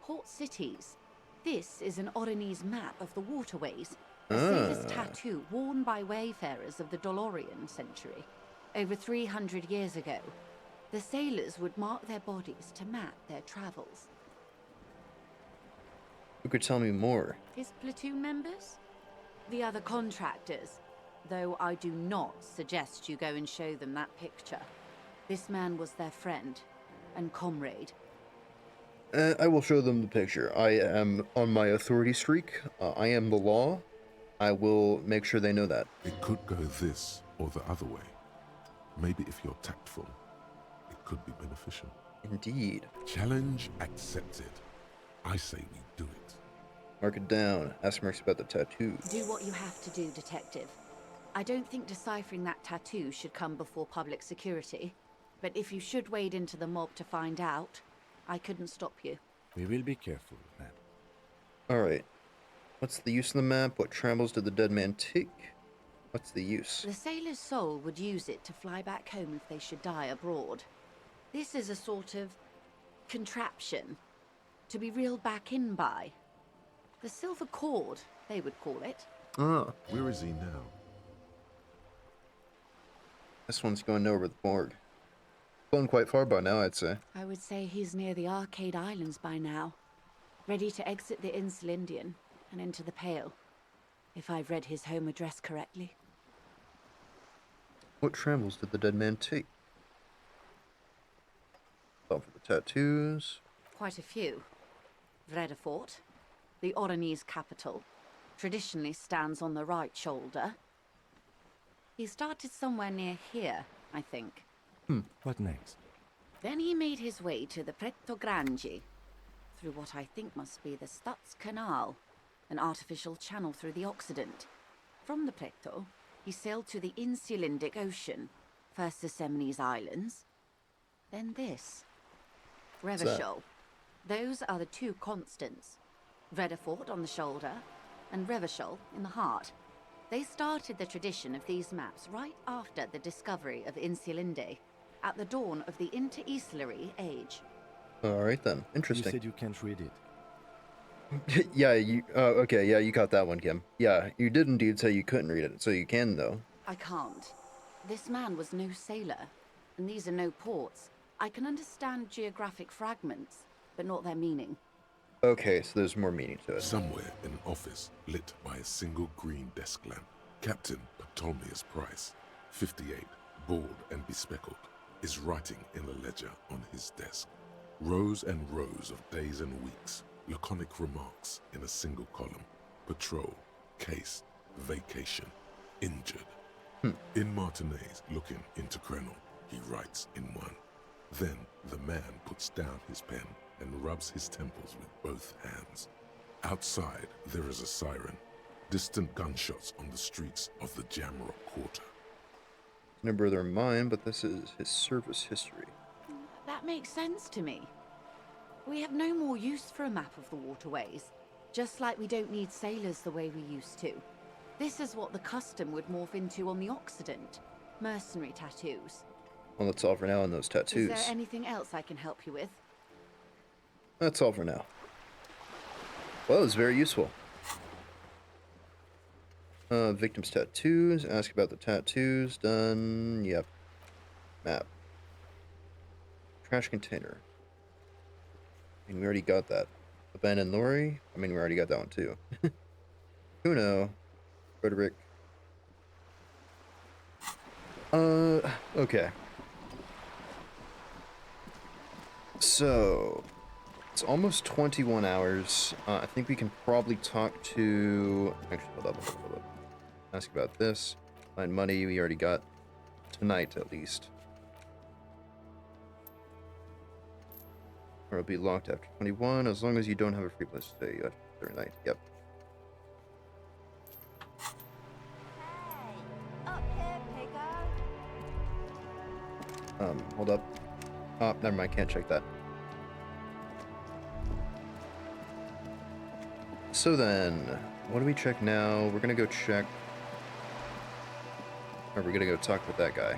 Port cities. This is an Oronese map of the waterways. A sailor's tattoo worn by wayfarers of the Dolorian century. Over 300 years ago, the sailors would mark their bodies to map their travels. Who could tell me more? His platoon members? The other contractors. Though I do not suggest you go and show them that picture. This man was their friend and comrade. I will show them the picture. I am on my authority streak. I am the law. I will make sure they know that. It could go this or the other way. Maybe if you're tactful, it could be beneficial. Indeed. Challenge accepted. I say we do it. Mark it down. Ask Mercy about the tattoo. Do what you have to do, Detective. I don't think deciphering that tattoo should come before public security. But if you should wade into the mob to find out, I couldn't stop you. We will be careful, ma'am. Alright. What's the use of the map? What travels did the dead man take? What's the use? The sailor's soul would use it to fly back home if they should die abroad. This is a sort of contraption to be reeled back in by. The silver cord, they would call it. Ah. Where is he now? This one's going over the morgue. Flown quite far by now, I'd say. I would say he's near the Arcade Islands by now, ready to exit the Insulindian and into the Pale, if I've read his home address correctly. What travels did the dead man take? All for the tattoos. Quite a few. Vredefort, the Oronese capital, traditionally stands on the right shoulder. He started somewhere near here, I think. What next? Then he made his way to the Pretto Grande, through what I think must be the Stutz Canal, an artificial channel through the Occident. From the Pretto, he sailed to the Insulindic Ocean, first the Semines Islands, then this. Revachol. Those are the two constants. Vredefort on the shoulder, and Revachol in the heart. They started the tradition of these maps right after the discovery of Insulinde, at the dawn of the Interinsulary Age. Alright then. Interesting. You said you can't read it. Yeah, you... okay, yeah, you caught that one, Kim. Yeah, you did indeed say you couldn't read it, so you can, though. I can't. This man was no sailor, and these are no ports. I can understand geographic fragments, but not their meaning. Okay, so there's more meaning to it. Somewhere in an office lit by a single green desk lamp, Captain Ptolemaeus Price, 58, bald and bespectacled, is writing in a ledger on his desk. Rows and rows of days and weeks, laconic remarks in a single column. Patrol, case, vacation, injured. In Martinez, looking into Krenel, he writes in one. Then the man puts down his pen and rubs his temples with both hands. Outside, there is a siren. Distant gunshots on the streets of the Jamrock Quarter. No brother of mine, but this is his service history. That makes sense to me. We have no more use for a map of the waterways, just like we don't need sailors the way we used to. This is what the custom would morph into on the Occident. Mercenary tattoos. Well, that's all for now on those tattoos. Is there anything else I can help you with? That's all for now. Well, it was very useful. Victim's tattoos. Ask about the tattoos. Done. Yep. Map. Trash container. I mean, we already got that. Abandoned Lorry. I mean, we already got that one too. Kuno. Frederick. Okay. So, it's almost 21 hours. I think we can probably talk to... Actually, hold up. Ask about this. Find money, we already got tonight, at least. Or it'll be locked after 21, as long as you don't have a free place to stay every night. Yep. Hold up. Oh, never mind, can't check that. So then, what do we check now? We're gonna go check... Or we're gonna go talk with that guy.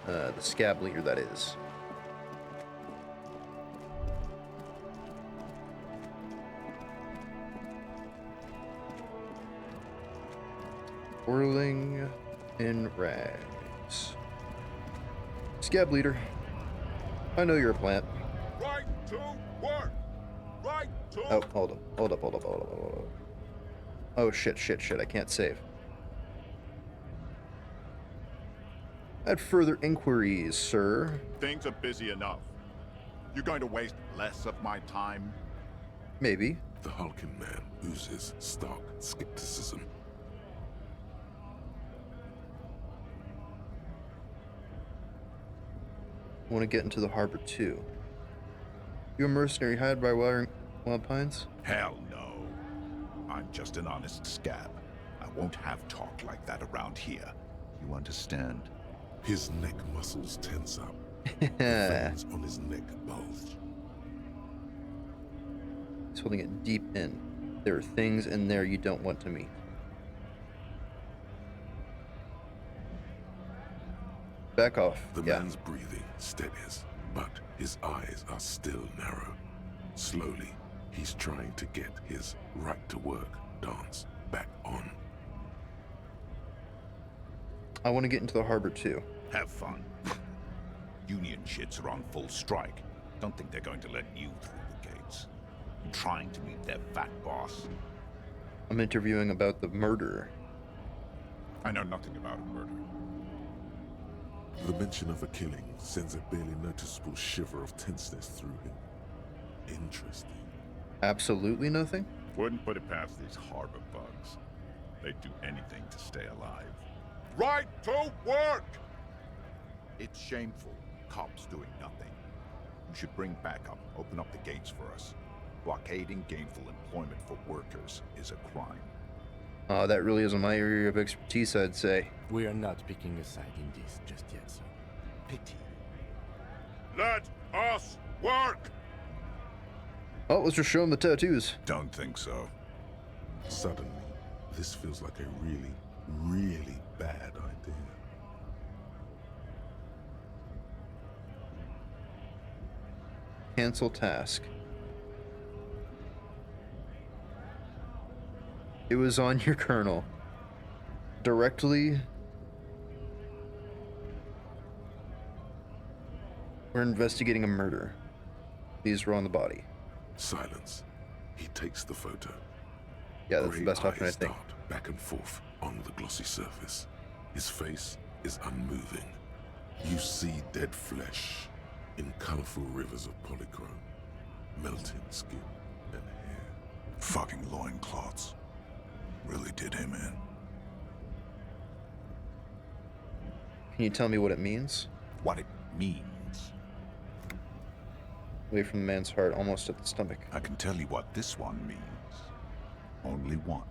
The scab leader, that is. Whirling in rags. Scab leader, I know you're a plant. Right to work! Right to... Oh, hold up. Oh, shit, I can't save. At further inquiries, sir. Things are busy enough. You're going to waste less of my time? Maybe. The hulking man oozes stark skepticism. I want to get into the harbor too. You a mercenary hired by Wild Pines? Hell no. I'm just an honest scab. I won't have talk like that around here. You understand? His neck muscles tense up. The veins on his neck bulge. He's holding it deep in. There are things in there you don't want to meet. Back off. The man's breathing steadies, but his eyes are still narrow. Slowly, he's trying to get his right-to-work dance back on. I want to get into the harbor too. Have fun. Union shits are on full strike. Don't think they're going to let you through the gates. I'm trying to meet their fat boss. I'm interviewing about the murder. I know nothing about a murder. The mention of a killing sends a barely noticeable shiver of tenseness through him. Interesting. Absolutely nothing? Wouldn't put it past these harbor bugs. They'd do anything to stay alive. Right to work! It's shameful. Cops doing nothing. You should bring backup. Open up the gates for us. Blockading gainful employment for workers is a crime. That really isn't my area of expertise, I'd say. We are not picking a side in this just yet, sir. Pity. Let us work! Oh, let's just show him the tattoos. Don't think so. Suddenly, this feels like a really, really bad idea. Cancel task. It was on your colonel. Directly. We're investigating a murder. These were on the body. Silence. He takes the photo. Yeah, that's the best option, I think. Dart back and forth on the glossy surface. His face is unmoving. You see dead flesh in colorful rivers of polychrome, melting skin and hair. Fucking loincloths. Really did him in. Can you tell me what it means? What it means? Away from the man's heart, almost at the stomach. I can tell you what this one means. Only one.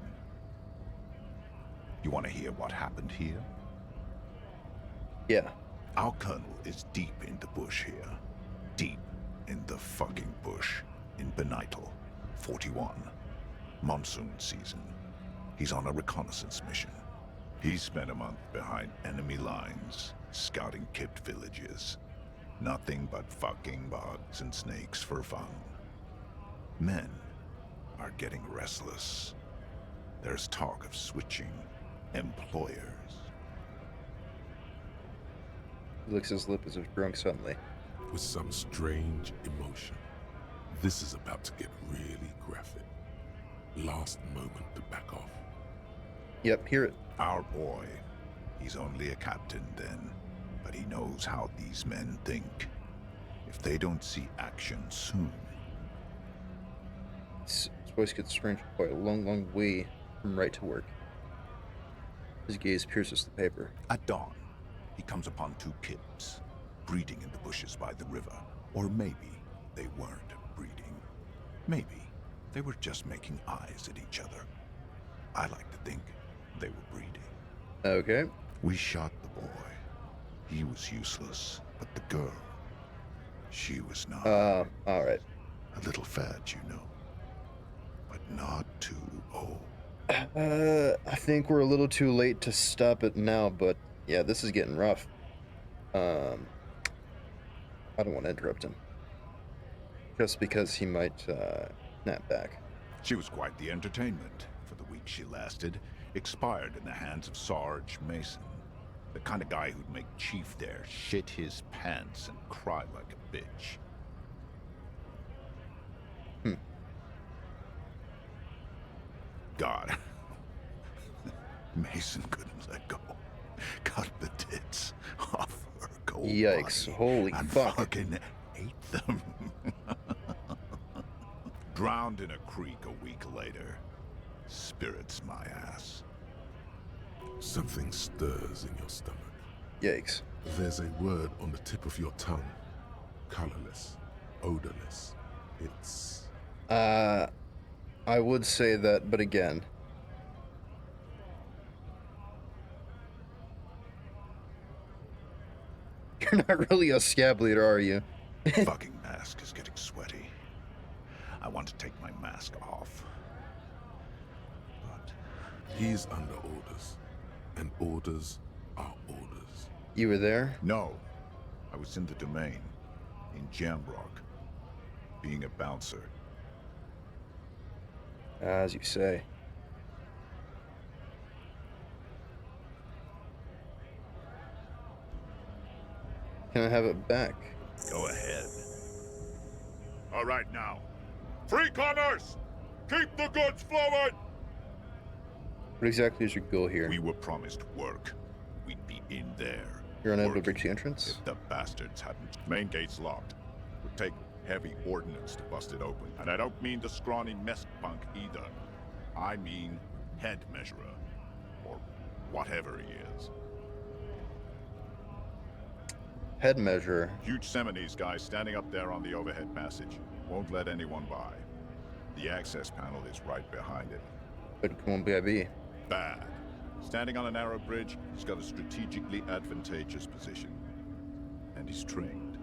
You want to hear what happened here? Yeah. Our colonel is deep in the bush here. Deep in the fucking bush in Benital. 41. Monsoon season. He's on a reconnaissance mission. He spent a month behind enemy lines, scouting kept villages. Nothing but fucking bugs and snakes for fun. Men are getting restless. There's talk of switching employers. He licks his lip as if drunk suddenly. With some strange emotion. This is about to get really graphic. Last moment to back off. Yep, hear it. Our boy. He's only a captain then, but he knows how these men think. If they don't see action soon. His voice gets strange quite a long, long way from right to work. His gaze pierces the paper. At dawn, he comes upon two kips, breeding in the bushes by the river. Or maybe they weren't breeding. Maybe they were just making eyes at each other. I like to think they were breeding. Okay. We shot the boy. He was useless, but the girl, she was not. Alright. A little fat, you know, but not too old. I think we're a little too late to stop it now, but yeah, this is getting rough. I don't want to interrupt him. Just because he might snap back. She was quite the entertainment for the week she lasted. Expired in the hands of Sarge Mason. The kind of guy who'd make Chief there shit his pants and cry like a bitch. God. Mason couldn't let go. Cut the tits off her cold Yikes, body holy and fuck. fucking ate them. Drowned in a creek a week later. Spirits my ass. Something stirs in your stomach. Yikes. There's a word on the tip of your tongue. Colorless. Odorless. It's... I would say that, but again. You're not really a scab leader, are you? Fucking mask is getting sweaty. I want to take my mask off. But he's under orders. And orders are orders. You were there? No. I was in the domain. In Jamrock. Being a bouncer. As you say. Can I have it back? Go ahead. All right now. Free commerce! Keep the goods flowing! What exactly is your goal here? We were promised work. We'd be in there. You're unable to breach the entrance? If the bastards hadn't. Main gate's locked. Would take heavy ordnance to bust it open. And I don't mean the scrawny mess punk either. I mean head measurer. Or whatever he is. Head measurer? Huge Seminese guy standing up there on the overhead passage. Won't let anyone by. The access panel is right behind it. But come on, BIB. Bad. Standing on a narrow bridge, he's got a strategically advantageous position. And he's trained.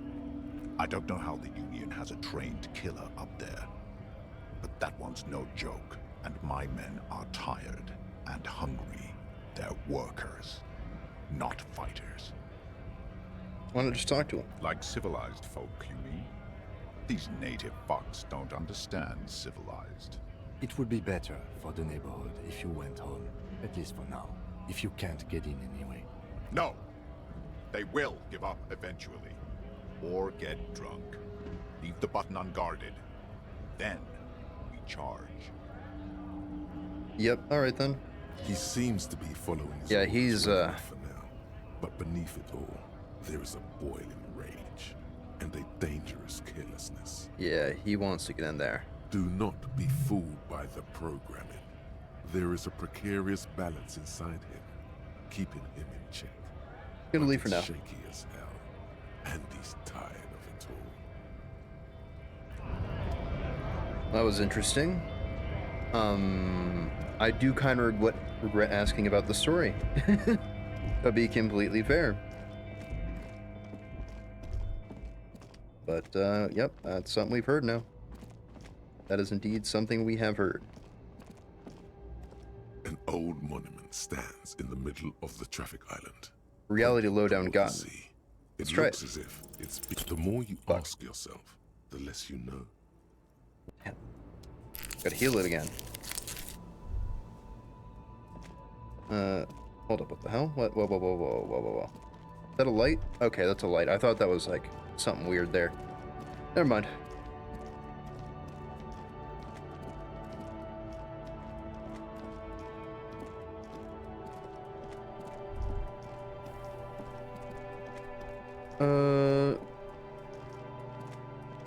I don't know how the Union has a trained killer up there. But that one's no joke. And my men are tired and hungry. They're workers, not fighters. Why not just talk to him? Like civilized folk, you mean? These native fucks don't understand civilized. It would be better for the neighborhood if you went home, at least for now, if you can't get in anyway. No! They will give up eventually. Or get drunk. Leave the button unguarded. Then we charge. Yep, alright then. He seems to be following his yeah, orders he's for now. But beneath it all, there is a boiling rage and a dangerous carelessness. Yeah, he wants to get in there. Do not be fooled by the programming. There is a precarious balance inside him, keeping him in check. Gonna leave for now. Shaky as hell, and he's tired of it all. That was interesting. I do kind of regret asking about the story. To be completely fair. But, yep, that's something we've heard now. That is indeed something we have heard. An old monument stands in the middle of the traffic island. Reality lowdown gotten. It Let's try looks it. as if it's the more you ask yourself, the less you know. Gotta heal it again. Hold up, what the hell? What? Whoa, whoa, whoa, whoa, whoa, whoa, whoa. Is that a light? Okay, that's a light. I thought that was like something weird there. Never mind.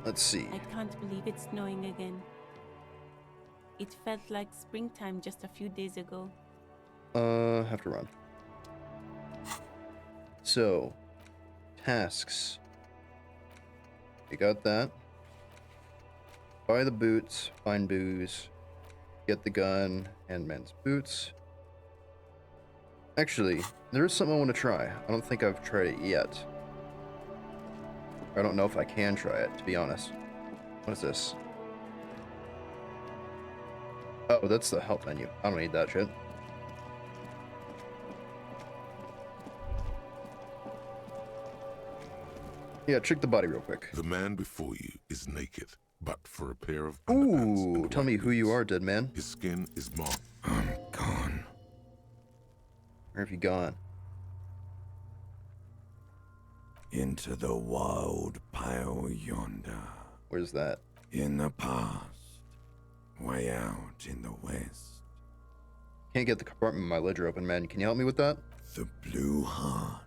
Let's see. I can't believe it's snowing again. It felt like springtime just a few days ago. Have to run. So, tasks. You got that. Buy the boots, find booze, get the gun, and men's boots. Actually, there is something I want to try. I don't think I've tried it yet. I don't know if I can try it, to be honest. What is this? Oh, that's the help menu. I don't need that shit. Yeah, check the body real quick. The man before you is naked, but for a pair of Ooh, tell me who you are, dead man. his skin is marked. I'm gone. Where have you gone? Into the wild pale yonder. Where's that? In the past. Way out in the west. Can't get the compartment in my ledger open, man. Can you help me with that? The Blue Heart.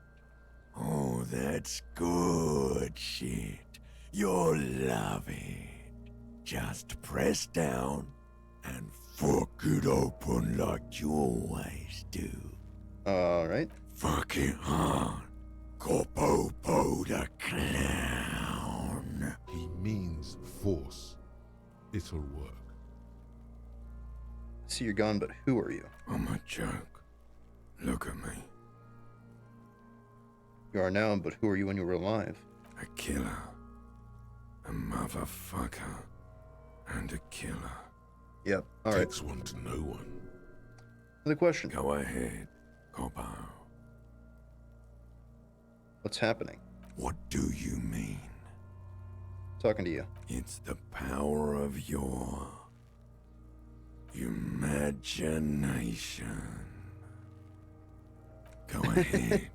Oh, that's good shit. You'll love it. Just press down and fuck it open like you always do. Alright. Fuck it hard. Copopo the clown. He means force. It'll work. I see you're gone, but who are you? I'm a joke. Look at me. You are now, but who are you when you were alive? A killer. A motherfucker. And a killer. Yep, alright. Takes one to know one. Another question. Go ahead, Copo. What's happening? What do you mean? Talking to you. It's the power of your imagination. Go ahead.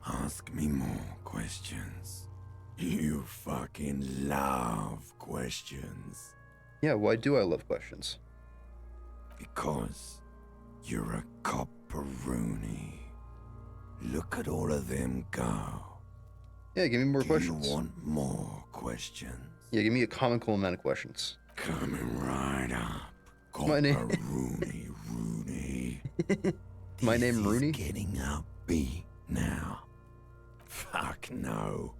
Ask me more questions. You fucking love questions. Yeah, why do I love questions? Because you're a copperoony. Look at all of them go. Yeah, give me more questions. You want more questions? Yeah, give me a comical amount of questions. Coming right up. My name. Rooney. My name Rooney? Getting upbeat now. Fuck no.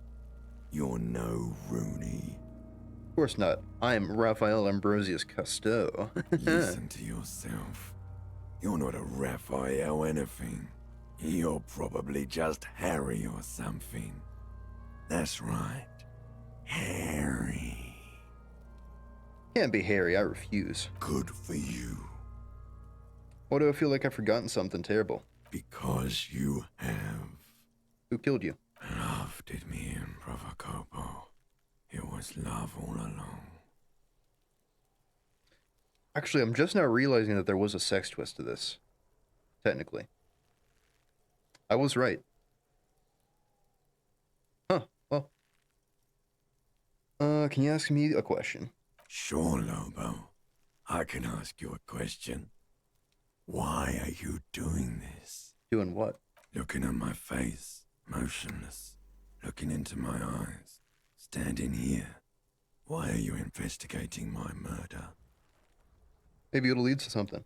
You're no Rooney. Of course not. I am Raphael Ambrosius Cousteau. Listen to yourself. You're not a Raphael anything. You're probably just Harry or something. That's right. Harry. Can't be Harry, I refuse. Good for you. Why do I feel like I've forgotten something terrible? Because you have. Who killed you? Love did me in, Brother Copo. It was love all along. Actually, I'm just now realizing that there was a sex twist to this. Technically. I was right. Huh, well. Can you ask me a question? Sure, Lobo. I can ask you a question. Why are you doing this? Doing what? Looking at my face, motionless, looking into my eyes, standing here. Why are you investigating my murder? Maybe it'll lead to something.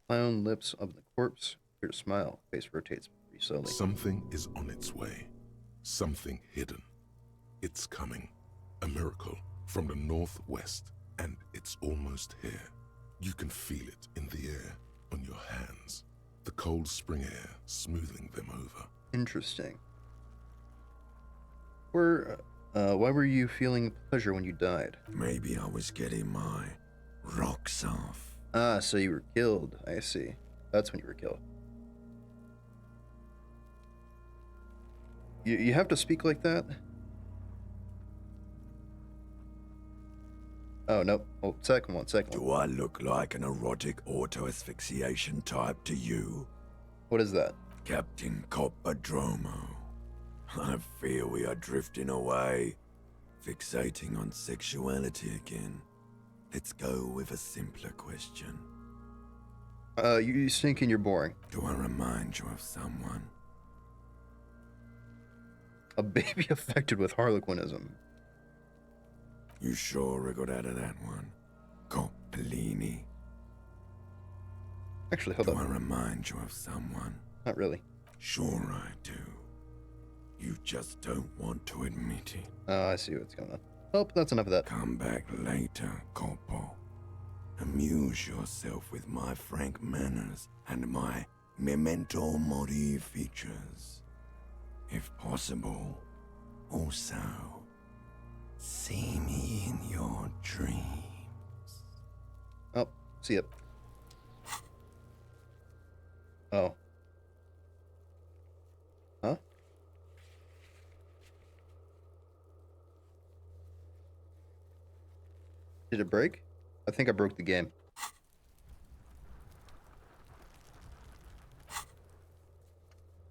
My own lips of the corpse appear to smile. Face rotates pretty slowly. Something is on its way. Something hidden. It's coming. A miracle from the northwest, and it's almost here. You can feel it in the air, on your hands. The cold spring air smoothing them over. Interesting. We're Why were you feeling pleasure when you died? Maybe I was getting my rocks off. Ah, so you were killed. I see. That's when you were killed. You have to speak like that? Oh, nope. Oh, second one. Do I look like an erotic auto-asphyxiation type to you? What is that? Captain Coppadromo. I fear we are drifting away, fixating on sexuality again. Let's go with a simpler question. You thinking you're boring. Do I remind you of someone? A baby affected with harlequinism. You sure I got out of that one? Coppolini. Actually, hold do on. I remind you of someone? Not really. Sure I do. You just don't want to admit it. Oh, I see what's going on. Oh, that's enough of that. Come back later, Coppo. Amuse yourself with my frank manners and my memento mori features. If possible, also, see me in your dreams. Oh, see it. Oh. Huh? Did it break? I think I broke the game.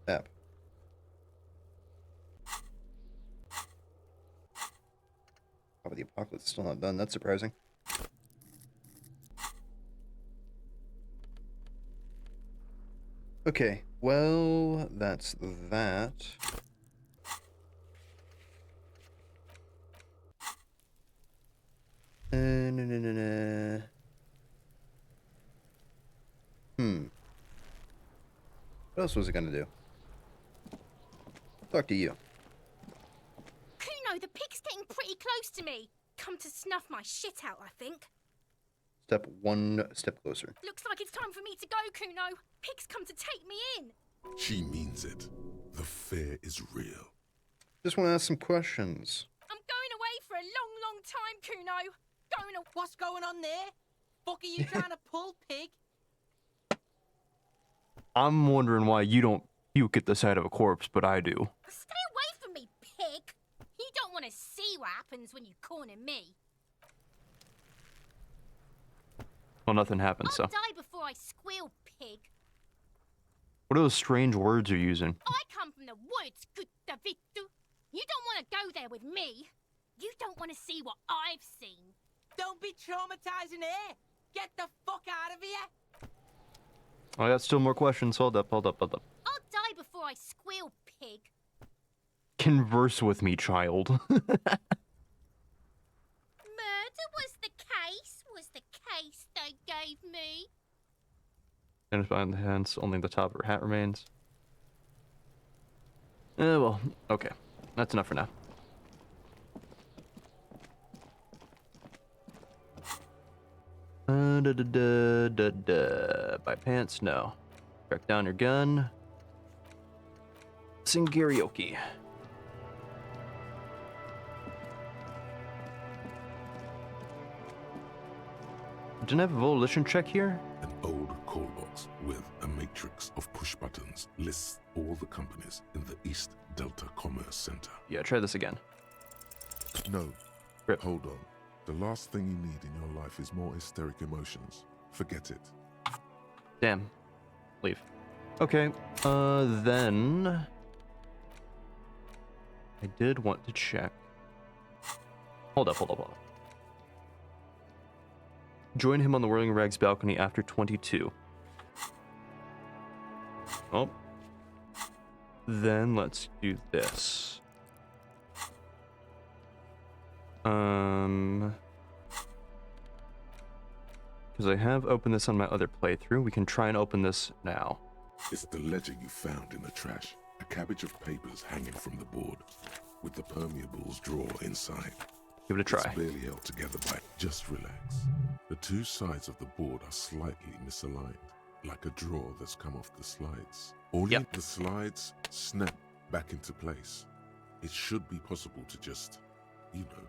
App. Oh, the apocalypse is still not done. That's surprising. Okay, well, that's that. What else was it gonna do? Talk to you. Kuno, the pig's getting pretty close to me. Come to snuff my shit out, I think. Step one step closer. Looks like it's time for me to go, Kuno. Pig's come to take me in. She means it. The fear is real. Just want to ask some questions. I'm going away for a long, long time, Kuno. What's going on there? Fuck are you trying to pull, pig? I'm wondering why you don't puke at the sight of a corpse, but I do. Stay away from me, pig. You don't want to see what happens when you corner me. Well, nothing happened, I'll so. die before I squeal, pig. What are those strange words you're using? I come from the woods, good Davidu. You don't want to go there with me. You don't want to see what I've seen. Don't be traumatizing her. Get the fuck out of here. I got still more questions. Hold up. I'll die before I squeal, pig. Converse with me, child. Murder was the case they gave me. And behind the hands, only the top of her hat remains. Well, okay. That's enough for now. Buy pants? No. Track down your gun. Sing karaoke. Didn't I have a volition check here? An old call box with a matrix of push buttons lists all the companies in the East Delta Commerce Center. Yeah, try this again. No. Rip. Hold on. The last thing you need in your life is more hysteric emotions. Forget it. Damn. Leave. Okay, then... I did want to check. Hold up. Join him on the Whirling Rags balcony after 22. Oh. Then let's do this. Because I have opened this on my other playthrough. We can try and open this now. It's the ledger you found in the trash. A cabbage of papers hanging from the board, with the permeables drawer inside. Give it a try. It's barely held together by... Just relax. The two sides of the board are slightly misaligned, like a drawer that's come off the slides. Only the slides snap back into place. It should be possible to just You know.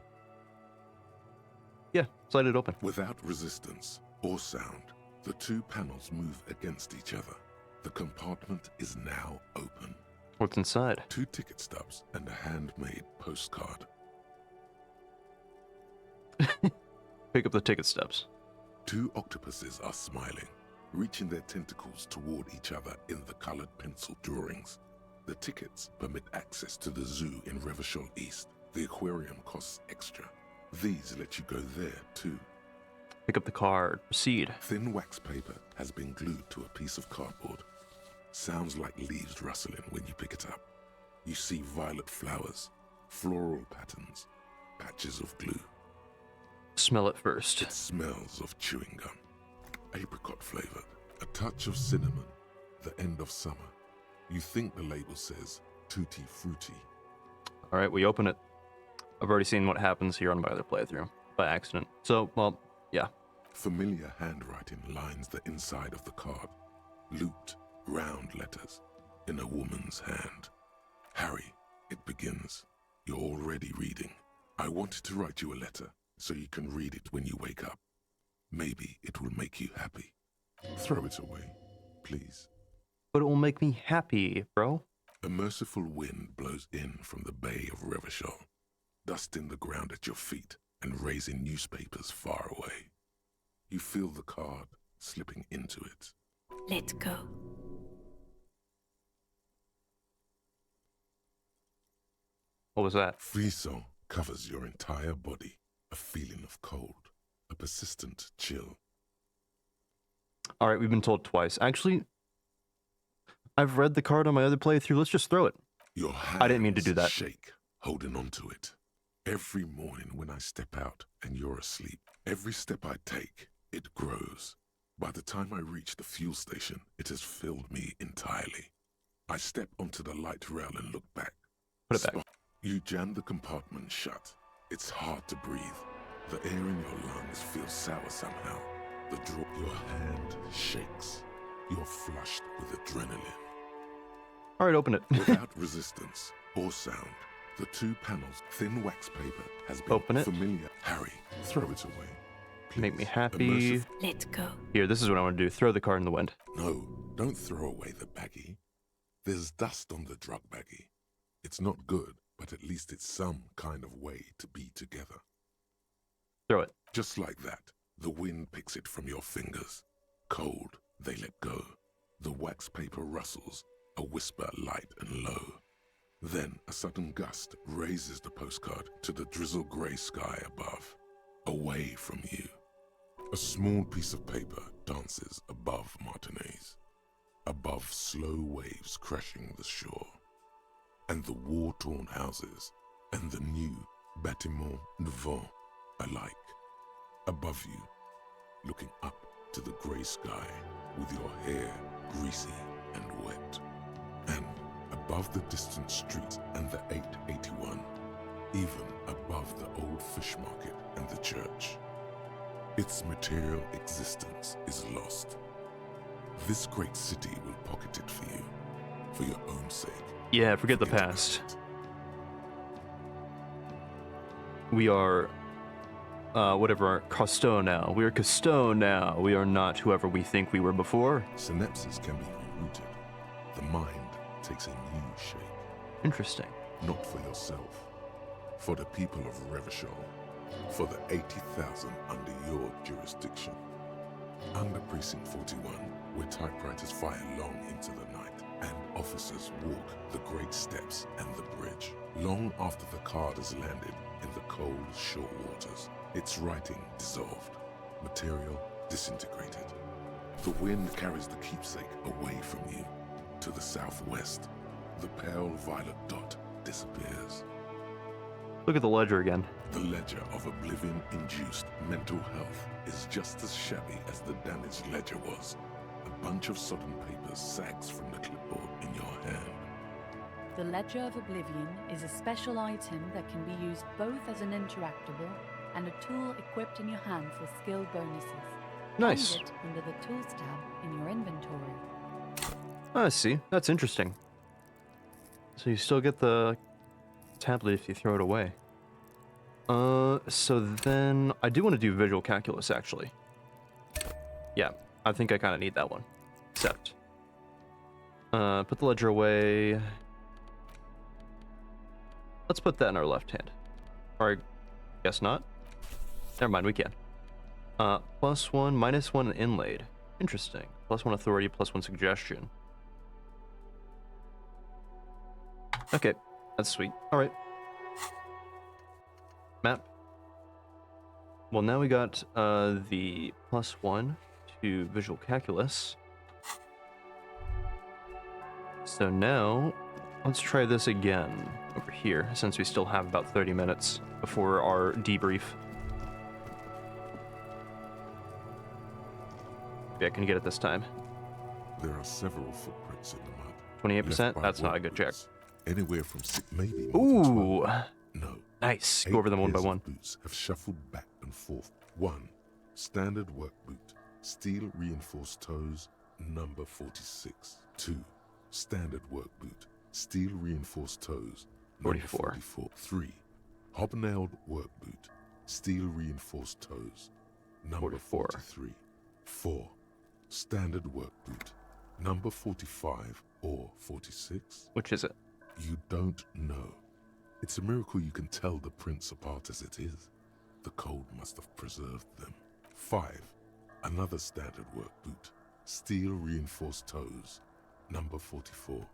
Yeah, slide it open. Without resistance or sound, the two panels move against each other. The compartment is now open. What's inside? 2 ticket stubs and a handmade postcard. Pick up the ticket stubs. 2 octopuses are smiling, reaching their tentacles toward each other in the colored pencil drawings. The tickets permit access to the zoo in Revachol East. The aquarium costs extra. These let you go there too. Pick up the card. Proceed. Thin wax paper has been glued to a piece of cardboard. Sounds like leaves rustling when you pick it up. You see violet flowers, floral patterns, patches of glue. Smell it first. It smells of chewing gum. Apricot flavored. A touch of cinnamon. The end of summer. You think the label says tutti frutti. All right, we open it. I've already seen what happens here on my other playthrough by accident. So, well, yeah. Familiar handwriting lines the inside of the card. Looped, round letters in a woman's hand. Harry, it begins. You're already reading. I wanted to write you a letter so you can read it when you wake up. Maybe it will make you happy. Throw it away, please. But it will make me happy, bro. A merciful wind blows in from the bay of Revachol, dusting the ground at your feet and raising newspapers far away. You feel the card slipping into it. Let go. What was that? Frisson covers your entire body. A feeling of cold. A persistent chill. All right, we've been told twice. Actually, I've read the card on my other playthrough. Let's just throw it. Your hands I didn't mean to do that. Shake, holding on to it. Every morning when I step out and you're asleep, every step I take, it grows. By the time I reach the fuel station, it has filled me entirely. I step onto the light rail and look back. Put it back. You jam the compartment shut. It's hard to breathe. The air in your lungs feels sour somehow. Your hand shakes. You're flushed with adrenaline. All right, open it. Without resistance or sound, the 2 panels, thin wax paper, has been Open it. familiar. Harry, throw it away. Please. Make me happy. Let go. Here, this is what I want to do. Throw the card in the wind. No, don't throw away the baggie. There's dust on the drug baggie. It's not good, but at least it's some kind of way to be together. Throw it. Just like that, the wind picks it from your fingers. Cold, they let go. The wax paper rustles, a whisper light and low. Then a sudden gust raises the postcard to the drizzle-gray sky above, away from you. A small piece of paper dances above Martinez, above slow waves crashing the shore, and the war-torn houses, and the new bâtiments nouveaux alike. Above you, looking up to the grey sky, with your hair greasy and wet. And above the distant street and the 881, even above the old fish market and the church. Its material existence is lost. This great city will pocket it for you, for your own sake. Yeah, forget the past. We are, whatever, Cousteau now. We are Cousteau now. We are not whoever we think we were before. Synapses can be rerouted. The mind takes a new shape. Interesting. Not for yourself, for the people of Revachol, for the 80,000 under your jurisdiction. Under Precinct 41, where typewriters fire long into the night, and officers walk the great steps and the bridge, long after the card has landed in the cold shore waters, its writing dissolved, material disintegrated. The wind carries the keepsake away from you. To the southwest, the pale violet dot disappears. Look at the ledger again. The ledger of oblivion-induced mental health is just as shabby as the damaged ledger was. A bunch of sodden papers sags from the clipboard in your hand. The Ledger of Oblivion is a special item that can be used both as an interactable and a tool equipped in your hand for skill bonuses. Nice. Find it under the Tools tab in your inventory. I see. That's interesting. So you still get the tablet if you throw it away. So then I do want to do visual calculus, actually. Yeah, I think I kind of need that one. Except, put the ledger away. Let's put that in our left hand. Or I guess not. Never mind, we can. +1, -1 inlaid. Interesting. +1 authority, +1 suggestion. Okay, that's sweet. All right. Map. Well, now we got the +1 to visual calculus. So now, let's try this again over here, since we still have about 30 minutes before our debrief. Maybe I can get it this time. There are several footprints in the mud. 28%? That's not a good check. Anywhere from 6, maybe. Ooh! No. Nice. Go over them one by one. Boots have shuffled back and forth. 1. Standard work boot. Steel reinforced toes. Number 46. 2. Standard work boot. Steel reinforced toes. Number 44. 3. Hobnailed work boot. Steel reinforced toes. Number 43. 4. Standard work boot. Number 45 or 46? Which is it? You don't know. It's a miracle you can tell the prints apart as it is. The cold must have preserved them. 5. Another standard work boot. Steel reinforced toes. Number 44.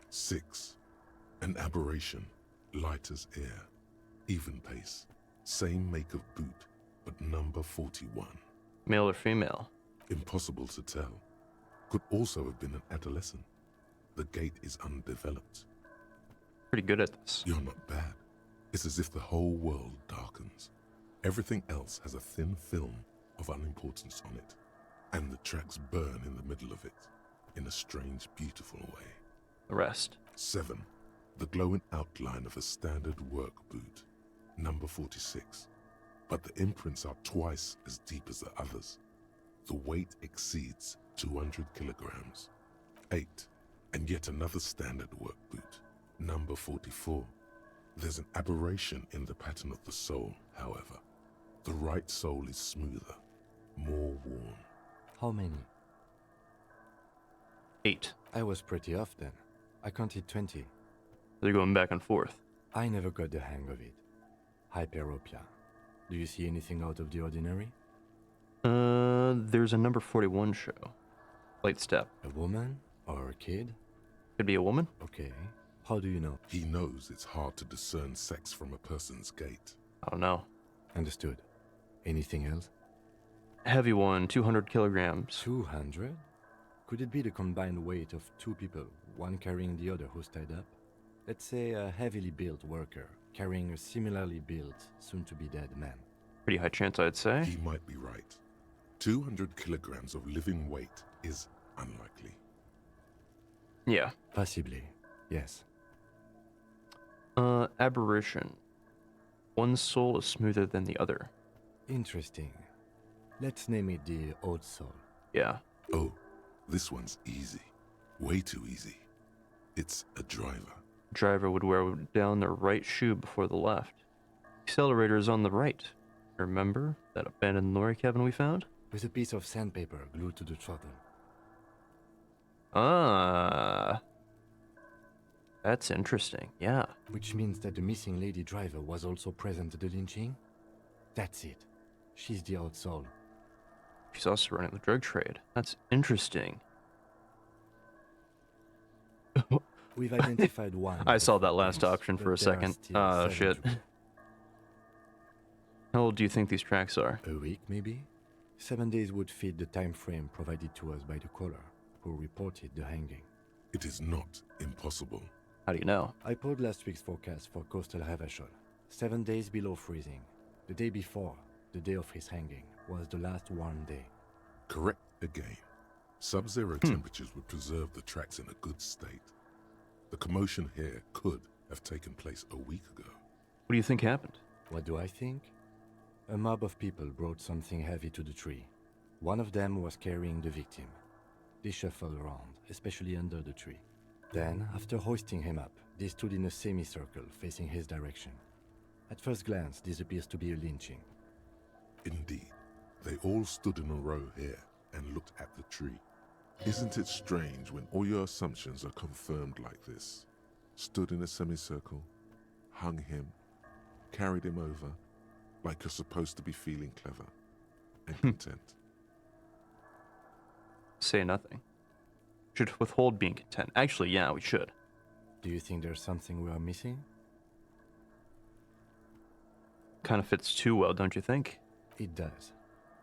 6. An aberration. Light as air. Even pace. Same make of boot, but number 41. Male or female? Impossible to tell. Could also have been an adolescent. The gait is undeveloped. Pretty good at this. You're not bad. It's as if the whole world darkens. Everything else has a thin film of unimportance on it, and the tracks burn in the middle of it, in a strange, beautiful way. The rest. 7. The glowing outline of a standard work boot. Number 46. But the imprints are twice as deep as the others. The weight exceeds 200 kilograms. 8. And yet another standard work boot. Number 44. There's an aberration in the pattern of the sole, however. The right sole is smoother, more worn. How many? 8. I was pretty off then. I counted 20. They're going back and forth. I never got the hang of it. Hyperopia. Do you see anything out of the ordinary? There's a number 41 show. Late step. A woman? Or a kid? Could be a woman. Okay. How do you know? He knows it's hard to discern sex from a person's gait. I don't know. Understood. Anything else? Heavy one, 200 kilograms. 200? Could it be the combined weight of two people, one carrying the other who's tied up? Let's say a heavily built worker carrying a similarly built, soon-to-be-dead man. Pretty high chance, I'd say. He might be right. 200 kilograms of living weight is unlikely. Yeah. Possibly, yes. Aberration. One soul is smoother than the other. Interesting. Let's name it the odd soul. Yeah. Oh, this one's easy. Way too easy. It's a driver. Driver would wear down their right shoe before the left. Accelerator is on the right. Remember that abandoned lorry cabin we found? With a piece of sandpaper glued to the throttle. Ah. That's interesting, yeah. Which means that the missing lady driver was also present at the lynching? That's it. She's the odd soul. She's also running the drug trade. That's interesting. We've identified one. I saw that last option for a second. Ah, shit. How old do you think these tracks are? A week, maybe? 7 days would fit the time frame provided to us by the caller, who reported the hanging. It is not impossible. How do you know? I pulled last week's forecast for coastal Ravachol. 7 days below freezing. The day before, the day of his hanging, was the last warm day. Correct again. Sub-zero temperatures would preserve the tracks in a good state. The commotion here could have taken place a week ago. What do you think happened? What do I think? A mob of people brought something heavy to the tree. One of them was carrying the victim. They shuffled around, especially under the tree. Then, after hoisting him up, they stood in a semicircle facing his direction. At first glance, this appears to be a lynching. Indeed. They all stood in a row here and looked at the tree. Isn't it strange when all your assumptions are confirmed like this? Stood in a semicircle, hung him, carried him over, like you're supposed to be feeling clever and content. Say nothing. Should withhold being content. Actually, yeah, we should. Do you think there's something we are missing? Kind of fits too well, don't you think? It does.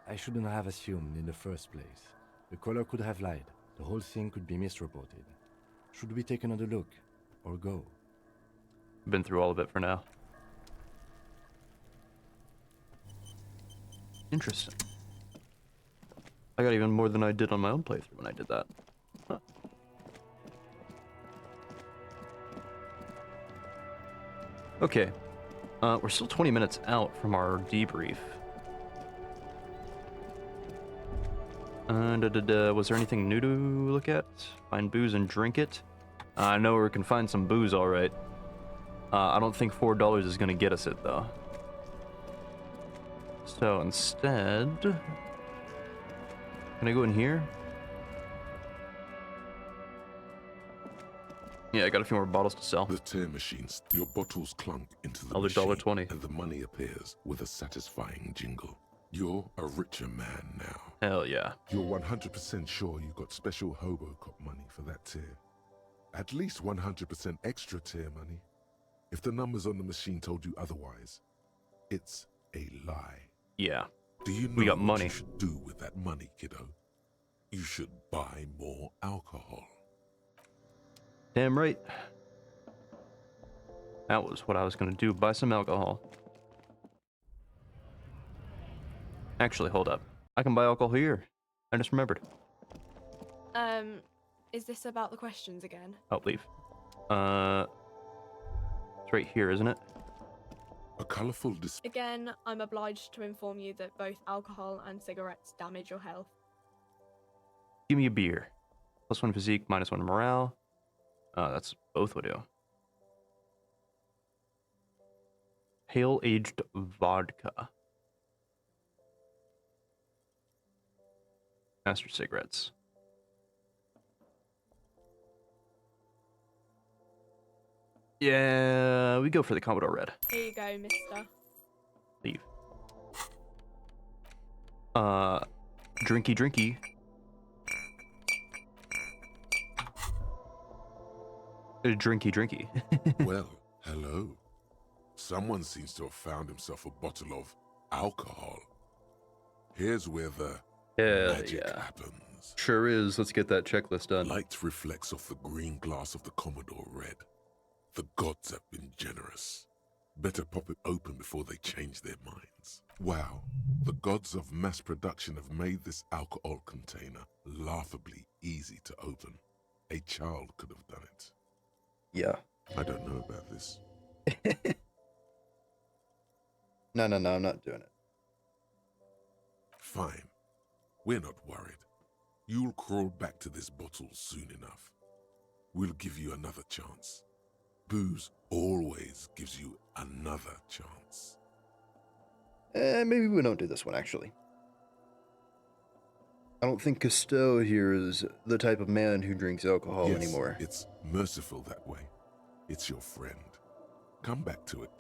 I shouldn't have assumed in the first place. The caller could have lied. The whole thing could be misreported. Should we take another look? Or go? Been through all of it for now. Interesting. I got even more than I did on my own playthrough when I did that. Huh. Okay. We're still 20 minutes out from our debrief. Was there anything new to look at? Find booze and drink it? I know we can find some booze, alright. I don't think $4 is going to get us it, though. So instead... Can I go in here? Yeah, I got a few more bottles to sell. The tear machines. Your bottles clunk into the Another machine, $1.20. and the money appears with a satisfying jingle. You're a richer man now. Hell yeah. You're 100% sure you got special Hobocop money for that tier. At least 100% extra tier money. If the numbers on the machine told you otherwise, it's a lie. Yeah. Do you know we got what money. you should do with that money, kiddo? You should buy more alcohol. Damn right. That was what I was gonna do, buy some alcohol. Actually, hold up. I can buy alcohol here. I just remembered. Is this about the questions again? Oh, leave. It's right here, isn't it? A colorful display. Again, I'm obliged to inform you that both alcohol and cigarettes damage your health. Give me a beer. +1 physique, -1 morale. That's both will do. Pale aged vodka. Master cigarettes. Yeah, we go for the Commodore Red. Here you go, mister. Leave. Drinky. Drinky. Well, hello. Someone seems to have found himself a bottle of alcohol. Here's where the magic happens. Sure is. Let's get that checklist done. Light reflects off the green glass of the Commodore Red. The gods have been generous. Better pop it open before they change their minds. Wow, the gods of mass production have made this alcohol container laughably easy to open. A child could have done it. Yeah. I don't know about this. No, I'm not doing it. Fine. We're not worried. You'll crawl back to this bottle soon enough. We'll give you another chance. Booze always gives you another chance. Maybe we don't do this one, actually. I don't think Cousteau here is the type of man who drinks alcohol anymore. It's merciful that way. It's your friend. Come back to it.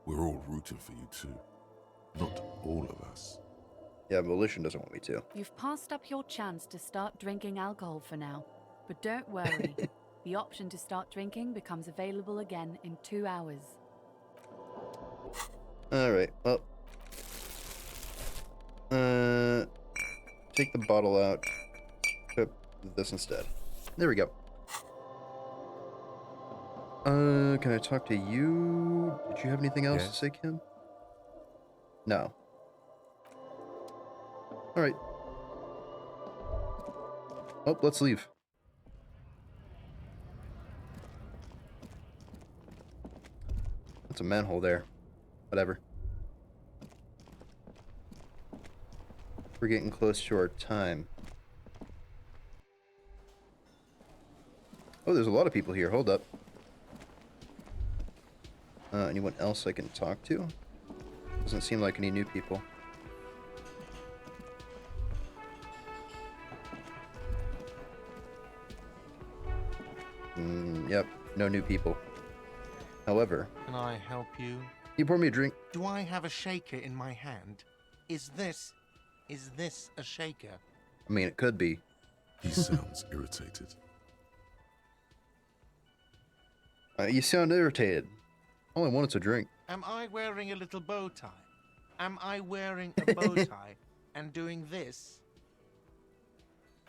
We're all rooting for you too. Not all of us. Yeah, Volition doesn't want me to. You've passed up your chance to start drinking alcohol for now, but don't worry. The option to start drinking becomes available again in 2 hours. Alright, well. Take the bottle out. Put this instead. There we go. Can I talk to you? Did you have anything else to say, Kim? No. Alright. Oh, let's leave. That's a manhole there. Whatever. We're getting close to our time. Oh, there's a lot of people here. Hold up. Anyone else I can talk to? Doesn't seem like any new people. Yep, no new people. However... Can I help you? You pour me a drink. Do I have a shaker in my hand? Is this a shaker? I mean, it could be. He sounds irritated. You sound irritated. All I want is a drink. Am I wearing a little bow tie? Am I wearing a bow tie and doing this?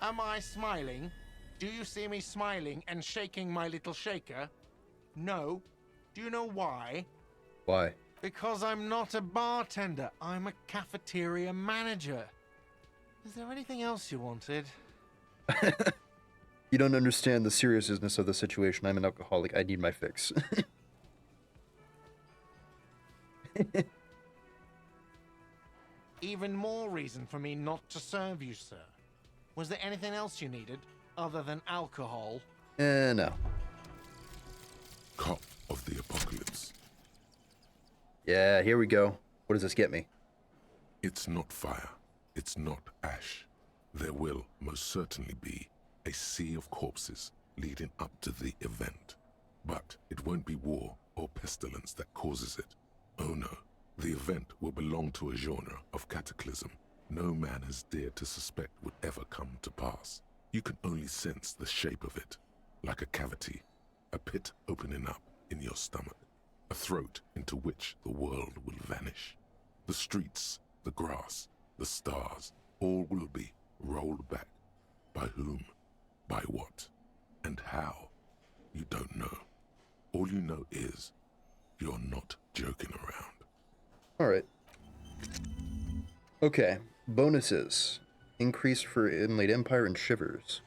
Am I smiling? Do you see me smiling and shaking my little shaker? No. Do you know why? Why? Because I'm not a bartender. I'm a cafeteria manager. Is there anything else you wanted? You don't understand the seriousness of the situation. I'm an alcoholic. I need my fix. Even more reason for me not to serve you, sir. Was there anything else you needed other than alcohol? No. Cop of the apocalypse. Yeah, here we go. What does this get me? It's not fire. It's not ash. There will most certainly be a sea of corpses leading up to the event. But it won't be war or pestilence that causes it. Oh no, the event will belong to a genre of cataclysm no man has dared to suspect would ever come to pass. You can only sense the shape of it, like a cavity, a pit opening up in your stomach, a throat into which the world will vanish. The streets, the grass, the stars, all will be rolled back. By whom, by what, and how, you don't know. All you know is you're not joking around. Alright. Okay. Bonuses. Increase for Inlaid Empire and Shivers.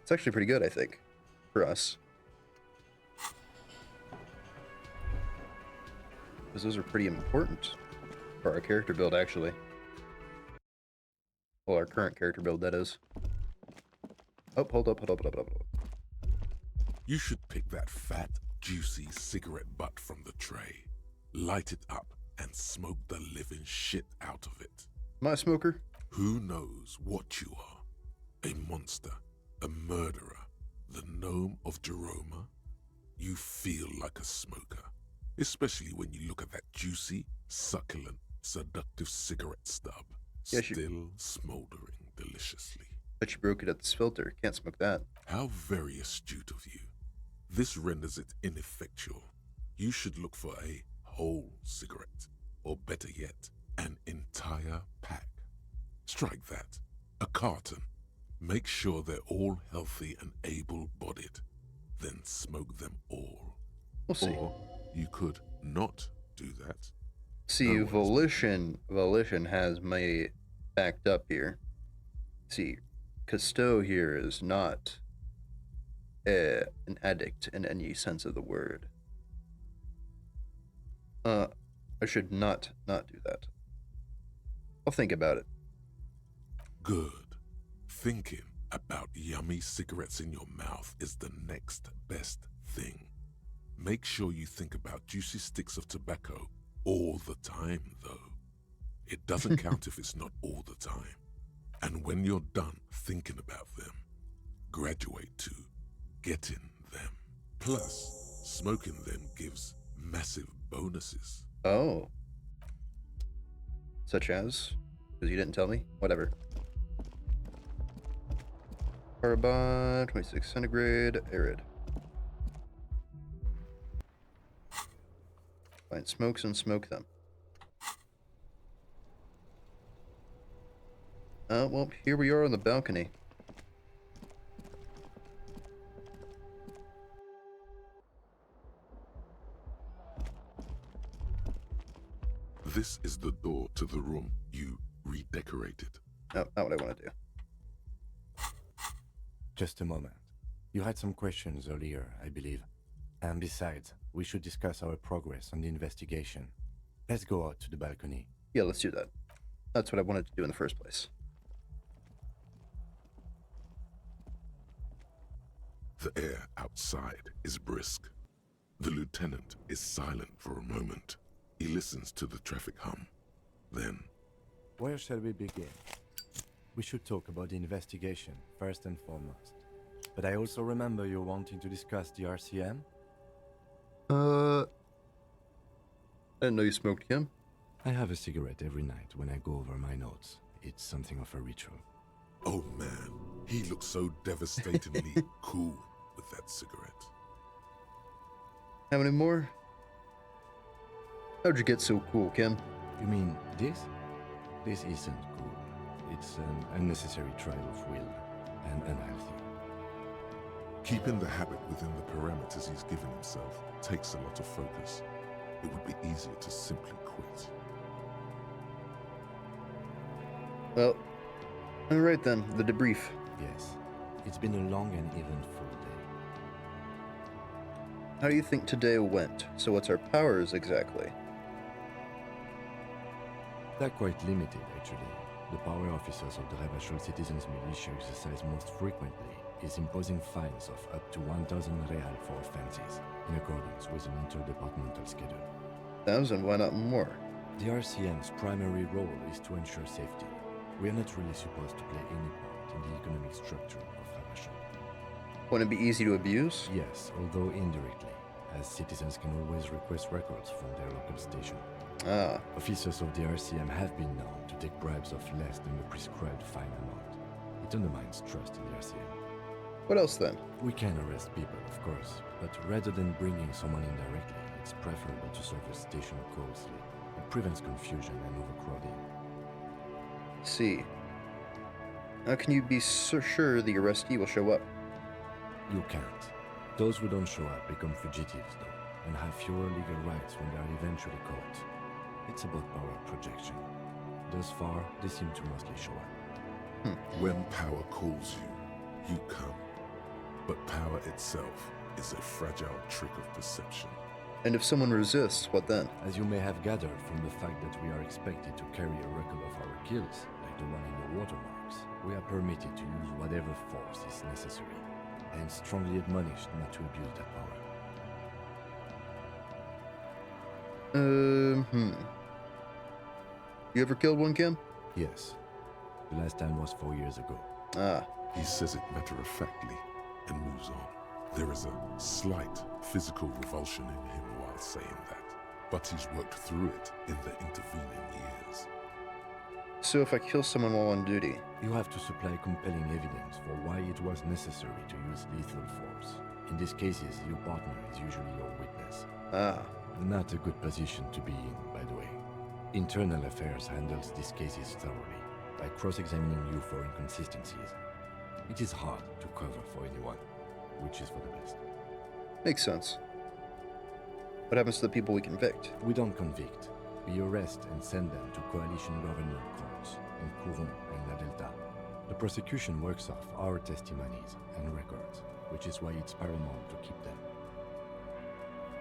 It's actually pretty good, I think, for us. Because those are pretty important for our character build, actually. Well, our current character build, that is. Oh, hold up. You should pick that fat, juicy cigarette butt from the tray, light it up, and smoke the living shit out of it. Am I a smoker? Who knows what you are? A monster, a murderer, the gnome of Jeroma? You feel like a smoker, especially when you look at that juicy, succulent, seductive cigarette stub, still smoldering deliciously. But you broke it at this filter. Can't smoke that. How very astute of you. This renders it ineffectual. You should look for a whole cigarette, or better yet, an entire pack. Strike that. A carton. Make sure they're all healthy and able-bodied. Then smoke them all. We'll see. Or you could not do that. See, Volition has me backed up here. See, Cousteau here is not an addict in any sense of the word. I should not do that. I'll think about it. Good. Thinking about yummy cigarettes in your mouth is the next best thing. Make sure you think about juicy sticks of tobacco all the time, though. It doesn't count if it's not all the time. And when you're done thinking about them, graduate to getting them. Plus, smoking them gives massive bonuses. Oh. Such as? Because you didn't tell me? Whatever. Carbon, 26 centigrade, arid. Find smokes and smoke them. Well, here we are on the balcony. This is the door to the room you redecorated. No, not what I want to do. Just a moment. You had some questions earlier, I believe. And besides, we should discuss our progress on the investigation. Let's go out to the balcony. Yeah, let's do that. That's what I wanted to do in the first place. The air outside is brisk. The lieutenant is silent for a moment. He listens to the traffic hum. Then, where shall we begin? We should talk about the investigation, first and foremost. But I also remember you wanting to discuss the RCM? I didn't know you smoked, Kim. I have a cigarette every night when I go over my notes. It's something of a ritual. oh man, he looks so devastatingly cool with that cigarette. Have any more? How'd you get so cool, Kim? You mean this? This isn't cool. It's an unnecessary trial of will, and unhealthy. Keeping the habit within the parameters he's given himself takes a lot of focus. It would be easier to simply quit. Well, alright then, the debrief. Yes, it's been a long and eventful day. How do you think today went? So what's our powers exactly? They're quite limited, actually. The power officers of the Rebel Citizens Militia exercise most frequently is imposing fines of up to 1,000 real for offenses, in accordance with an interdepartmental schedule. 1,000? Why not more? The RCM's primary role is to ensure safety. We are not really supposed to play any part in the economic structure of Rebel. Wouldn't it be easy to abuse? Yes, although indirectly, as citizens can always request records from their local station. Ah. Officers of the RCM have been known to take bribes of less than the prescribed fine amount. It undermines trust in the RCM. What else then? We can arrest people, of course, but rather than bringing someone in directly, it's preferable to serve the station closely. It prevents confusion and overcrowding. See. How can you be so sure the arrestee will show up? You can't. Those who don't show up become fugitives, though, and have fewer legal rights when they are eventually caught. It's about power projection. Thus far, they seem to mostly show up. When power calls you, you come. But power itself is a fragile trick of perception. And if someone resists, what then? As you may have gathered from the fact that we are expected to carry a record of our kills, like the one in the watermarks, we are permitted to use whatever force is necessary, and strongly admonished not to abuse that power. You ever killed one, Kim? Yes. The last time was 4 years ago. Ah. He says it matter-of-factly and moves on. There is a slight physical revulsion in him while saying that, but he's worked through it in the intervening years. So if I kill someone while on duty? You have to supply compelling evidence for why it was necessary to use lethal force. In these cases, your partner is usually your witness. Ah. Not a good position to be in, by the way. Internal Affairs handles these cases thoroughly, by cross-examining you for inconsistencies. It is hard to cover for anyone, which is for the best. Makes sense. What happens to the people we convict? We don't convict. We arrest and send them to coalition government courts in Courron and La Delta. The prosecution works off our testimonies and records, which is why it's paramount to keep them.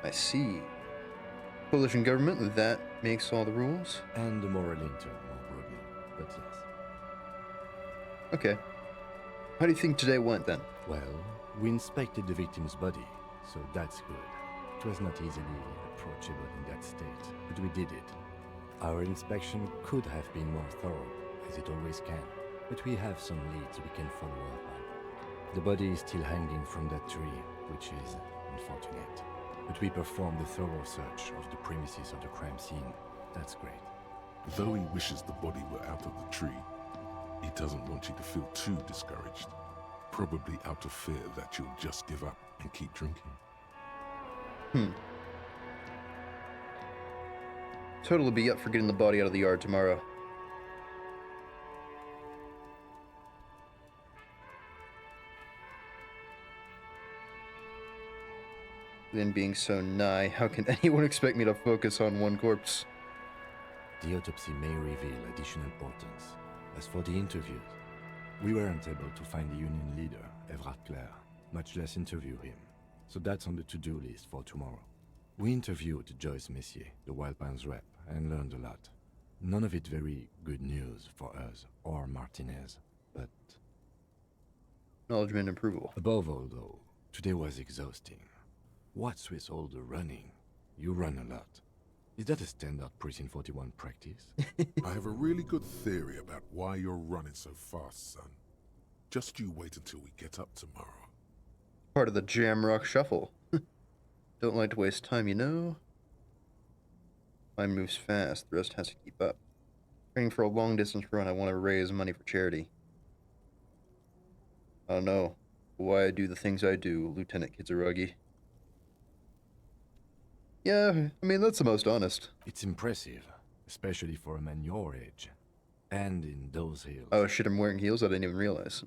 I see. Coalition government, that makes all the rules? And the moral intern, more broadly, but yes. Okay. How do you think today went, then? Well, we inspected the victim's body, so that's good. It was not easily approachable in that state, but we did it. Our inspection could have been more thorough, as it always can, but we have some leads we can follow up on. The body is still hanging from that tree, which is unfortunate. But we performed a thorough search of the premises of the crime scene. That's great. Though he wishes the body were out of the tree, he doesn't want you to feel too discouraged. Probably out of fear that you'll just give up and keep drinking. Totally be up for getting the body out of the yard tomorrow. Then being so nigh, how can anyone expect me to focus on one corpse? The autopsy may reveal additional importance. As for the interviews, we weren't able to find the union leader, Everard Clare, much less interview him. So that's on the to-do list for tomorrow. We interviewed Joyce Messier, the Wild Pines rep, and learned a lot. None of it very good news for us or Martinez, but... Acknowledgement and approval. Above all, though, today was exhausting. What's with all the running? You run a lot. Is that a standard Precinct 41 practice? I have a really good theory about why you're running so fast, son. Just you wait until we get up tomorrow. Part of the Jamrock Shuffle. Don't like to waste time, you know? Mine moves fast, the rest has to keep up. Training for a long-distance run, I want to raise money for charity. I don't know why I do the things I do, Lieutenant Kitsuragi. Yeah, I mean, that's the most honest. It's impressive, especially for a man your age. And in those heels. Oh shit, I'm wearing heels? I didn't even realize.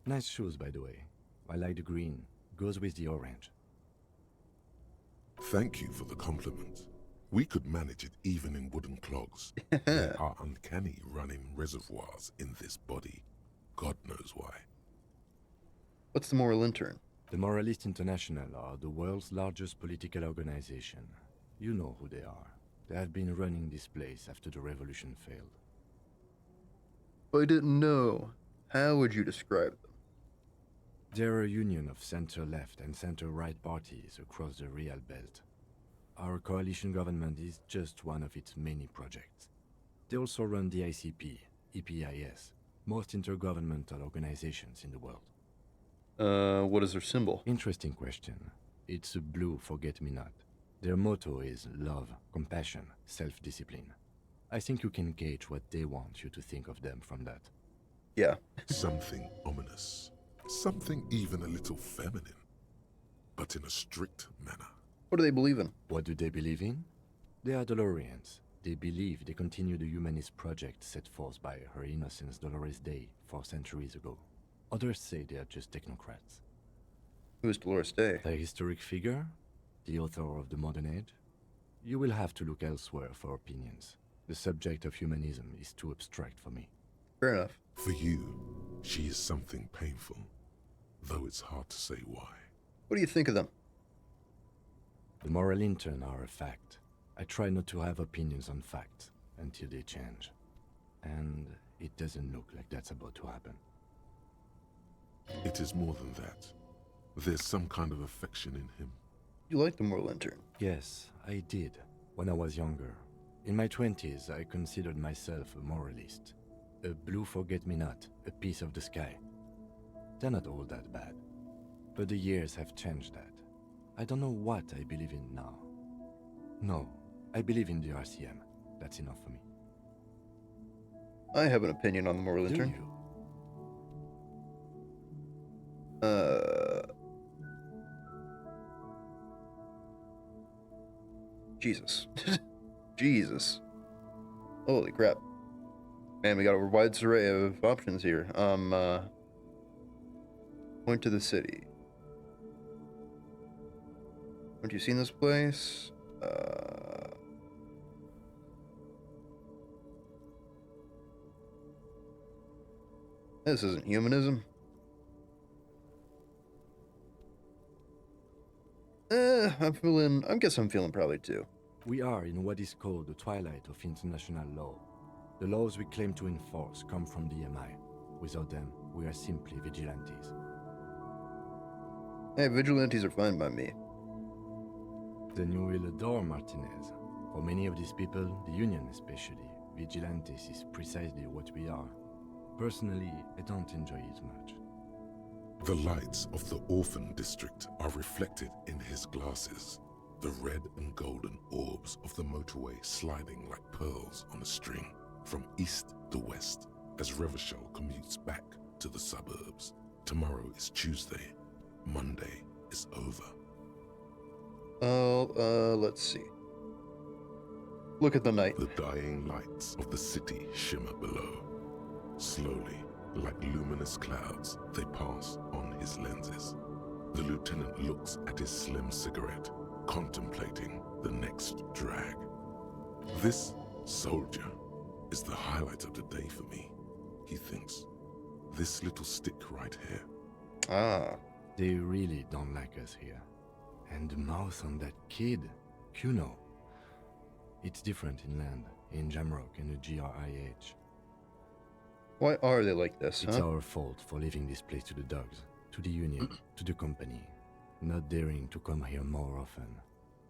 Nice shoes, by the way. I like the green. Goes with the orange. Thank you for the compliment. We could manage it even in wooden clogs. There are uncanny running reservoirs in this body. God knows why. What's the Moral Intern? The Moralist International are the world's largest political organization. You know who they are. They have been running this place after the revolution failed. I didn't know. How would you describe them? They're a union of center-left and center-right parties across the Real Belt. Our coalition government is just one of its many projects. They also run the ICP, EPIS, most intergovernmental organizations in the world. What is their symbol? Interesting question. It's a blue forget-me-not. Their motto is love, compassion, self-discipline. I think you can gauge what they want you to think of them from that. Yeah. Something ominous. Something even a little feminine. But in a strict manner. What do they believe in? What do they believe in? They are Dolorians. They believe they continue the humanist project set forth by Her Innocence Dolores Day 4 centuries ago. Others say they are just technocrats. Who is Dolores Day? A historic figure? The author of the modern age? You will have to look elsewhere for opinions. The subject of humanism is too abstract for me. Fair enough. For you, she is something painful, though it's hard to say why. What do you think of them? The Moral Intern are a fact. I try not to have opinions on facts until they change. And it doesn't look like that's about to happen. It is more than that. There's some kind of affection in him. You like the Moral Intern? Yes, I did, when I was younger. In my 20s, I considered myself a moralist. A blue forget-me-not, a piece of the sky. They're not all that bad. But the years have changed that. I don't know what I believe in now. No, I believe in the RCM. That's enough for me. I have an opinion on the Moral Do Intern. you? Jesus. Jesus. Holy crap. Man, we got a wide array of options here. Point to the city. Haven't you seen this place? This isn't humanism. I guess I'm feeling probably too. We are in what is called the twilight of international law. The laws we claim to enforce come from the MI. Without them, we are simply vigilantes. Hey, vigilantes are fine by me. Then you will adore Martinez. For many of these people, the Union especially, vigilantes is precisely what we are. Personally, I don't enjoy it much. The lights of the orphan district are reflected in his glasses. The red and golden orbs of the motorway sliding like pearls on a string from east to west as Revachol commutes back to the suburbs. Tomorrow is Tuesday. Monday is over. Let's see. Look at the night. The dying lights of the city shimmer below. Slowly, like luminous clouds, they pass on his lenses. The lieutenant looks at his slim cigarette, contemplating the next drag. This soldier is the highlight of the day for me, he thinks. This little stick right here. Ah. They really don't like us here. And the mouth on that kid, Kuno. It's different inland, in Jamrock and the GRIH. Why are they like this, It's huh? our fault for leaving this place to the dogs, to the Union, to the company. not daring to come here more often.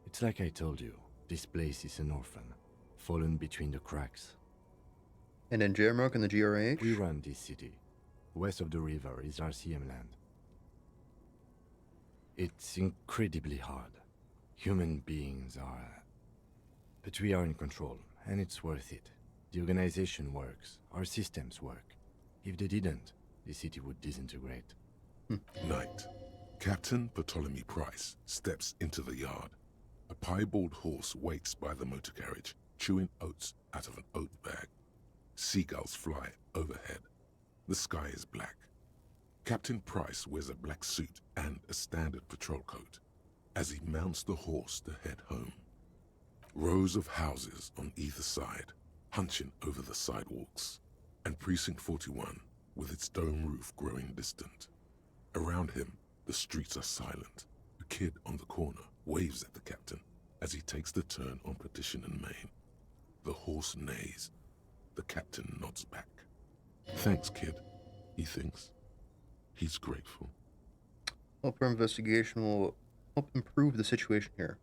It's like I told you, this place is an orphan, fallen between the cracks. And in Jamrock and the GRH? We run this city. West of the river is RCM land. It's incredibly hard. Human beings are... But we are in control, and it's worth it. The organization works. Our systems work. If they didn't, the city would disintegrate. Night. Captain Ptolemy Price steps into the yard. A piebald horse waits by the motor carriage, chewing oats out of an oat bag. Seagulls fly overhead. The sky is black. Captain Price wears a black suit and a standard patrol coat as he mounts the horse to head home. Rows of houses on either side, hunching over the sidewalks, and Precinct 41 with its dome roof growing distant. Around him, the streets are silent. A kid on the corner waves at the captain as he takes the turn on Petition and Main. The horse neighs. The captain nods back. Thanks, kid, he thinks. He's grateful. Hope our investigation will help improve the situation here.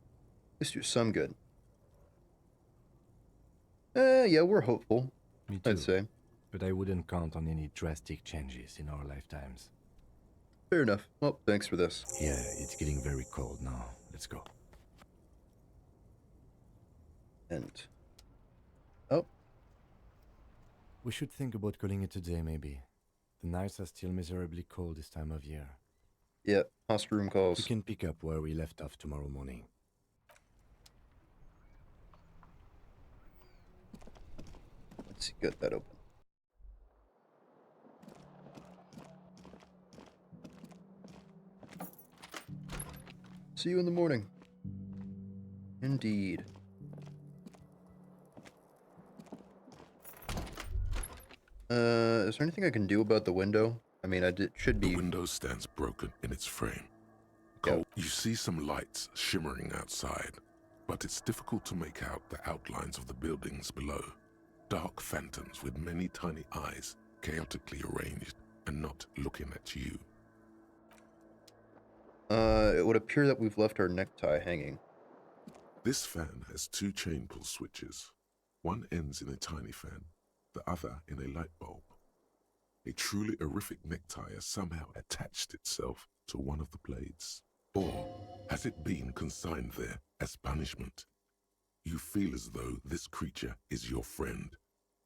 This do some good. Yeah, we're hopeful. Me too. I'd say. But I wouldn't count on any drastic changes in our lifetimes. Fair enough. Well, thanks for this. Yeah, it's getting very cold now. Let's go. And... Oh. We should think about calling it a day, maybe. The nights are still miserably cold this time of year. Yeah, host room calls. We can pick up where we left off tomorrow morning. Let's see, get that open. See you in the morning. Indeed. Is there anything I can do about the window? I mean, should be... The window stands broken in its frame. Cole, you see some lights shimmering outside, but it's difficult to make out the outlines of the buildings below. Dark phantoms with many tiny eyes, chaotically arranged and not looking at you. It would appear that we've left our necktie hanging. This fan has two chain pull switches. One ends in a tiny fan, the other in a light bulb. A truly horrific necktie has somehow attached itself to one of the blades. Or has it been consigned there as punishment? You feel as though this creature is your friend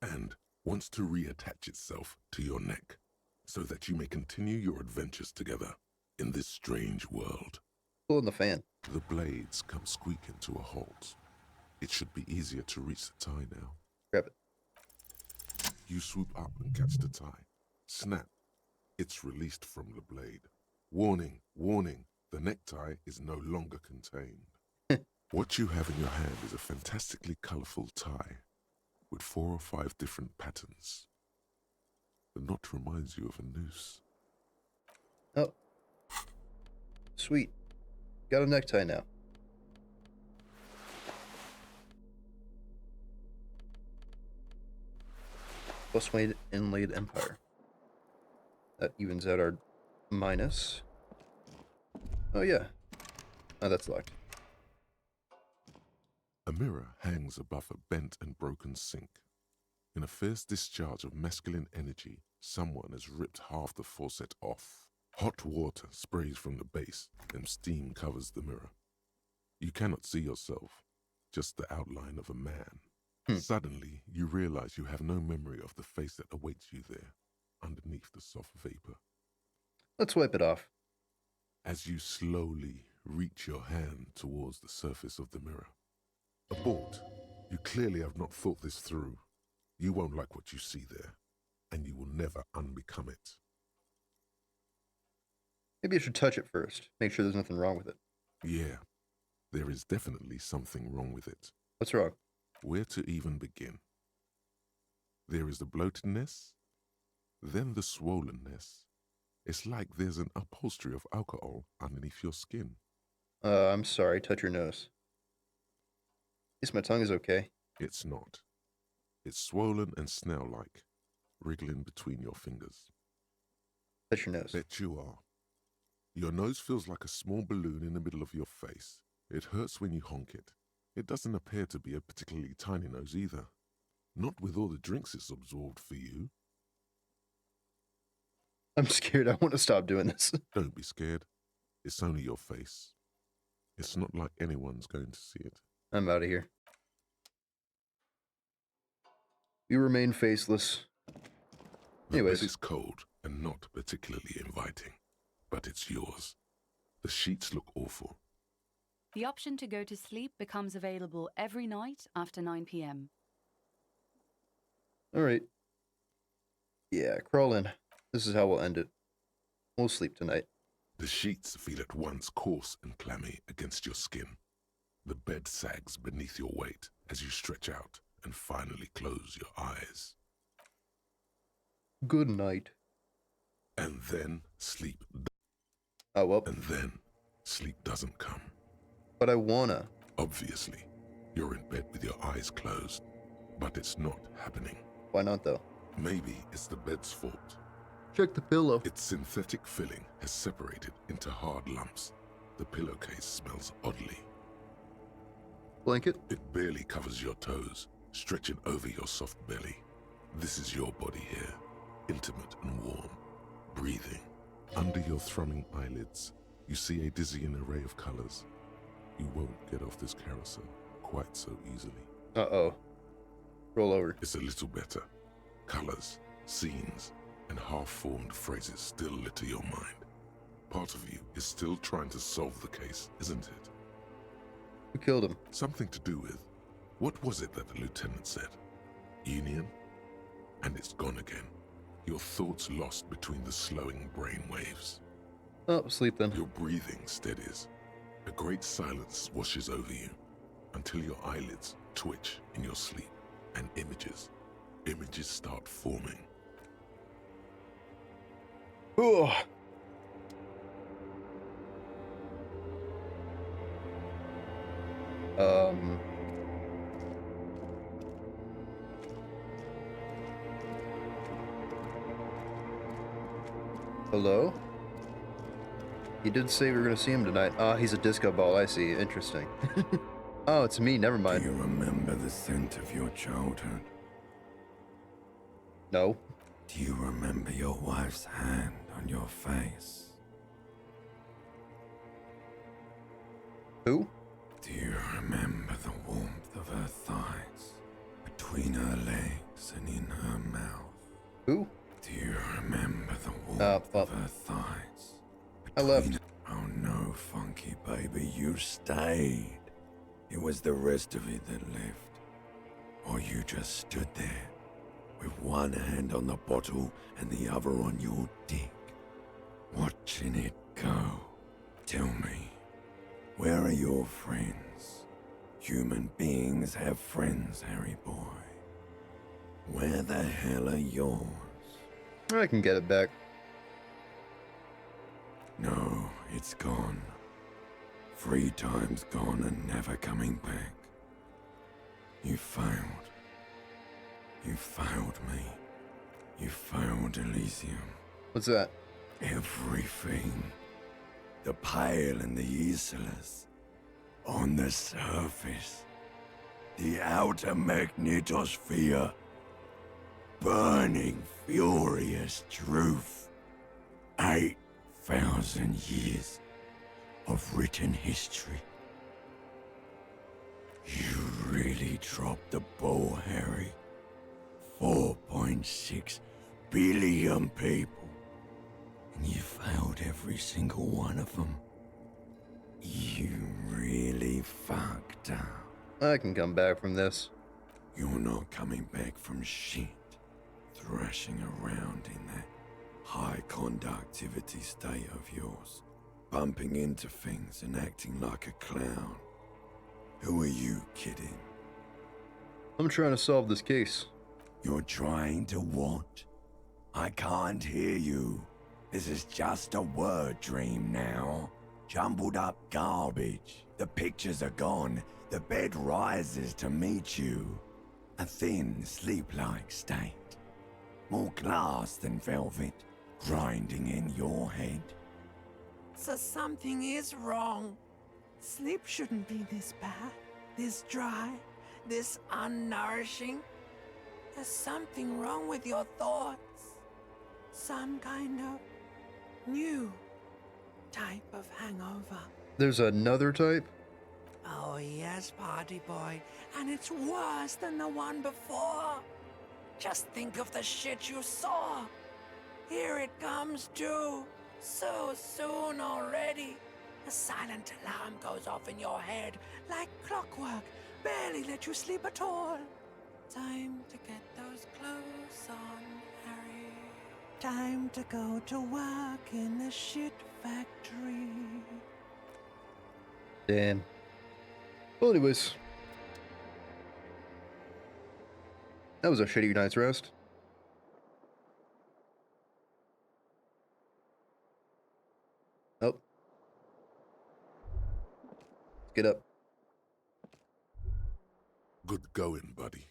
and wants to reattach itself to your neck so that you may continue your adventures together in this strange world. Pulling the fan. The blades come squeaking to a halt. It should be easier to reach the tie now. Grab it. You swoop up and catch the tie. Snap. It's released from the blade. Warning, warning, the necktie is no longer contained. What you have in your hand is a fantastically colorful tie with 4 or 5 different patterns. The knot reminds you of a noose. Oh. Sweet. Got a necktie now. Plus one inlaid empire. That evens out our minus. Oh yeah. Oh, that's locked. A mirror hangs above a bent and broken sink. In a fierce discharge of masculine energy, someone has ripped half the faucet off. Hot water sprays from the base, and steam covers the mirror. You cannot see yourself, just the outline of a man. Suddenly, you realize you have no memory of the face that awaits you there, underneath the soft vapor. Let's wipe it off. As you slowly reach your hand towards the surface of the mirror. Abort. You clearly have not thought this through. You won't like what you see there, and you will never unbecome it. Maybe I should touch it first. Make sure there's nothing wrong with it. Yeah, there is definitely something wrong with it. What's wrong? Where to even begin? There is the bloatedness, then the swollenness. It's like there's an upholstery of alcohol underneath your skin. I'm sorry, touch your nose. At least my tongue is okay. It's not. It's swollen and snail-like, wriggling between your fingers. Touch your nose. Bet you are. Your nose feels like a small balloon in the middle of your face. It hurts when you honk it. It doesn't appear to be a particularly tiny nose either. Not with all the drinks it's absorbed for you. I'm scared. I want to stop doing this. Don't be scared. It's only your face. It's not like anyone's going to see it. I'm out of here. You remain faceless. Anyways. The bed is cold and not particularly inviting, but it's yours. The sheets look awful. The option to go to sleep becomes available every night after 9 p.m. Alright. Yeah, crawl in. This is how we'll end it. We'll sleep tonight. The sheets feel at once coarse and clammy against your skin. The bed sags beneath your weight as you stretch out and finally close your eyes. Good night. And then sleep. Oh, well. And then sleep doesn't come. But I wanna. Obviously, you're in bed with your eyes closed, but it's not happening. Why not, though? Maybe it's the bed's fault. Check the pillow. Its synthetic filling has separated into hard lumps. The pillowcase smells oddly. Blanket? It barely covers your toes, stretching over your soft belly. This is your body here, intimate and warm, breathing. Under your thrumming eyelids, you see a dizzying array of colors. You won't get off this carousel quite so easily. Uh-oh. Roll over. It's a little better. Colors, scenes, and half-formed phrases still litter your mind. Part of you is still trying to solve the case, isn't it? Who killed him? Something to do with... What was it that the lieutenant said? Union? And it's gone again. Your thoughts lost between the slowing brain waves. Oh, sleep then. Your breathing steadies. A great silence washes over you until your eyelids twitch in your sleep and images start forming. Ooh. Hello? You did say we were gonna see him tonight. Ah, he's a disco ball, I see. Interesting. Oh, it's me, never mind. Do you remember the scent of your childhood? No. Do you remember your wife's hand on your face? Who? Do you remember the warmth of her thighs, between her legs and in her mouth? Who? Do you remember the warmth of her thighs? I left. Oh no, Funky baby, you stayed. It was the rest of it that left. Or you just stood there, with one hand on the bottle and the other on your dick, watching it go. Tell me, where are your friends? Human beings have friends, Harry boy. Where the hell are yours? I can get it back. No, it's gone. 3 times gone and never coming back. You failed. You failed me. You failed Elysium. What's that? Everything. The Pale and the Islas. On the surface. The outer magnetosphere. Burning, furious truth. 8,000 years of written history. You really dropped the ball, Harry. 4.6 billion people. And you failed every single one of them. You really fucked up. I can come back from this. You're not coming back from shit. Thrashing around in that high conductivity state of yours. Bumping into things and acting like a clown. Who are you kidding? I'm trying to solve this case. You're trying to what? I can't hear you. This is just a word dream now. Jumbled up garbage. The pictures are gone. The bed rises to meet you. A thin, sleep-like state. More glass than velvet, grinding in your head. So something is wrong. Sleep shouldn't be this bad, this dry, this unnourishing. There's something wrong with your thoughts. Some kind of new type of hangover. There's another type? Oh yes, party boy. And it's worse than the one before. Just think of the shit you saw. Here it comes too. So soon already. A silent alarm goes off in your head like clockwork. Barely let you sleep at all. Time to get those clothes on, Harry. Time to go to work in the shit factory. Damn. Well, anyways. That was a shitty night's rest. Oh. Get up. Good going, buddy.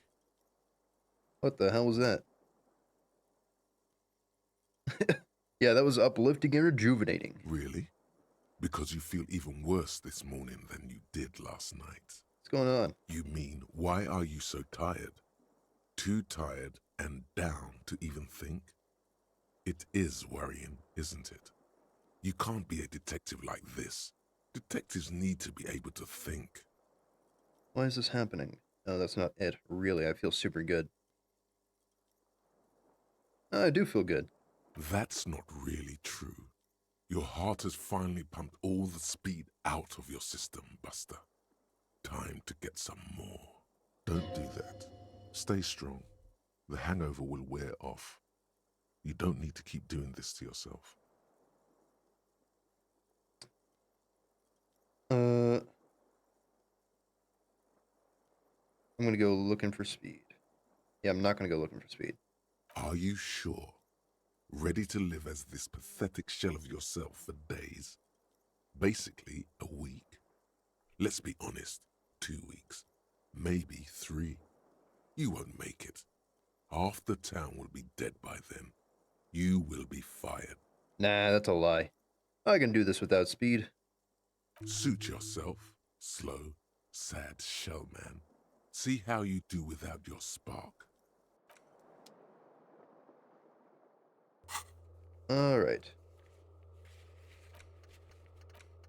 What the hell was that? Yeah, that was uplifting and rejuvenating. Really? Because you feel even worse this morning than you did last night. What's going on? You mean, why are you so tired? Too tired and down to even think? It is worrying, isn't it? You can't be a detective like this. Detectives need to be able to think. Why is this happening? No, that's not it. Really, I feel super good. I do feel good. That's not really true. Your heart has finally pumped all the speed out of your system, Buster. Time to get some more. Don't do that. Stay strong. The hangover will wear off. You don't need to keep doing this to yourself. I'm gonna go looking for speed. Yeah, I'm not gonna go looking for speed. Are you sure? Ready to live as this pathetic shell of yourself for days? Basically, a week. Let's be honest, 2 weeks. Maybe 3. You won't make it. Half the town will be dead by then. You will be fired. Nah, that's a lie. I can do this without speed. Suit yourself, slow, sad shell man. See how you do without your spark. Alright.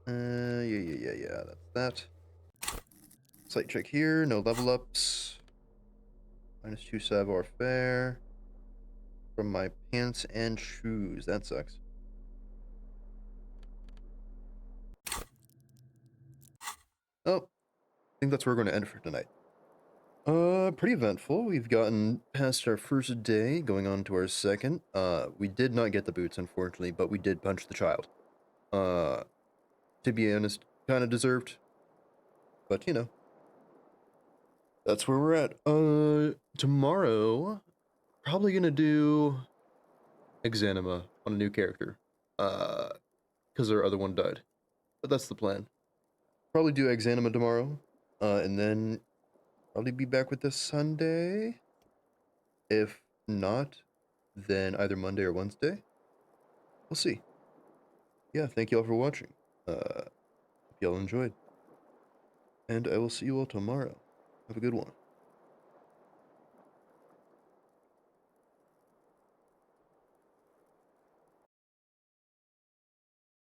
Yeah, that's that. Slight check here, no level ups. -2 savoir faire. From my pants and shoes, that sucks. Oh, I think that's where we're going to end for tonight. Pretty eventful. We've gotten past our first day, going on to our second. We did not get the boots, unfortunately, but we did punch the child. To be honest, kind of deserved. But, you know. That's where we're at. Tomorrow, probably gonna do Exanima on a new character. Because our other one died. But that's the plan. Probably do Exanima tomorrow. And then probably be back with this Sunday. If not, then either Monday or Wednesday. We'll see. Yeah, thank you all for watching. Hope y'all enjoyed. And I will see you all tomorrow. Have a good one.